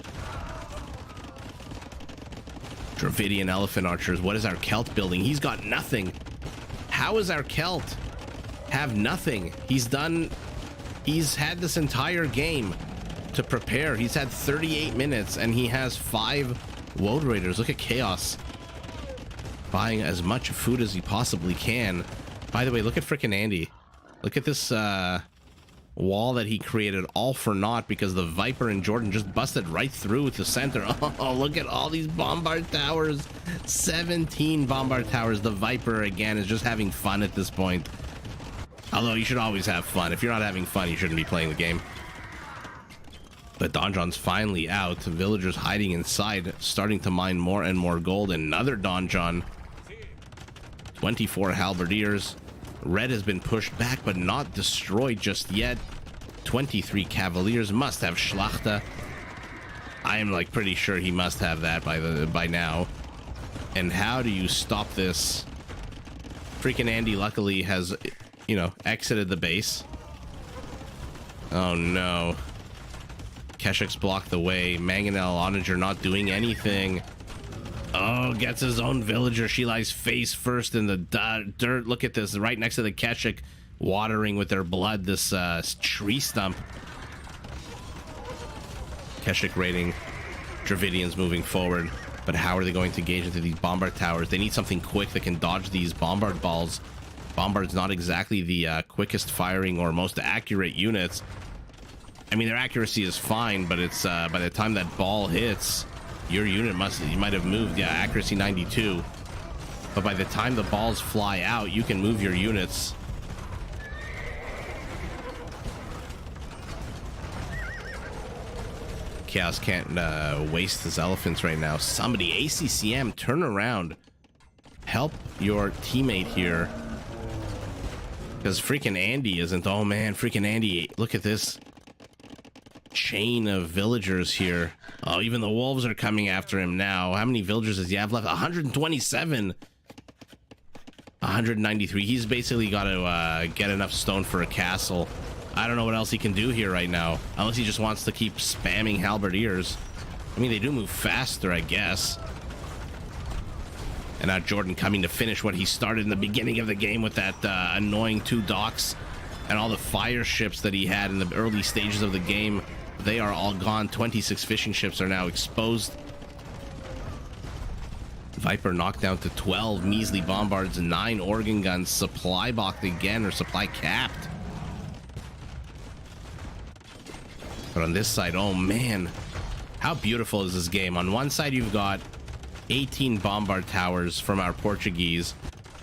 Dravidian elephant archers. What is our Celt building? He's got nothing. How is our Celt have nothing? He's had this entire game to prepare. He's had 38 minutes and he has 5 Woad Raiders. Look at Chaos. Buying as much food as he possibly can. By the way, look at frickin' Andy. Look at this wall that he created all for naught because the Viper and Jordan just busted right through to center. Oh, look at all these bombard towers. 17 bombard towers. The Viper again is just having fun at this point. Although you should always have fun. If you're not having fun, you shouldn't be playing the game. But Donjon's finally out. Villagers hiding inside, starting to mine more and more gold. Another Donjon. 24 halberdiers. Red has been pushed back, but not destroyed just yet. 23 cavaliers must have Schlachter. I am like pretty sure he must have that by now. And how do you stop this? Freaking Andy luckily has, you know, exited the base. Oh no. Keshik's blocked the way. Mangonel Onager not doing anything. Oh, gets his own villager. She lies face first in the dirt. Look at this, right next to the Keshik, watering with their blood this tree stump. Keshik raiding. Dravidians moving forward. But how are they going to gauge into these bombard towers? They need something quick that can dodge these bombard balls. Bombard's not exactly the quickest firing or most accurate units. I mean, their accuracy is fine, but it's by the time that ball hits, your unit you might have moved. Yeah, accuracy 92. But by the time the balls fly out, you can move your units. Chaos can't waste his elephants right now. Somebody, ACCM, turn around. Help your teammate here. Because freaking Andy isn't. Oh man, freaking Andy. Look at this chain of villagers here. Oh, even the wolves are coming after him now. How many villagers does he have left? 127. 193. He's basically got to get enough stone for a castle. I don't know what else he can do here right now, unless he just wants to keep spamming halberdiers. I mean, they do move faster, I guess. And now Jordan coming to finish what he started in the beginning of the game with that annoying 2 docks and all the fire ships that he had in the early stages of the game. They are all gone. 26 fishing ships are now exposed. Viper knocked down to 12 measly bombards, 9 organ guns, supply boxed again, or supply capped. But on this side, oh man, how beautiful is this game? On one side, you've got 18 bombard towers from our Portuguese.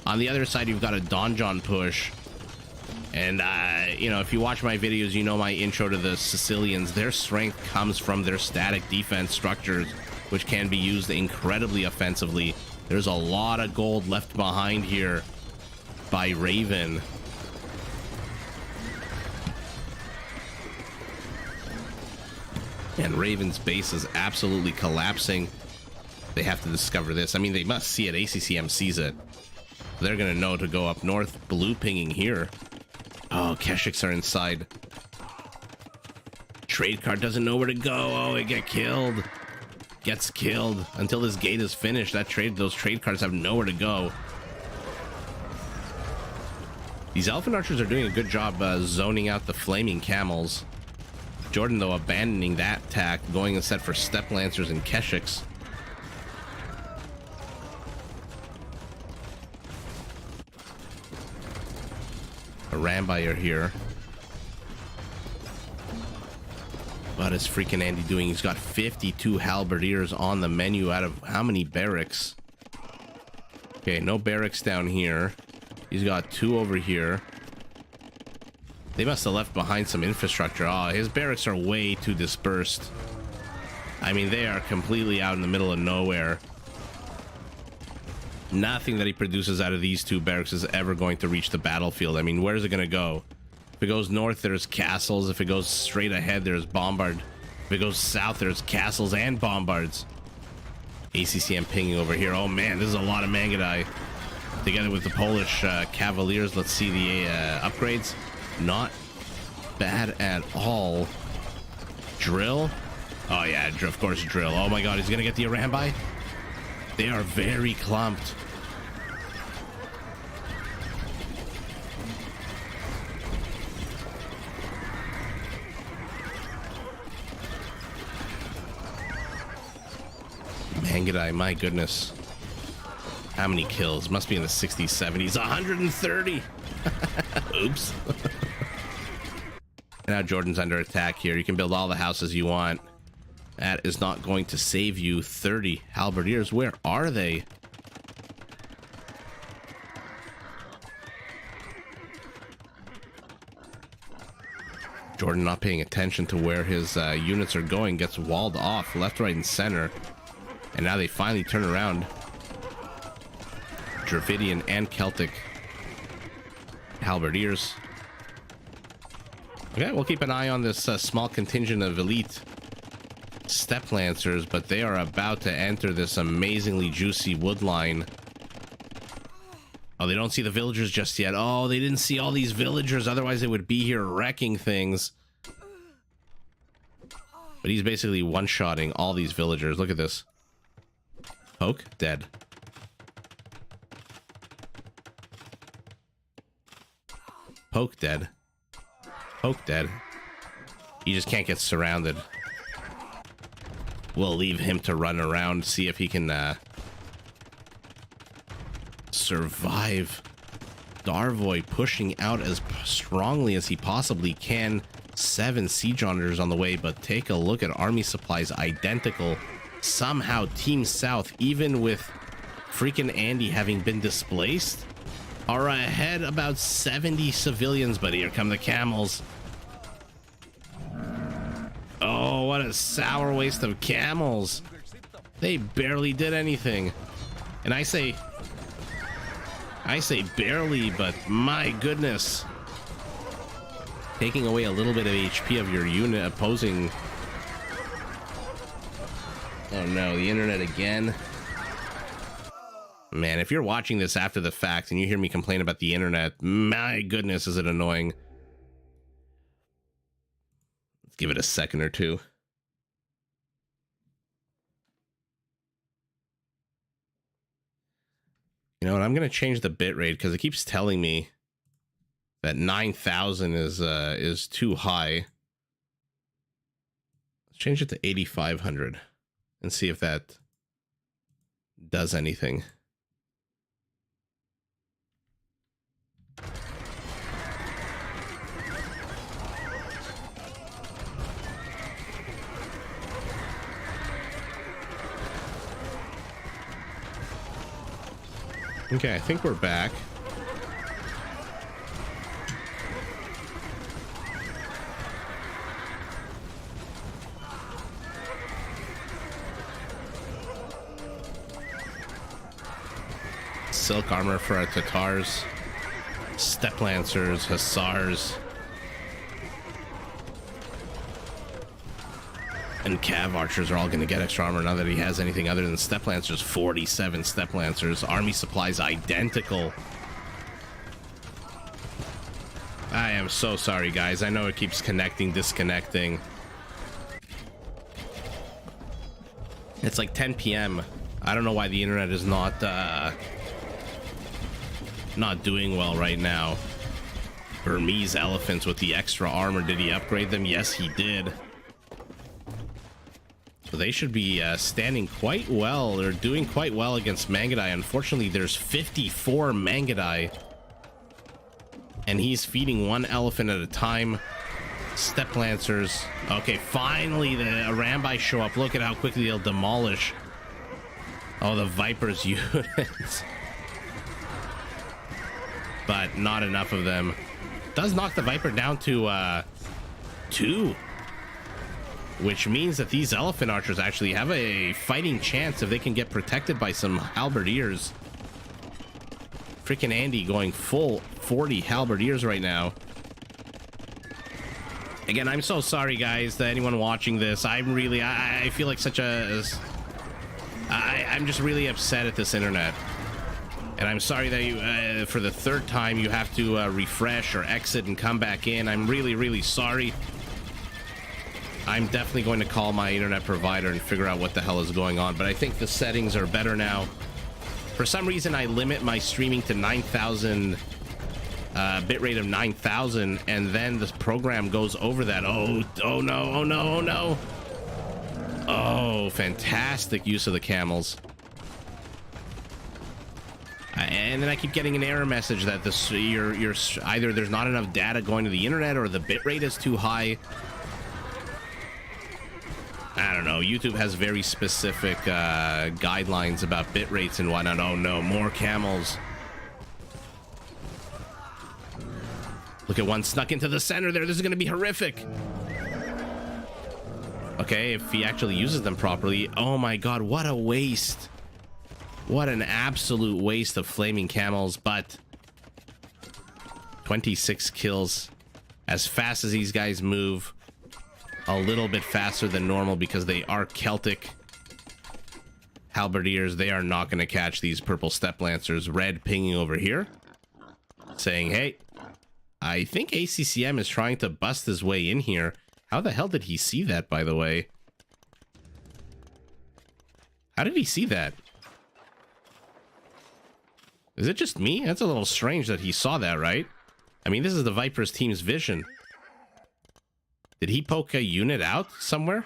On the other side, you've got a donjon push. And, you know, if you watch my videos, you know my intro to the Sicilians. Their strength comes from their static defense structures, which can be used incredibly offensively. There's a lot of gold left behind here by Raven. And Raven's base is absolutely collapsing. They have to discover this. I mean, they must see it. ACCM sees it. They're going to know to go up north. Blue pinging here. Oh, Keshiks are inside. Trade card doesn't know where to go. Oh, it get killed. Gets killed. Until this gate is finished, those trade cards have nowhere to go. These elephant archers are doing a good job zoning out the flaming camels. Jordan, though, abandoning that tack, going instead for step lancers and Keshiks. A Rambai are here. What is freaking Andy doing? He's got 52 halberdiers on the menu out of how many barracks? Okay, no barracks down here. He's got 2 over here. They must have left behind some infrastructure. Oh, his barracks are way too dispersed. I mean, they are completely out in the middle of nowhere. Nothing that he produces out of these 2 barracks is ever going to reach the battlefield. I mean, where's it going to go? If it goes north, there's castles. If it goes straight ahead, there's bombard. If it goes south, there's castles and bombards. ACCM pinging over here. Oh man, this is a lot of Mangadai. Together with the Polish Cavaliers, let's see the upgrades. Not bad at all. Drill. Oh yeah, of course, drill. Oh my god, he's gonna get the Arambai. They are very clumped. Mangadai, my goodness. How many kills? Must be in the 60s, 70s. 130. Oops. Now Jordan's under attack here. You can build all the houses you want. That is not going to save you. 30 halberdiers. Where are they? Jordan not paying attention to where his units are going. Gets walled off left, right, and center. And now they finally turn around. Dravidian and Celtic halberdiers. Okay, we'll keep an eye on this small contingent of elite steppe lancers, but they are about to enter this amazingly juicy wood line. Oh, they don't see the villagers just yet. Oh, they didn't see all these villagers, otherwise they would be here wrecking things. But he's basically one-shotting all these villagers. Look at this. Poke, dead. Poke, dead. Poke, dead. You just can't get surrounded. We'll leave him to run around, see if he can survive. Darvoy pushing out as strongly as he possibly can. 7 siege hunters on the way, but take a look at army supplies. Identical. Somehow Team South, even with freaking Andy having been displaced, are ahead about 70 civilians, but here come the camels. Oh, what a sour waste of camels. They barely did anything. And I say barely, but my goodness. Taking away a little bit of HP of your unit opposing. Oh no, the internet again. Man, if you're watching this after the fact and you hear me complain about the internet, my goodness, is it annoying. Let's give it a second or two. You know what? I'm going to change the bitrate because it keeps telling me that 9,000 is too high. Let's change it to 8,500 and see if that does anything. Okay, I think we're back. Silk armor for our Tatars, steppe lancers, hussars, and cav archers are all going to get extra armor now that he has anything other than steppe lancers. 47 steppe lancers. Army supplies identical. I am so sorry, guys. I know it keeps connecting, disconnecting. It's like 10 p.m. I don't know why the internet is not doing well right now. Burmese elephants with the extra armor. Did he upgrade them? Yes, he did. So they should be standing quite well. They're doing quite well against Mangudai. Unfortunately, there's 54 Mangudai. And he's feeding one elephant at a time. Steppe Lancers. Okay, finally the Arambai show up. Look at how quickly they'll demolish. Oh, the Viper's units. But not enough of them. Does knock the Viper down to 2. Which means that these elephant archers actually have a fighting chance if they can get protected by some halberdiers. Freaking Andy going full 40 halberdiers right now. Again, I'm so sorry, guys, that anyone watching this. I'm really, I feel like such a... I'm just really upset at this internet. And I'm sorry that you, for the third time, you have to refresh or exit and come back in. I'm really, really sorry. I'm definitely going to call my internet provider and figure out what the hell is going on. But I think the settings are better now. For some reason, I limit my streaming to 9,000, bitrate of 9,000, and then this program goes over that. Oh no, oh no, oh no. Oh, fantastic use of the camels. And then I keep getting an error message that you're either there's not enough data going to the internet or the bitrate is too high. I don't know. YouTube has very specific guidelines about bit rates and whatnot. Oh no, more camels. Look at one snuck into the center there. This is going to be horrific. Okay, if he actually uses them properly. Oh my god, what a waste. What an absolute waste of flaming camels, but 26 kills. As fast as these guys move, a little bit faster than normal because they are Celtic halberdiers. They are not going to catch these purple steppe lancers. Red pinging over here, saying, hey, I think ACCM is trying to bust his way in here. How the hell did he see that, by the way? How did he see that? Is it just me? That's a little strange that he saw that, right? I mean, this is the Vipers team's vision. Did he poke a unit out somewhere?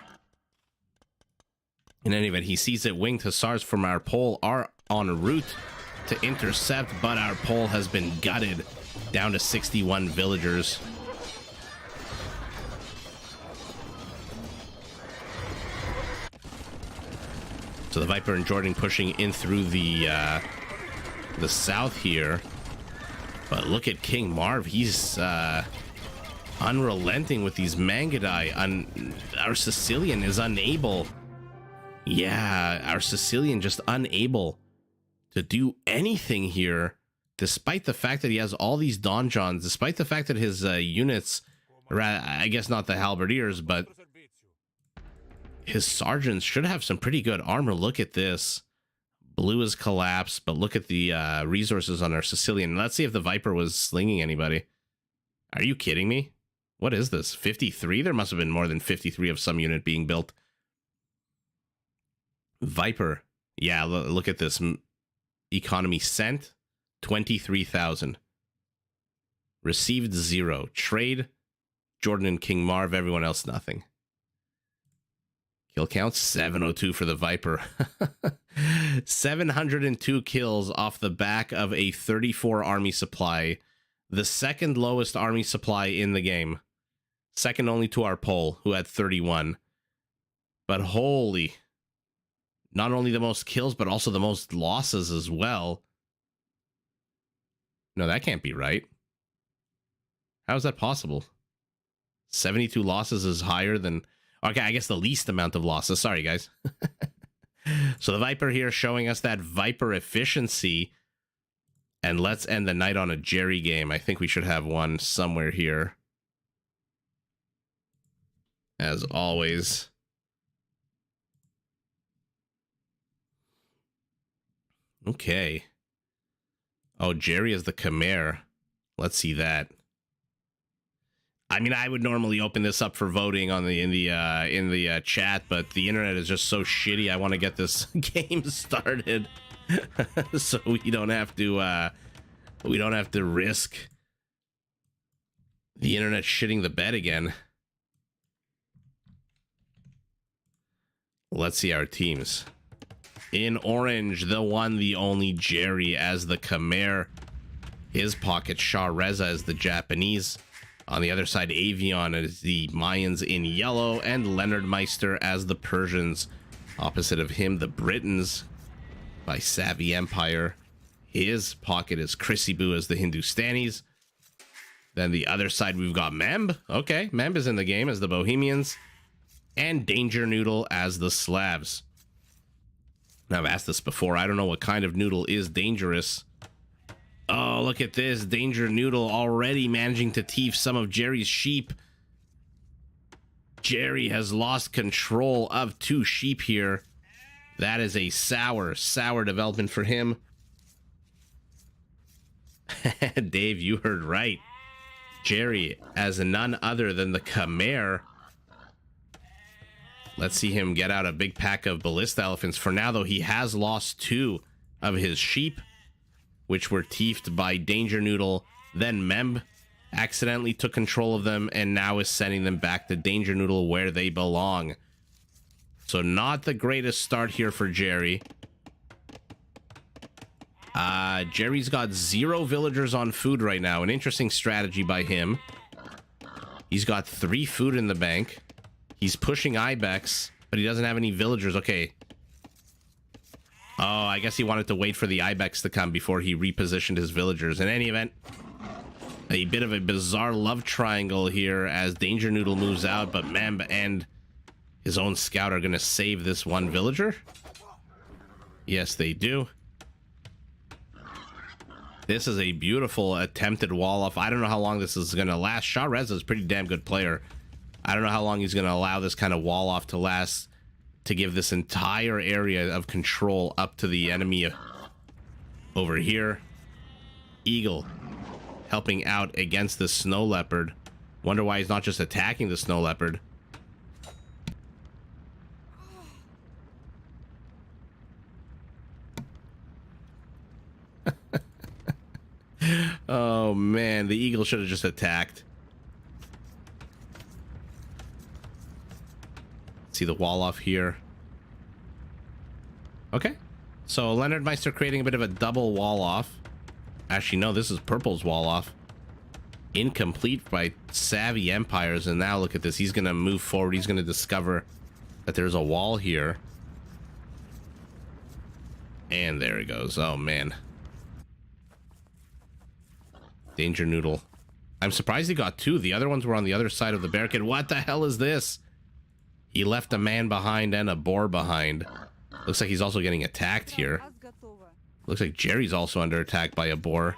In any event, he sees that winged hussars from our pole are en route to intercept, but our pole has been gutted down to 61 villagers. So the Viper and Jordan pushing in through the south here. But look at King Marv. He's unrelenting with these Mangudai. Our Sicilian is unable. Yeah, our Sicilian just unable to do anything here, despite the fact that he has all these donjons, despite the fact that his units, I guess not the halberdiers, but his sergeants should have some pretty good armor. Look at this. Blue is collapsed, but look at the resources on our Sicilian. Let's see if the Viper was slinging anybody. Are you kidding me? What is this? 53? There must have been more than 53 of some unit being built. Viper. Yeah, look at this. Economy sent, 23,000. Received 0. Trade, Jordan and King Marv. Everyone else, nothing. Kill count, 702 for the Viper. 702 kills off the back of a 34 army supply. The second lowest army supply in the game. Second only to our pole, who had 31. But holy... Not only the most kills, but also the most losses as well. No, that can't be right. How is that possible? 72 losses is higher than... Okay, I guess the least amount of losses. Sorry, guys. So the Viper here showing us that Viper efficiency. And let's end the night on a Jerry game. I think we should have one somewhere here. As always. Okay. Oh, Jerry is the Khmer. Let's see that. I mean, I would normally open this up for voting on in the chat, but the internet is just so shitty. I want to get this game started, so we don't have to risk the internet shitting the bed again. Let's see our teams. In orange, the one, the only Jerry as the Khmer. His pocket, Shah Reza as the Japanese. On the other side, Avion as the Mayans in yellow, and Leonard Meister as the Persians. Opposite of him, the Britons by Savvy Empire. His pocket is Chrissy-Boo as the Hindustanis. Then the other side, we've got Memb. Okay, Memb is in the game as the Bohemians. And Danger Noodle as the Slavs. Now, I've asked this before. I don't know what kind of noodle is dangerous. Oh, look at this. Danger Noodle already managing to thief some of Jerry's sheep. Jerry has lost control of 2 sheep here. That is a sour development for him. Dave, you heard right. Jerry as none other than the Khmer. Let's see him get out a big pack of ballista elephants. For now, though, he has lost 2 of his sheep, which were thiefed by Danger Noodle. Then Memb accidentally took control of them and now is sending them back to Danger Noodle where they belong. So not the greatest start here for Jerry. Jerry's got 0 villagers on food right now. An interesting strategy by him. He's got 3 food in the bank. He's pushing Ibex, but he doesn't have any villagers. Okay. Oh, I guess he wanted to wait for the Ibex to come before he repositioned his villagers. In any event, a bit of a bizarre love triangle here as Danger Noodle moves out, but Mem and his own scout are going to save this one villager. Yes, they do. This is a beautiful attempted wall off. I don't know how long this is going to last. Shah Reza is a pretty damn good player. I don't know how long he's going to allow this kind of wall off to last to give this entire area of control up to the enemy over here. Eagle helping out against the snow leopard. Wonder why he's not just attacking the snow leopard. Oh man, the eagle should have just attacked. See the wall off here. Okay, so Leonard Meister creating a bit of a double wall off. Actually, no, this is Purple's wall off. Incomplete by Savvy Empires, and now look at this. He's gonna move forward. He's gonna discover that there's a wall here. And there he goes. Oh man. Danger Noodle. I'm surprised he got 2. The other ones were on the other side of the barricade. What the hell is this? He left a man behind and a boar behind. Looks like he's also getting attacked here. Looks like Jerry's also under attack by a boar.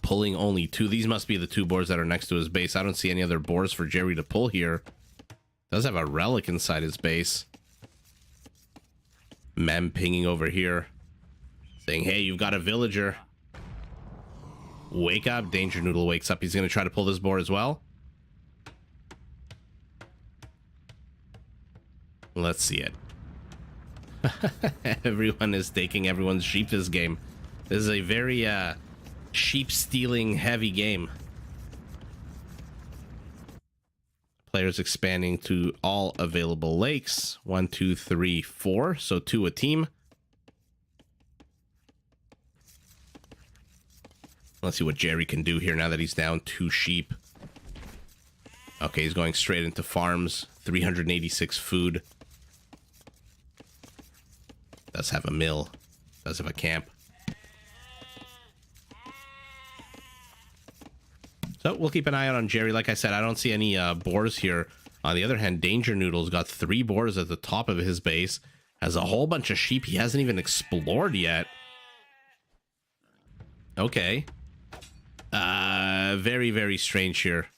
Pulling only 2. These must be the 2 boars that are next to his base. I don't see any other boars for Jerry to pull here. Does have a relic inside his base. Mem pinging over here. Saying, hey, you've got a villager. Wake up. Danger Noodle wakes up. He's going to try to pull this boar as well. Let's see it. Everyone is taking everyone's sheep this game. This is a very sheep stealing heavy game. Players expanding to all available lakes. 1, 2, 3, 4. So 2 a team. Let's see what Jerry can do here now that he's down 2 sheep. Okay, he's going straight into farms. 386 food. Does have a mill. Does have a camp. So we'll keep an eye out on Jerry. Like I said, I don't see any boars here. On the other hand, Danger Noodle's got 3 boars at the top of his base. Has a whole bunch of sheep he hasn't even explored yet. Okay. Very, very strange here.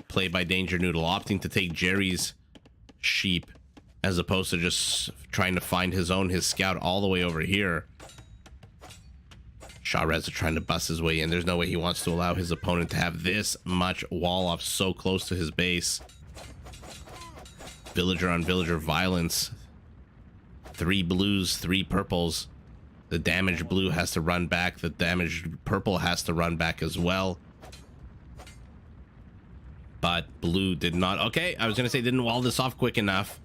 Play by Danger Noodle, opting to take Jerry's sheep as opposed to just trying to find his scout all the way over here. Shah Reza trying to bust his way in. There's no way he wants to allow his opponent to have this much wall off so close to his base. Villager on villager violence. 3 blues, 3 purples. The damaged blue has to run back. The damaged purple has to run back as well. But blue did not. Okay, I was going to say didn't wall this off quick enough.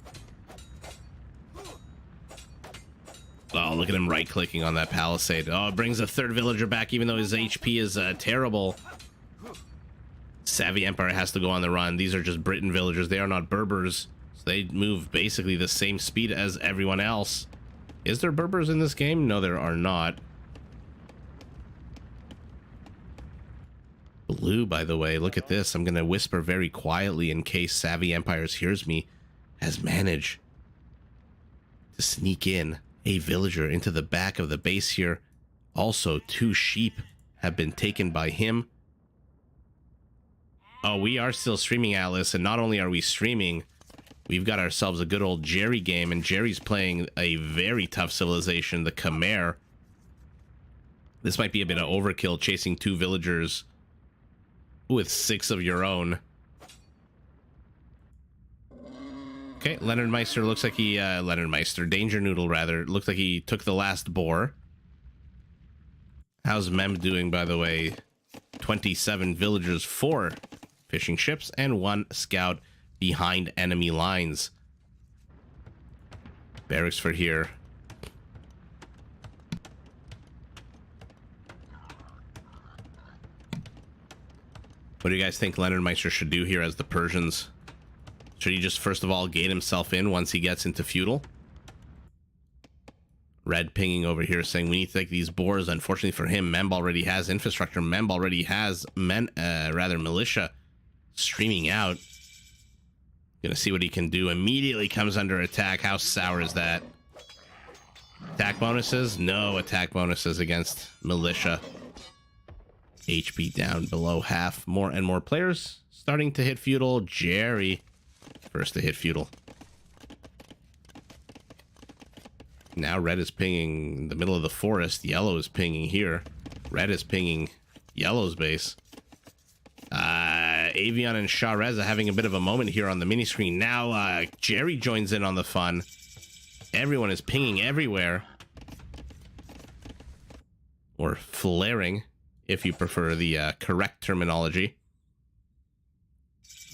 Oh, look at him right-clicking on that palisade. Oh, it brings a 3rd villager back, even though his HP is terrible. Savvy Empire has to go on the run. These are just Britain villagers. They are not Berbers. So they move basically the same speed as everyone else. Is there Berbers in this game? No, there are not. Blue, by the way, look at this. I'm going to whisper very quietly in case Savvy Empires hears me. Has managed to sneak in a villager into the back of the base here. Also, 2 sheep have been taken by him. Oh, we are still streaming, Atlas, and not only are we streaming, we've got ourselves a good old Jerry game, and Jerry's playing a very tough civilization, the Khmer. This might be a bit of overkill, chasing 2 villagers with 6 of your own. Okay, Leonard Meister looks like he, Danger Noodle rather, looks like he took the last boar. How's Mem doing, by the way? 27 villagers, 4 fishing ships, and 1 scout behind enemy lines. Barracks for here. What do you guys think Leonard Meister should do here as the Persians? Should he just first of all gate himself in once he gets into feudal? Red pinging over here saying we need to take these boars. Unfortunately for him, Memb already has infrastructure. Memb already has militia streaming out. Gonna see what he can do. Immediately comes under attack. How sour is that? Attack bonuses? No attack bonuses against militia. HP down below half. More and more players starting to hit feudal. Jerry first to hit feudal. Now red is pinging the middle of the forest. Yellow is pinging here. Red is pinging yellow's base. Avion and Sharez are having a bit of a moment here on the mini screen. Now Jerry joins in on the fun. Everyone is pinging everywhere. Or flaring, if you prefer the correct terminology.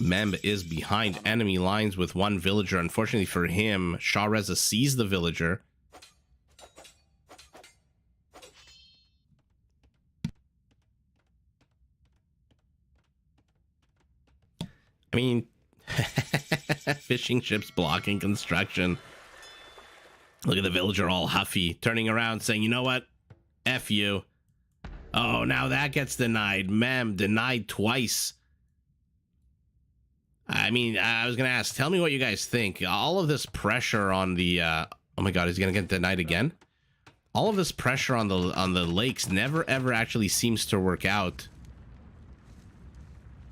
Memb is behind enemy lines with one villager. Unfortunately for him, Shareza sees the villager. I mean, fishing ships blocking construction. Look at the villager all huffy, turning around saying, you know what? F you. Oh, now that gets denied. Mem, denied twice. I mean, I was going to ask, tell me what you guys think. All of this pressure on the, oh my God, is he going to get denied again? All of this pressure on the lakes never ever actually seems to work out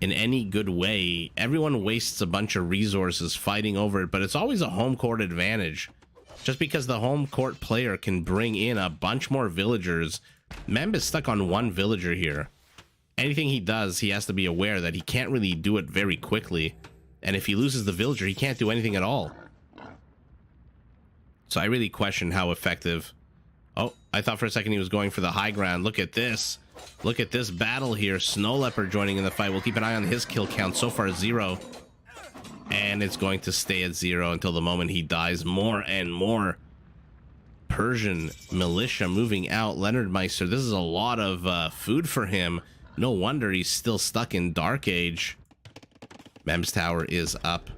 in any good way. Everyone wastes a bunch of resources fighting over it, but it's always a home court advantage. Just because the home court player can bring in a bunch more villagers. Memb is stuck on one villager here. Anything he does, he has to be aware that he can't really do it very quickly. And if he loses the villager, he can't do anything at all. So I really question how effective... Oh, I thought for a second he was going for the high ground. Look at this. Look at this battle here. Snow Leopard joining in the fight. We'll keep an eye on his kill count. So far, 0. And it's going to stay at 0 until the moment he dies. More and more Persian militia moving out. Leonard Meister, this is a lot of food for him. No wonder he's still stuck in Dark Age. Mem's Tower is up.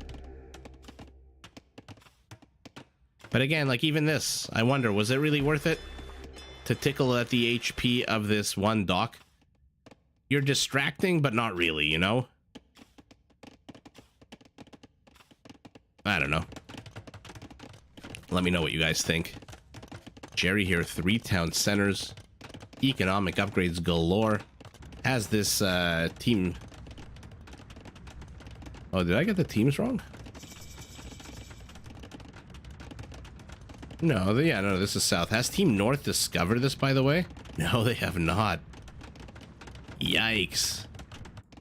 But again, like even this, I wonder, was it really worth it to tickle at the HP of this one dock? You're distracting, but not really, you know? I don't know. Let me know what you guys think. Jerry here, 3 town centers, economic upgrades galore. Has this team... Oh, did I get the teams wrong? No, yeah, no, this is south. Has Team North discovered this, by the way? No, they have not. Yikes.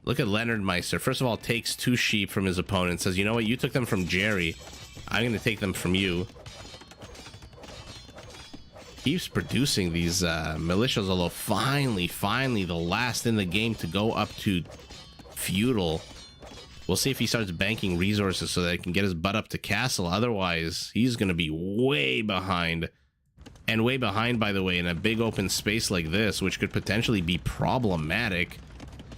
Look at Leonard Meister. First of all, takes 2 sheep from his opponent. Says, you know what? You took them from Jerry. I'm going to take them from you. Keeps producing these militias, although finally, the last in the game to go up to feudal. We'll see if he starts banking resources so that he can get his butt up to castle. Otherwise, he's going to be way behind. And way behind, by the way, in a big open space like this, which could potentially be problematic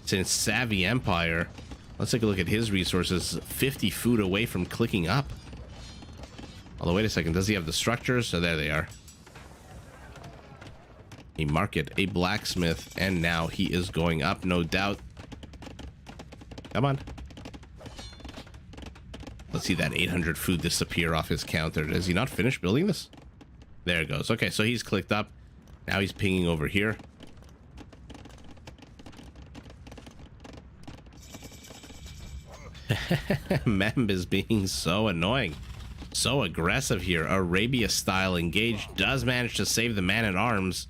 since Savvy Empire. Let's take a look at his resources. 50 food away from clicking up. Although, wait a second. Does he have the structures? So there they are. A market, a blacksmith, and now he is going up, no doubt. Come on. Let's see that 800 food disappear off his counter. Is he not finished building this? There it goes. Okay, so he's clicked up. Now he's pinging over here. Memb is being so annoying. So aggressive here. Arabia style engage. Does manage to save the man-at-arms.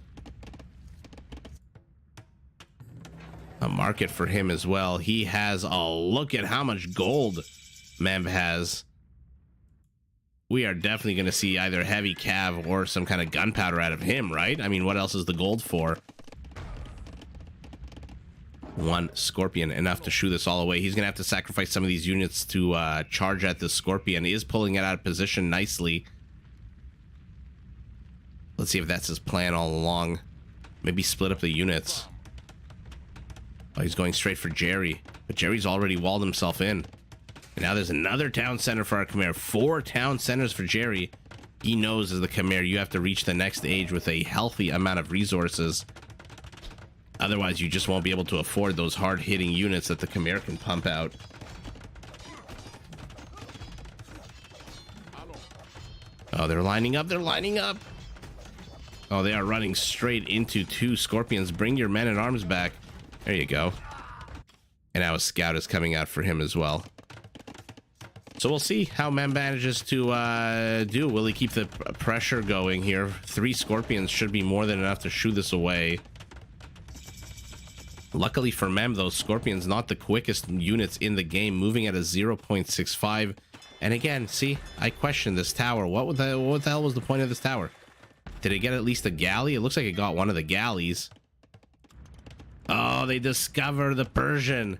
A market for him as well. He has a look at how much gold Memb has. We are definitely going to see either heavy cav or some kind of gunpowder out of him, right? I mean, what else is the gold for? 1 scorpion, enough to shoo this all away. He's going to have to sacrifice some of these units to charge at the scorpion. He is pulling it out of position nicely. Let's see if that's his plan all along. Maybe split up the units. Oh, he's going straight for Jerry. But Jerry's already walled himself in. And now there's another town center for our Khmer. 4 town centers for Jerry. He knows as the Khmer, you have to reach the next age with a healthy amount of resources. Otherwise, you just won't be able to afford those hard-hitting units that the Khmer can pump out. Oh, they're lining up. They're lining up. Oh, they are running straight into 2 Scorpions. Bring your men-at-arms back. There you go. And now a scout is coming out for him as well. So we'll see how Mem manages to do. Will he keep the pressure going here? 3 Scorpions should be more than enough to shoo this away. Luckily for Mem, those Scorpions not the quickest units in the game, moving at a 0.65. And again, see, I question this tower. What the hell was the point of this tower? Did it get at least a galley? It looks like it got one of the galleys. Oh, they discover the Persian.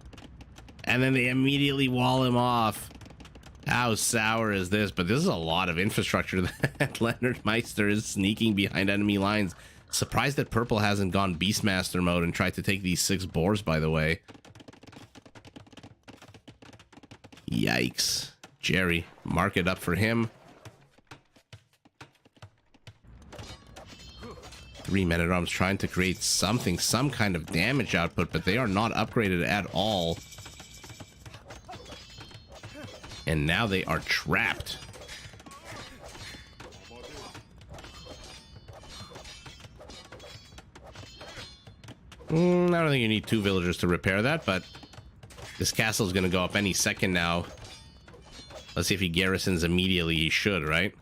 And then they immediately wall him off. How sour is this? But this is a lot of infrastructure that Leonard Meister is sneaking behind enemy lines. Surprised that Purple hasn't gone Beastmaster mode and tried to take these 6 boars, by the way. Yikes. Jerry, mark it up for him. 3 men-at-arms trying to create something, some kind of damage output, but they are not upgraded at all. And now they are trapped. I don't think you need 2 villagers to repair that, but this castle is going to go up any second now. Let's see if he garrisons immediately. He should, right?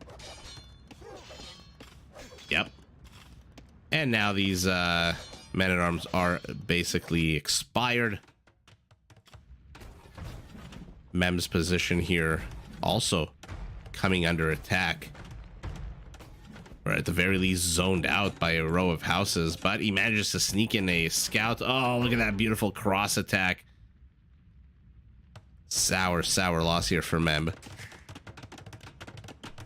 Yep. And now these men-at-arms are basically expired. Mem's position here also coming under attack, or at the very least zoned out by a row of houses, but he manages to sneak in a scout. Oh, look at that beautiful cross attack. Sour loss here for Mem.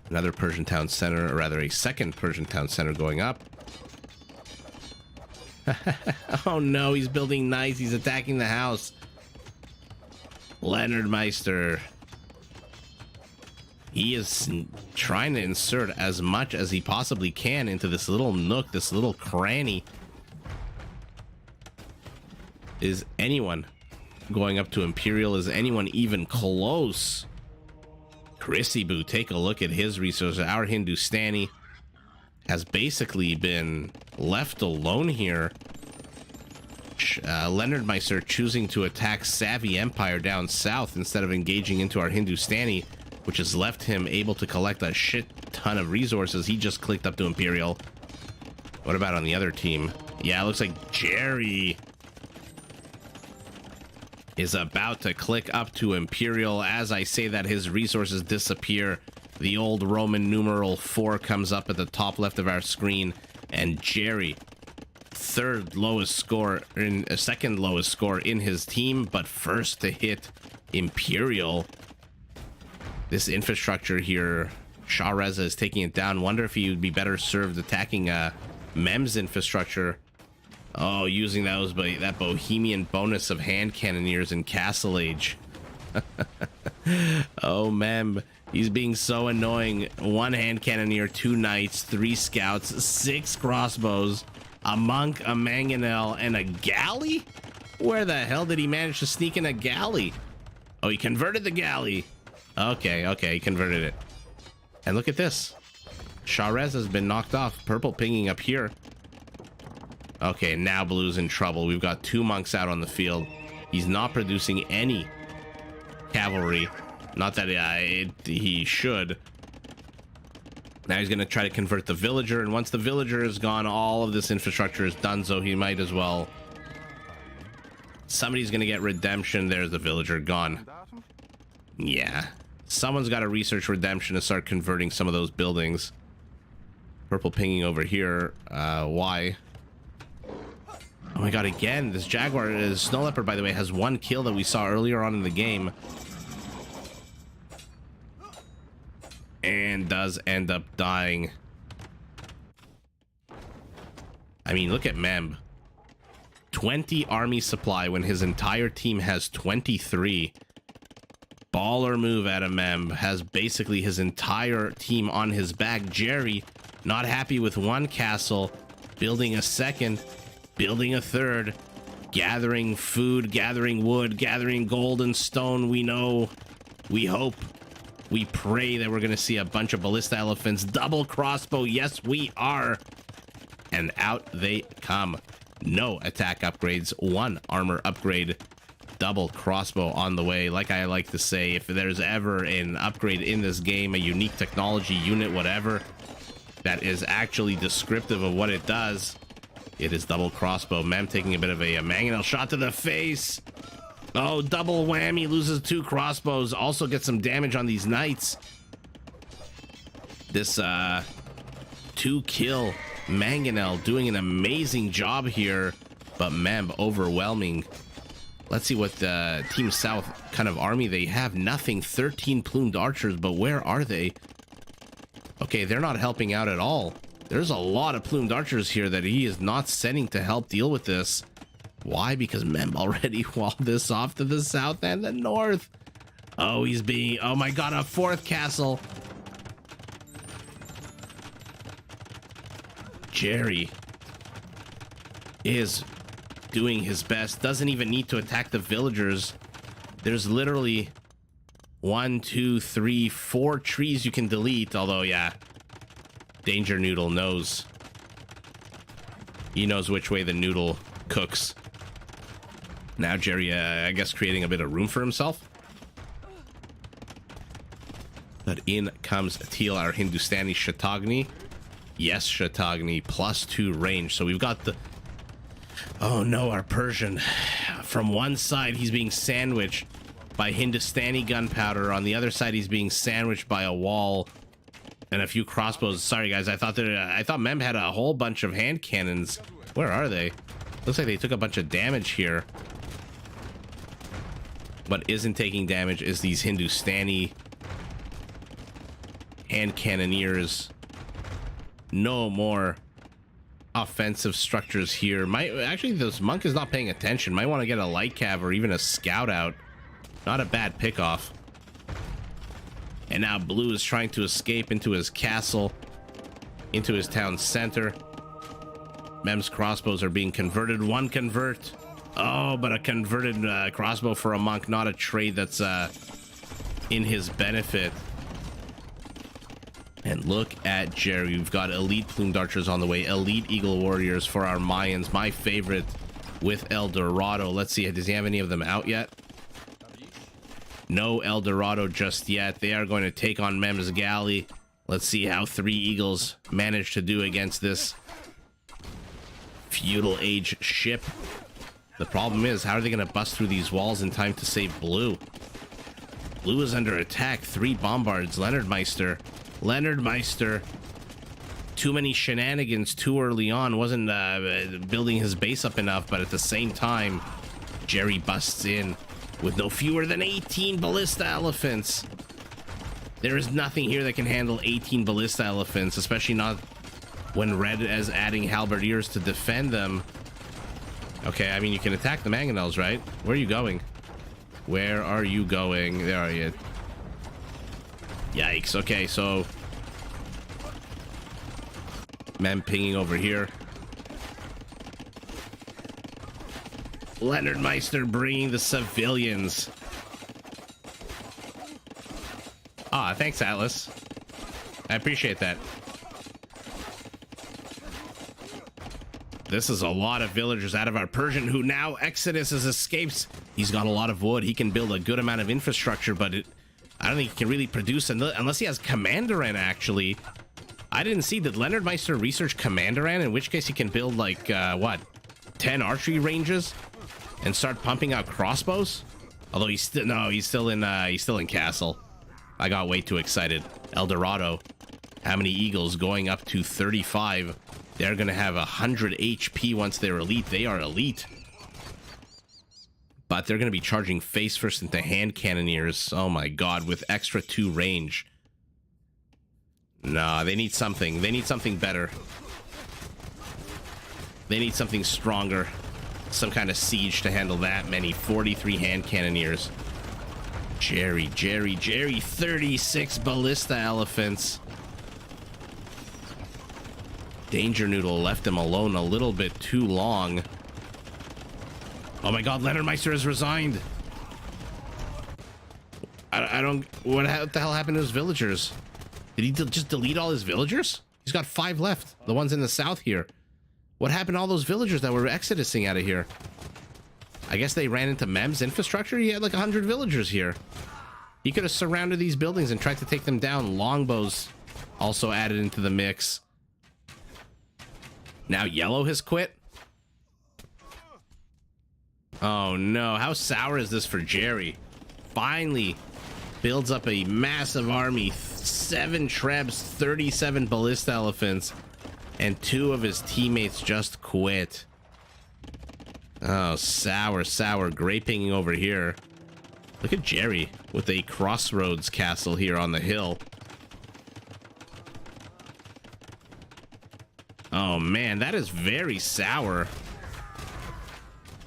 Another Persian town center, or rather a second Persian town center going up. Oh no, he's building nice. He's attacking the house. Leonard Meister. He is trying to insert as much as he possibly can into this little nook, this little cranny. Is anyone going up to Imperial? Is anyone even close? Chrissy-Boo, take a look at his resources. Our Hindustani has basically been left alone here. Leonard Meister choosing to attack Savvy Empire down south instead of engaging into our Hindustani, which has left him able to collect a shit ton of resources. He just clicked up to Imperial. What about on the other team? Yeah, it looks like Jerry is about to click up to Imperial. As I say that, his resources disappear. The old Roman numeral 4 comes up at the top left of our screen, and Jerry, second lowest score in his team, but first to hit Imperial. This infrastructure here, Shah Reza is taking it down. Wonder if he would be better served attacking Mem's infrastructure. Oh, using that bohemian bonus of hand cannoneers in Castle Age. Oh, Mem, he's being so annoying. 1 hand cannoneer, 2 knights, 3 scouts, 6 crossbows, a monk, a mangonel, and a galley? Where the hell did he manage to sneak in a galley? Oh, he converted the galley. Okay, he converted it. And look at this. Sharez has been knocked off. Purple pinging up here. Okay, now Blue's in trouble. We've got 2 monks out on the field. He's not producing any cavalry. Not that he should. Now he's going to try to convert the villager, and once the villager is gone, all of this infrastructure is done, so he might as well. Somebody's going to get redemption. There's the villager gone. Yeah. Someone's got to research redemption to start converting some of those buildings. Purple pinging over here. Why? Oh my god, again, this Jaguar, Snow Leopard, by the way, has 1 kill that we saw earlier on in the game. And does end up dying. I mean, look at Mem. 20 army supply when his entire team has 23. Baller move out of Mem. Has basically his entire team on his back. Jerry, not happy with one castle, building a second, building a third, gathering food, gathering wood, gathering gold and stone. We know, we hope, we pray that we're going to see a bunch of ballista elephants. Double crossbow. Yes, we are. And out they come. No attack upgrades, one armor upgrade. Double crossbow on the way. Like I like to say, if there's ever an upgrade in this game, a unique technology unit, whatever, that is actually descriptive of what it does, it is double crossbow. Mem taking a bit of a mangonel shot to the face. Oh, double whammy, loses 2 crossbows. Also gets some damage on these knights. This 2-kill mangonel doing an amazing job here, but Mem overwhelming. Let's see what the Team South kind of army they have. Nothing. 13 plumed archers, but where are they? Okay, they're not helping out at all. There's a lot of plumed archers here that he is not sending to help deal with this. Why? Because Mem already walled this off to the south and the north. Oh, he's being... Oh my god, a 4th castle. Jerry is doing his best. Doesn't even need to attack the villagers. There's literally 1, 2, 3, 4 trees you can delete. Although, yeah, Danger Noodle knows. He knows which way the noodle cooks. Now Jerry, I guess, creating a bit of room for himself. But in comes Teal, our Hindustani Shatagni. Yes, Shatagni, +2 range. So we've got the... Oh no, our Persian. From one side, he's being sandwiched by Hindustani gunpowder. On the other side, he's being sandwiched by a wall and a few crossbows. Sorry, guys. I thought Mem had a whole bunch of hand cannons. Where are they? Looks like they took a bunch of damage here. What isn't taking damage is these Hindustani hand cannoneers. No more offensive structures here. Actually, this monk is not paying attention. Might want to get a light cav or even a scout out. Not a bad pickoff. And now Blue is trying to escape into his castle, into his town center. Mem's crossbows are being converted. One convert. Oh, but a converted crossbow for a monk, not a trade that's in his benefit. And look at Jerry. We've got elite plumed archers on the way. Elite eagle warriors for our Mayans. My favorite with El Dorado. Let's see. Does he have any of them out yet? No El Dorado just yet. They are going to take on Mem's galley. Let's see how 3 eagles manage to do against this feudal age ship. The problem is, how are they going to bust through these walls in time to save Blue? Blue is under attack. 3 bombards. Leonard Meister. Too many shenanigans too early on. Wasn't building his base up enough, but at the same time, Jerry busts in with no fewer than 18 ballista elephants. There is nothing here that can handle 18 ballista elephants, especially not when Red is adding halberdiers to defend them. Okay, I mean, you can attack the mangonels, right? Where are you going? Where are you going? There are you. Yikes. Okay, so Mem pinging over here. Leonard Meister bringing the civilians. Ah, thanks, Atlas. I appreciate that. This is a lot of villagers out of our Persian, who now Exodus escapes. He's got a lot of wood. He can build a good amount of infrastructure, but I don't think he can really produce unless he has Commanderan, actually. I didn't see. Did Leonard Meister research Commanderan? In which case he can build, like, what? 10 archery ranges? And start pumping out crossbows? Although he's still... No, he's still in Castle. I got way too excited. El Dorado. How many eagles? Going up to 35. They're going to have 100 HP once they're elite. They are elite. But they're going to be charging face first into hand cannoneers. Oh my god, with extra 2 range. Nah, they need something. They need something better. They need something stronger. some kind of siege to handle that many. 43 hand cannoneers. Jerry, 36 ballista elephants. Danger Noodle left him alone a little bit too long. Oh my god, Leonard Meister has resigned. I don't... What the hell happened to his villagers? Did he just delete all his villagers? He's got 5 left. The ones in the south here. What happened to all those villagers that were exodusing out of here? I guess they ran into Mem's infrastructure. He had like 100 villagers here. He could have surrounded these buildings and tried to take them down. Longbows also added into the mix. Now Yellow has quit. Oh no, how sour is this for Jerry? Finally builds up a massive army. 7 Trebs, 37 ballista elephants, and 2 of his teammates just quit. Oh, sour grape hanging over here. Look at Jerry with a crossroads castle here on the hill. Oh man, that is very sour.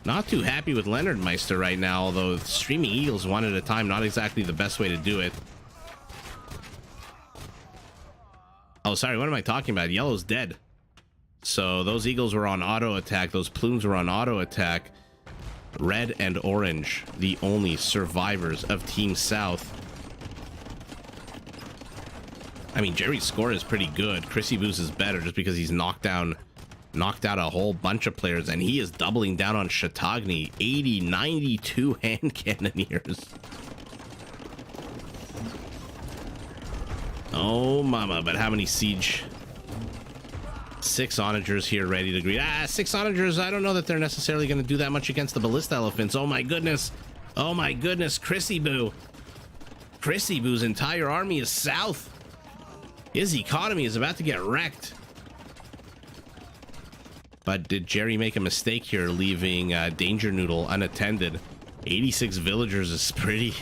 Not too happy with Leonard Meister right now, although streaming eagles one at a time, not exactly the best way to do it. Oh, sorry, what am I talking about? Yellow's dead. So those eagles were on auto attack. Those plumes were on auto attack. Red and orange, the only survivors of Team South. I mean, Jerry's score is pretty good. Chrissy Boo's is better just because he's knocked out a whole bunch of players, and he is doubling down on Chautauqua. 92 hand cannoneers. Oh mama, but how many siege? 6 onagers here ready to greet. 6 onagers, I don't know that they're necessarily going to do that much against the ballista elephants. Oh my goodness, Chrissy Boo. Chrissy Boo's entire army is south. His economy is about to get wrecked. But did Jerry make a mistake here, leaving Danger Noodle unattended? 86 villagers is pretty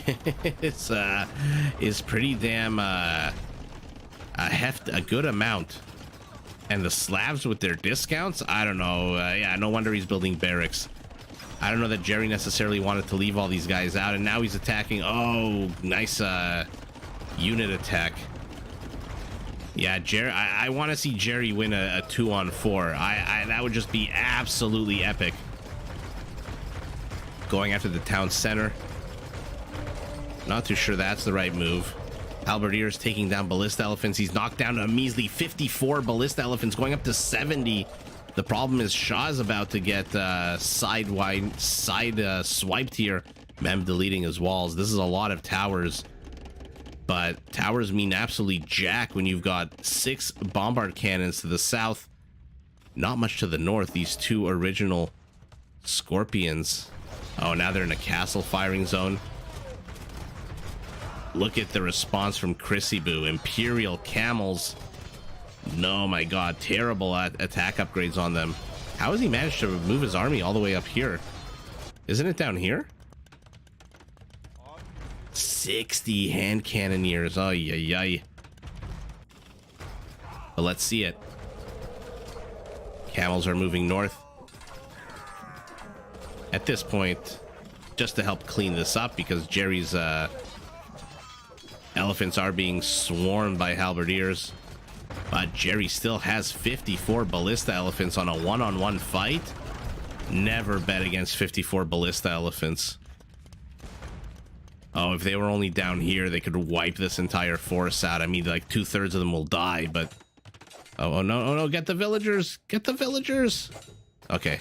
is pretty damn a good amount. And the Slavs with their discounts, I don't know. Yeah, no wonder he's building barracks. I don't know that Jerry necessarily wanted to leave all these guys out, and now he's attacking. Oh, nice unit attack. Yeah, Jerry, I want to see Jerry win a 2-on-4. That would just be absolutely epic. Going after the town center. Not too sure that's the right move. Halberdiers taking down ballista elephants. He's knocked down a measly 54 ballista elephants, going up to 70. The problem is Shah's about to get side swiped here. Mem deleting his walls. This is a lot of towers. But towers mean absolutely jack when you've got 6 bombard cannons to the south. Not much to the north. These 2 original scorpions. Oh, now they're in a castle firing zone. Look at the response from Chrissy Boo. Imperial camels. No, my god. Terrible attack upgrades on them. How has he managed to move his army all the way up here? Isn't it down here? 60 hand cannoneers. Oh, yeah. But let's see it. Camels are moving north. At this point, just to help clean this up, because Jerry's elephants are being swarmed by halberdiers. But Jerry still has 54 ballista elephants on a one-on-one fight. Never bet against 54 ballista elephants. Oh, if they were only down here, they could wipe this entire forest out. I mean, like 2/3 of them will die, but... Oh, no, get the villagers! Get the villagers! Okay.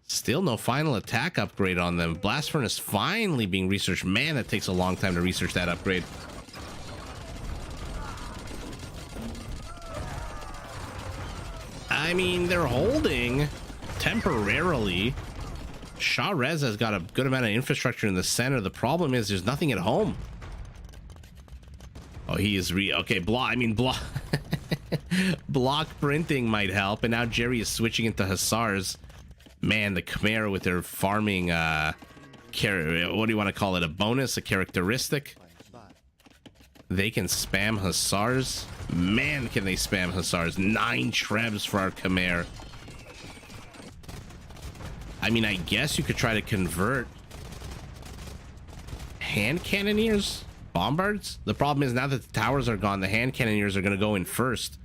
Still no final attack upgrade on them. Blast Furnace finally being researched. Man, that takes a long time to research that upgrade. I mean, they're holding temporarily. Shah Reza's got a good amount of infrastructure in the center. The problem is there's nothing at home. Oh, he is okay, block block printing might help, and now Jerry is switching into Hussars. Man, the Khmer with their farming what do you want to call it? A bonus, a characteristic? They can spam Hussars. Man, can they spam Hussars. 9 Trebs for our Khmer. I mean, I guess you could try to convert hand cannoneers, bombards. The problem is now that the towers are gone, the hand cannoneers are going to go in first,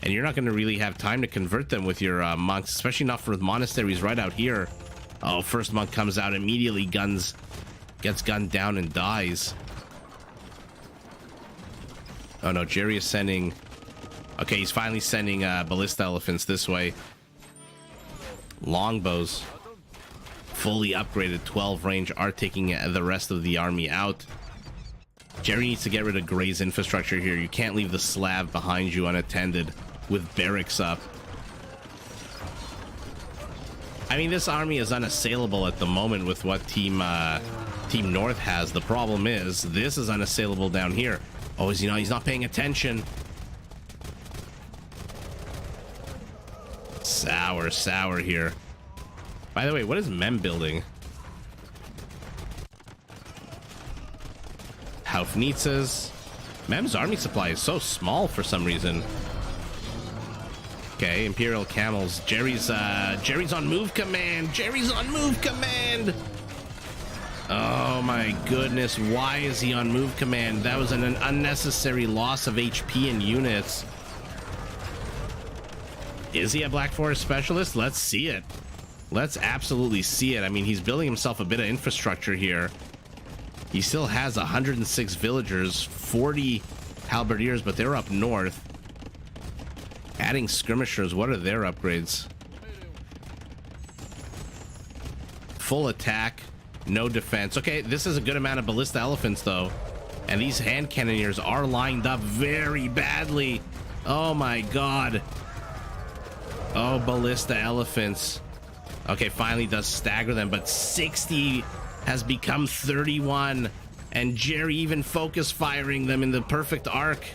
and you're not going to really have time to convert them with your monks, especially not for the monasteries right out here. Oh, first monk comes out immediately, gets gunned down and dies. Oh no, Jerry is sending... Okay, he's finally sending ballista elephants this way. Longbows. Fully upgraded 12 range are taking the rest of the army out. Jerry needs to get rid of Gray's infrastructure here. You can't leave the Slav behind you unattended with barracks up. I mean, this army is unassailable at the moment with what Team North has. The problem is, this is unassailable down here. Oh, is he not? He's not paying attention. Sour here. By the way, what is Mem building? Haufnitzes. Mem's army supply is so small for some reason. Okay, Imperial Camels. Jerry's on move command. Jerry's on move command. Oh my goodness, why is he on move command? That was an unnecessary loss of HP and units. Is he a Black Forest specialist? Let's see it. Let's absolutely see it. I mean, he's building himself a bit of infrastructure here. He still has 106 villagers, 40 halberdiers, but they're up north. Adding skirmishers, what are their upgrades? Full attack, no defense. Okay, this is a good amount of ballista elephants, though. And these hand cannoneers are lined up very badly. Oh my god. Oh, ballista elephants. Okay, finally does stagger them, but 60 has become 31. And Jerry even focus firing them in the perfect arc.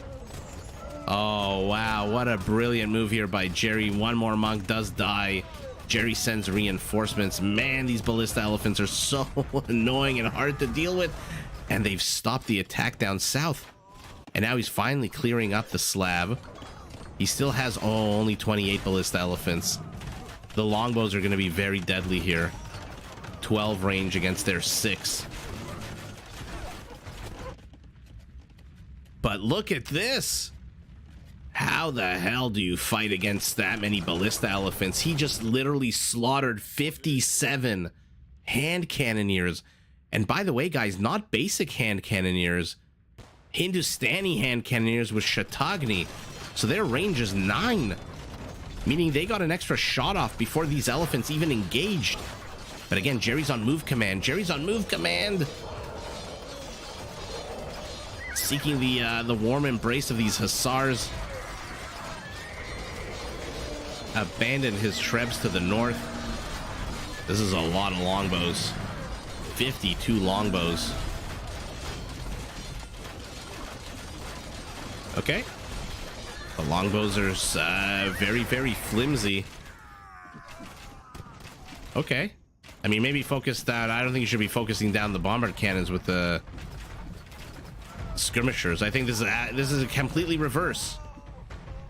Oh, wow. What a brilliant move here by Jerry. One more monk does die. Jerry sends reinforcements. Man, these ballista elephants are so annoying and hard to deal with. And they've stopped the attack down south. And now he's finally clearing up the Slav. He still has, only 28 ballista elephants. The longbows are going to be very deadly here. 12 range against their 6. But look at this. How the hell do you fight against that many ballista elephants? He just literally slaughtered 57 hand cannoneers. And by the way, guys, not basic hand cannoneers. Hindustani hand cannoneers with Shatagni. So their range is 9. Meaning they got an extra shot off before these elephants even engaged. But again, Jerry's on move command. Jerry's on move command. Seeking the warm embrace of these hussars. Abandoned his trebs to the north. This is a lot of longbows. 52 longbows. Okay. The longbows are very, very flimsy. Okay. I mean, maybe focus that. I don't think you should be focusing down the bombard cannons with the skirmishers. I think this is a completely reverse.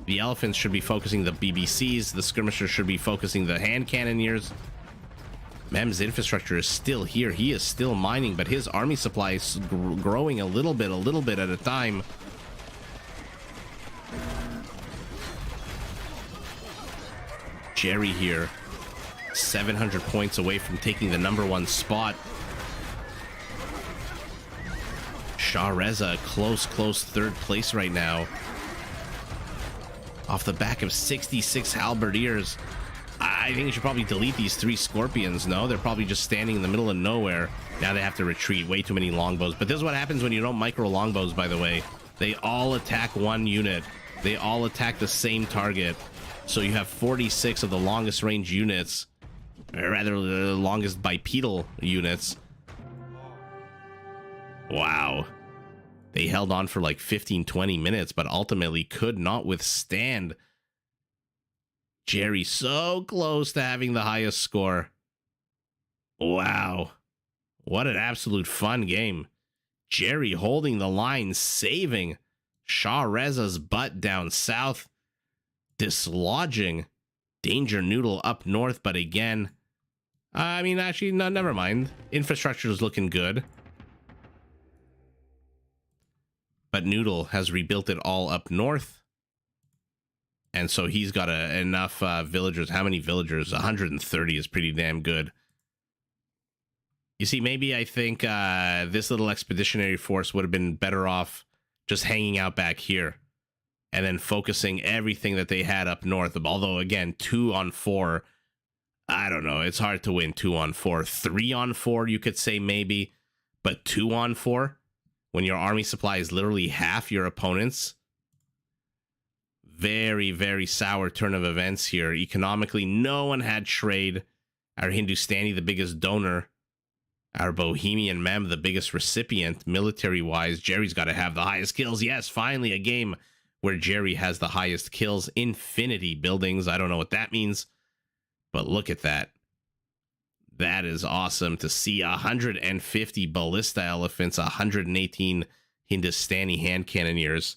The elephants should be focusing the BBCs. The skirmishers should be focusing the hand cannoneers. Mem's infrastructure is still here. He is still mining, but his army supply is growing a little bit at a time. Jerry here, 700 points away from taking the #1 spot. Shah Reza, close third place right now. Off the back of 66 halberdiers. I think you should probably delete these 3 scorpions. No, they're probably just standing in the middle of nowhere. Now they have to retreat. Way too many longbows. But this is what happens when you don't micro longbows, by the way. They all attack one unit. They all attack the same target. So you have 46 of the longest range units, or rather the longest bipedal units. Wow. They held on for like 15-20 minutes, but ultimately could not withstand Jerry. So close to having the highest score. Wow. What an absolute fun game. Jerry holding the line, saving Shah Reza's butt down south. Dislodging Danger Noodle up north, but again, I mean, actually, no, never mind. Infrastructure is looking good. But Noodle has rebuilt it all up north. And so he's got enough villagers. How many villagers? 130 is pretty damn good. You see, maybe I think this little expeditionary force would have been better off just hanging out back here and then focusing everything that they had up north. Although, again, 2 on 4, I don't know. It's hard to win 2 on 4. 3 on 4, you could say maybe. But 2 on 4, when your army supply is literally half your opponent's, very, very sour turn of events here. Economically, no one had trade. Our Hindustani, the biggest donor. Our Bohemian Mem, the biggest recipient, military-wise. Jerry's got to have the highest kills. Yes, finally a game where Jerry has the highest kills. Infinity buildings. I don't know what that means, but look at that. That is awesome to see. 150 ballista elephants, 118 Hindustani hand cannoneers.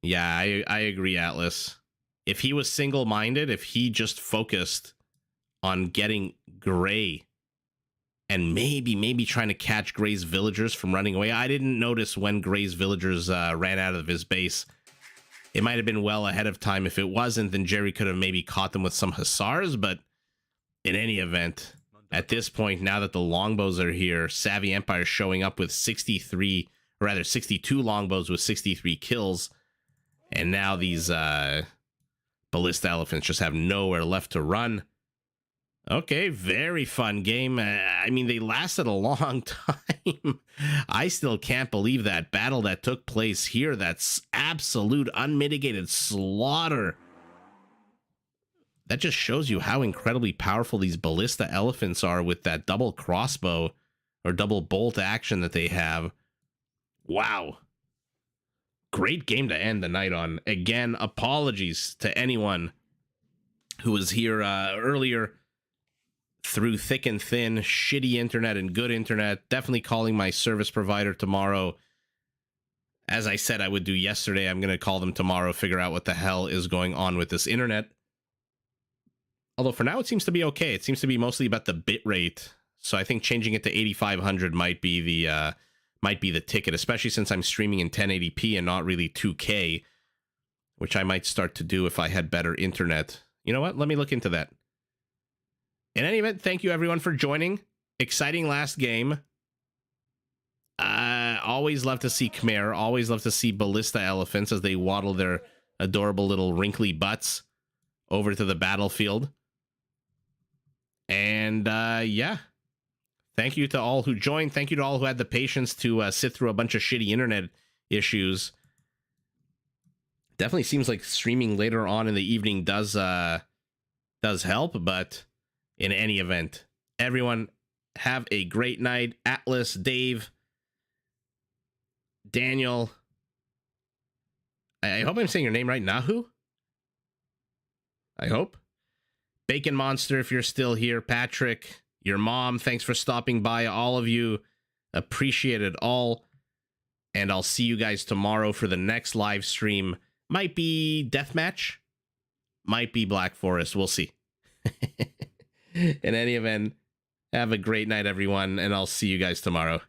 Yeah, I agree, Atlas. If he was single-minded, if he just focused on getting Gray and maybe trying to catch Gray's villagers from running away. I didn't notice when Gray's villagers ran out of his base. It might have been well ahead of time. If it wasn't, then Jerry could have maybe caught them with some hussars. But in any event, at this point, now that the longbows are here, Savvy Empire showing up with 62 longbows with 63 kills. And now these ballista elephants just have nowhere left to run. Okay, very fun game. I mean, they lasted a long time. I still can't believe that battle that took place here. That's absolute unmitigated slaughter. That just shows you how incredibly powerful these ballista elephants are with that double crossbow or double bolt action that they have. Wow. Great game to end the night on. Again, apologies to anyone who was here earlier through thick and thin, shitty internet and good internet. Definitely calling my service provider tomorrow. As I said I would do yesterday, I'm going to call them tomorrow, figure out what the hell is going on with this internet. Although for now it seems to be okay. It seems to be mostly about the bit rate. So I think changing it to 8500 might be the ticket, especially since I'm streaming in 1080p and not really 2K, which I might start to do if I had better internet. You know what? Let me look into that. In any event, thank you everyone for joining. Exciting last game. Always love to see Khmer. Always love to see ballista elephants as they waddle their adorable little wrinkly butts over to the battlefield. And yeah. Thank you to all who joined. Thank you to all who had the patience to sit through a bunch of shitty internet issues. Definitely seems like streaming later on in the evening does help, but in any event, everyone have a great night. Atlas, Dave, Daniel. I hope I'm saying your name right. Nahu? I hope. Bacon Monster, if you're still here. Patrick, your mom, thanks for stopping by. All of you, appreciate it all. And I'll see you guys tomorrow for the next live stream. Might be Deathmatch. Might be Black Forest. We'll see. In any event, have a great night, everyone, and I'll see you guys tomorrow.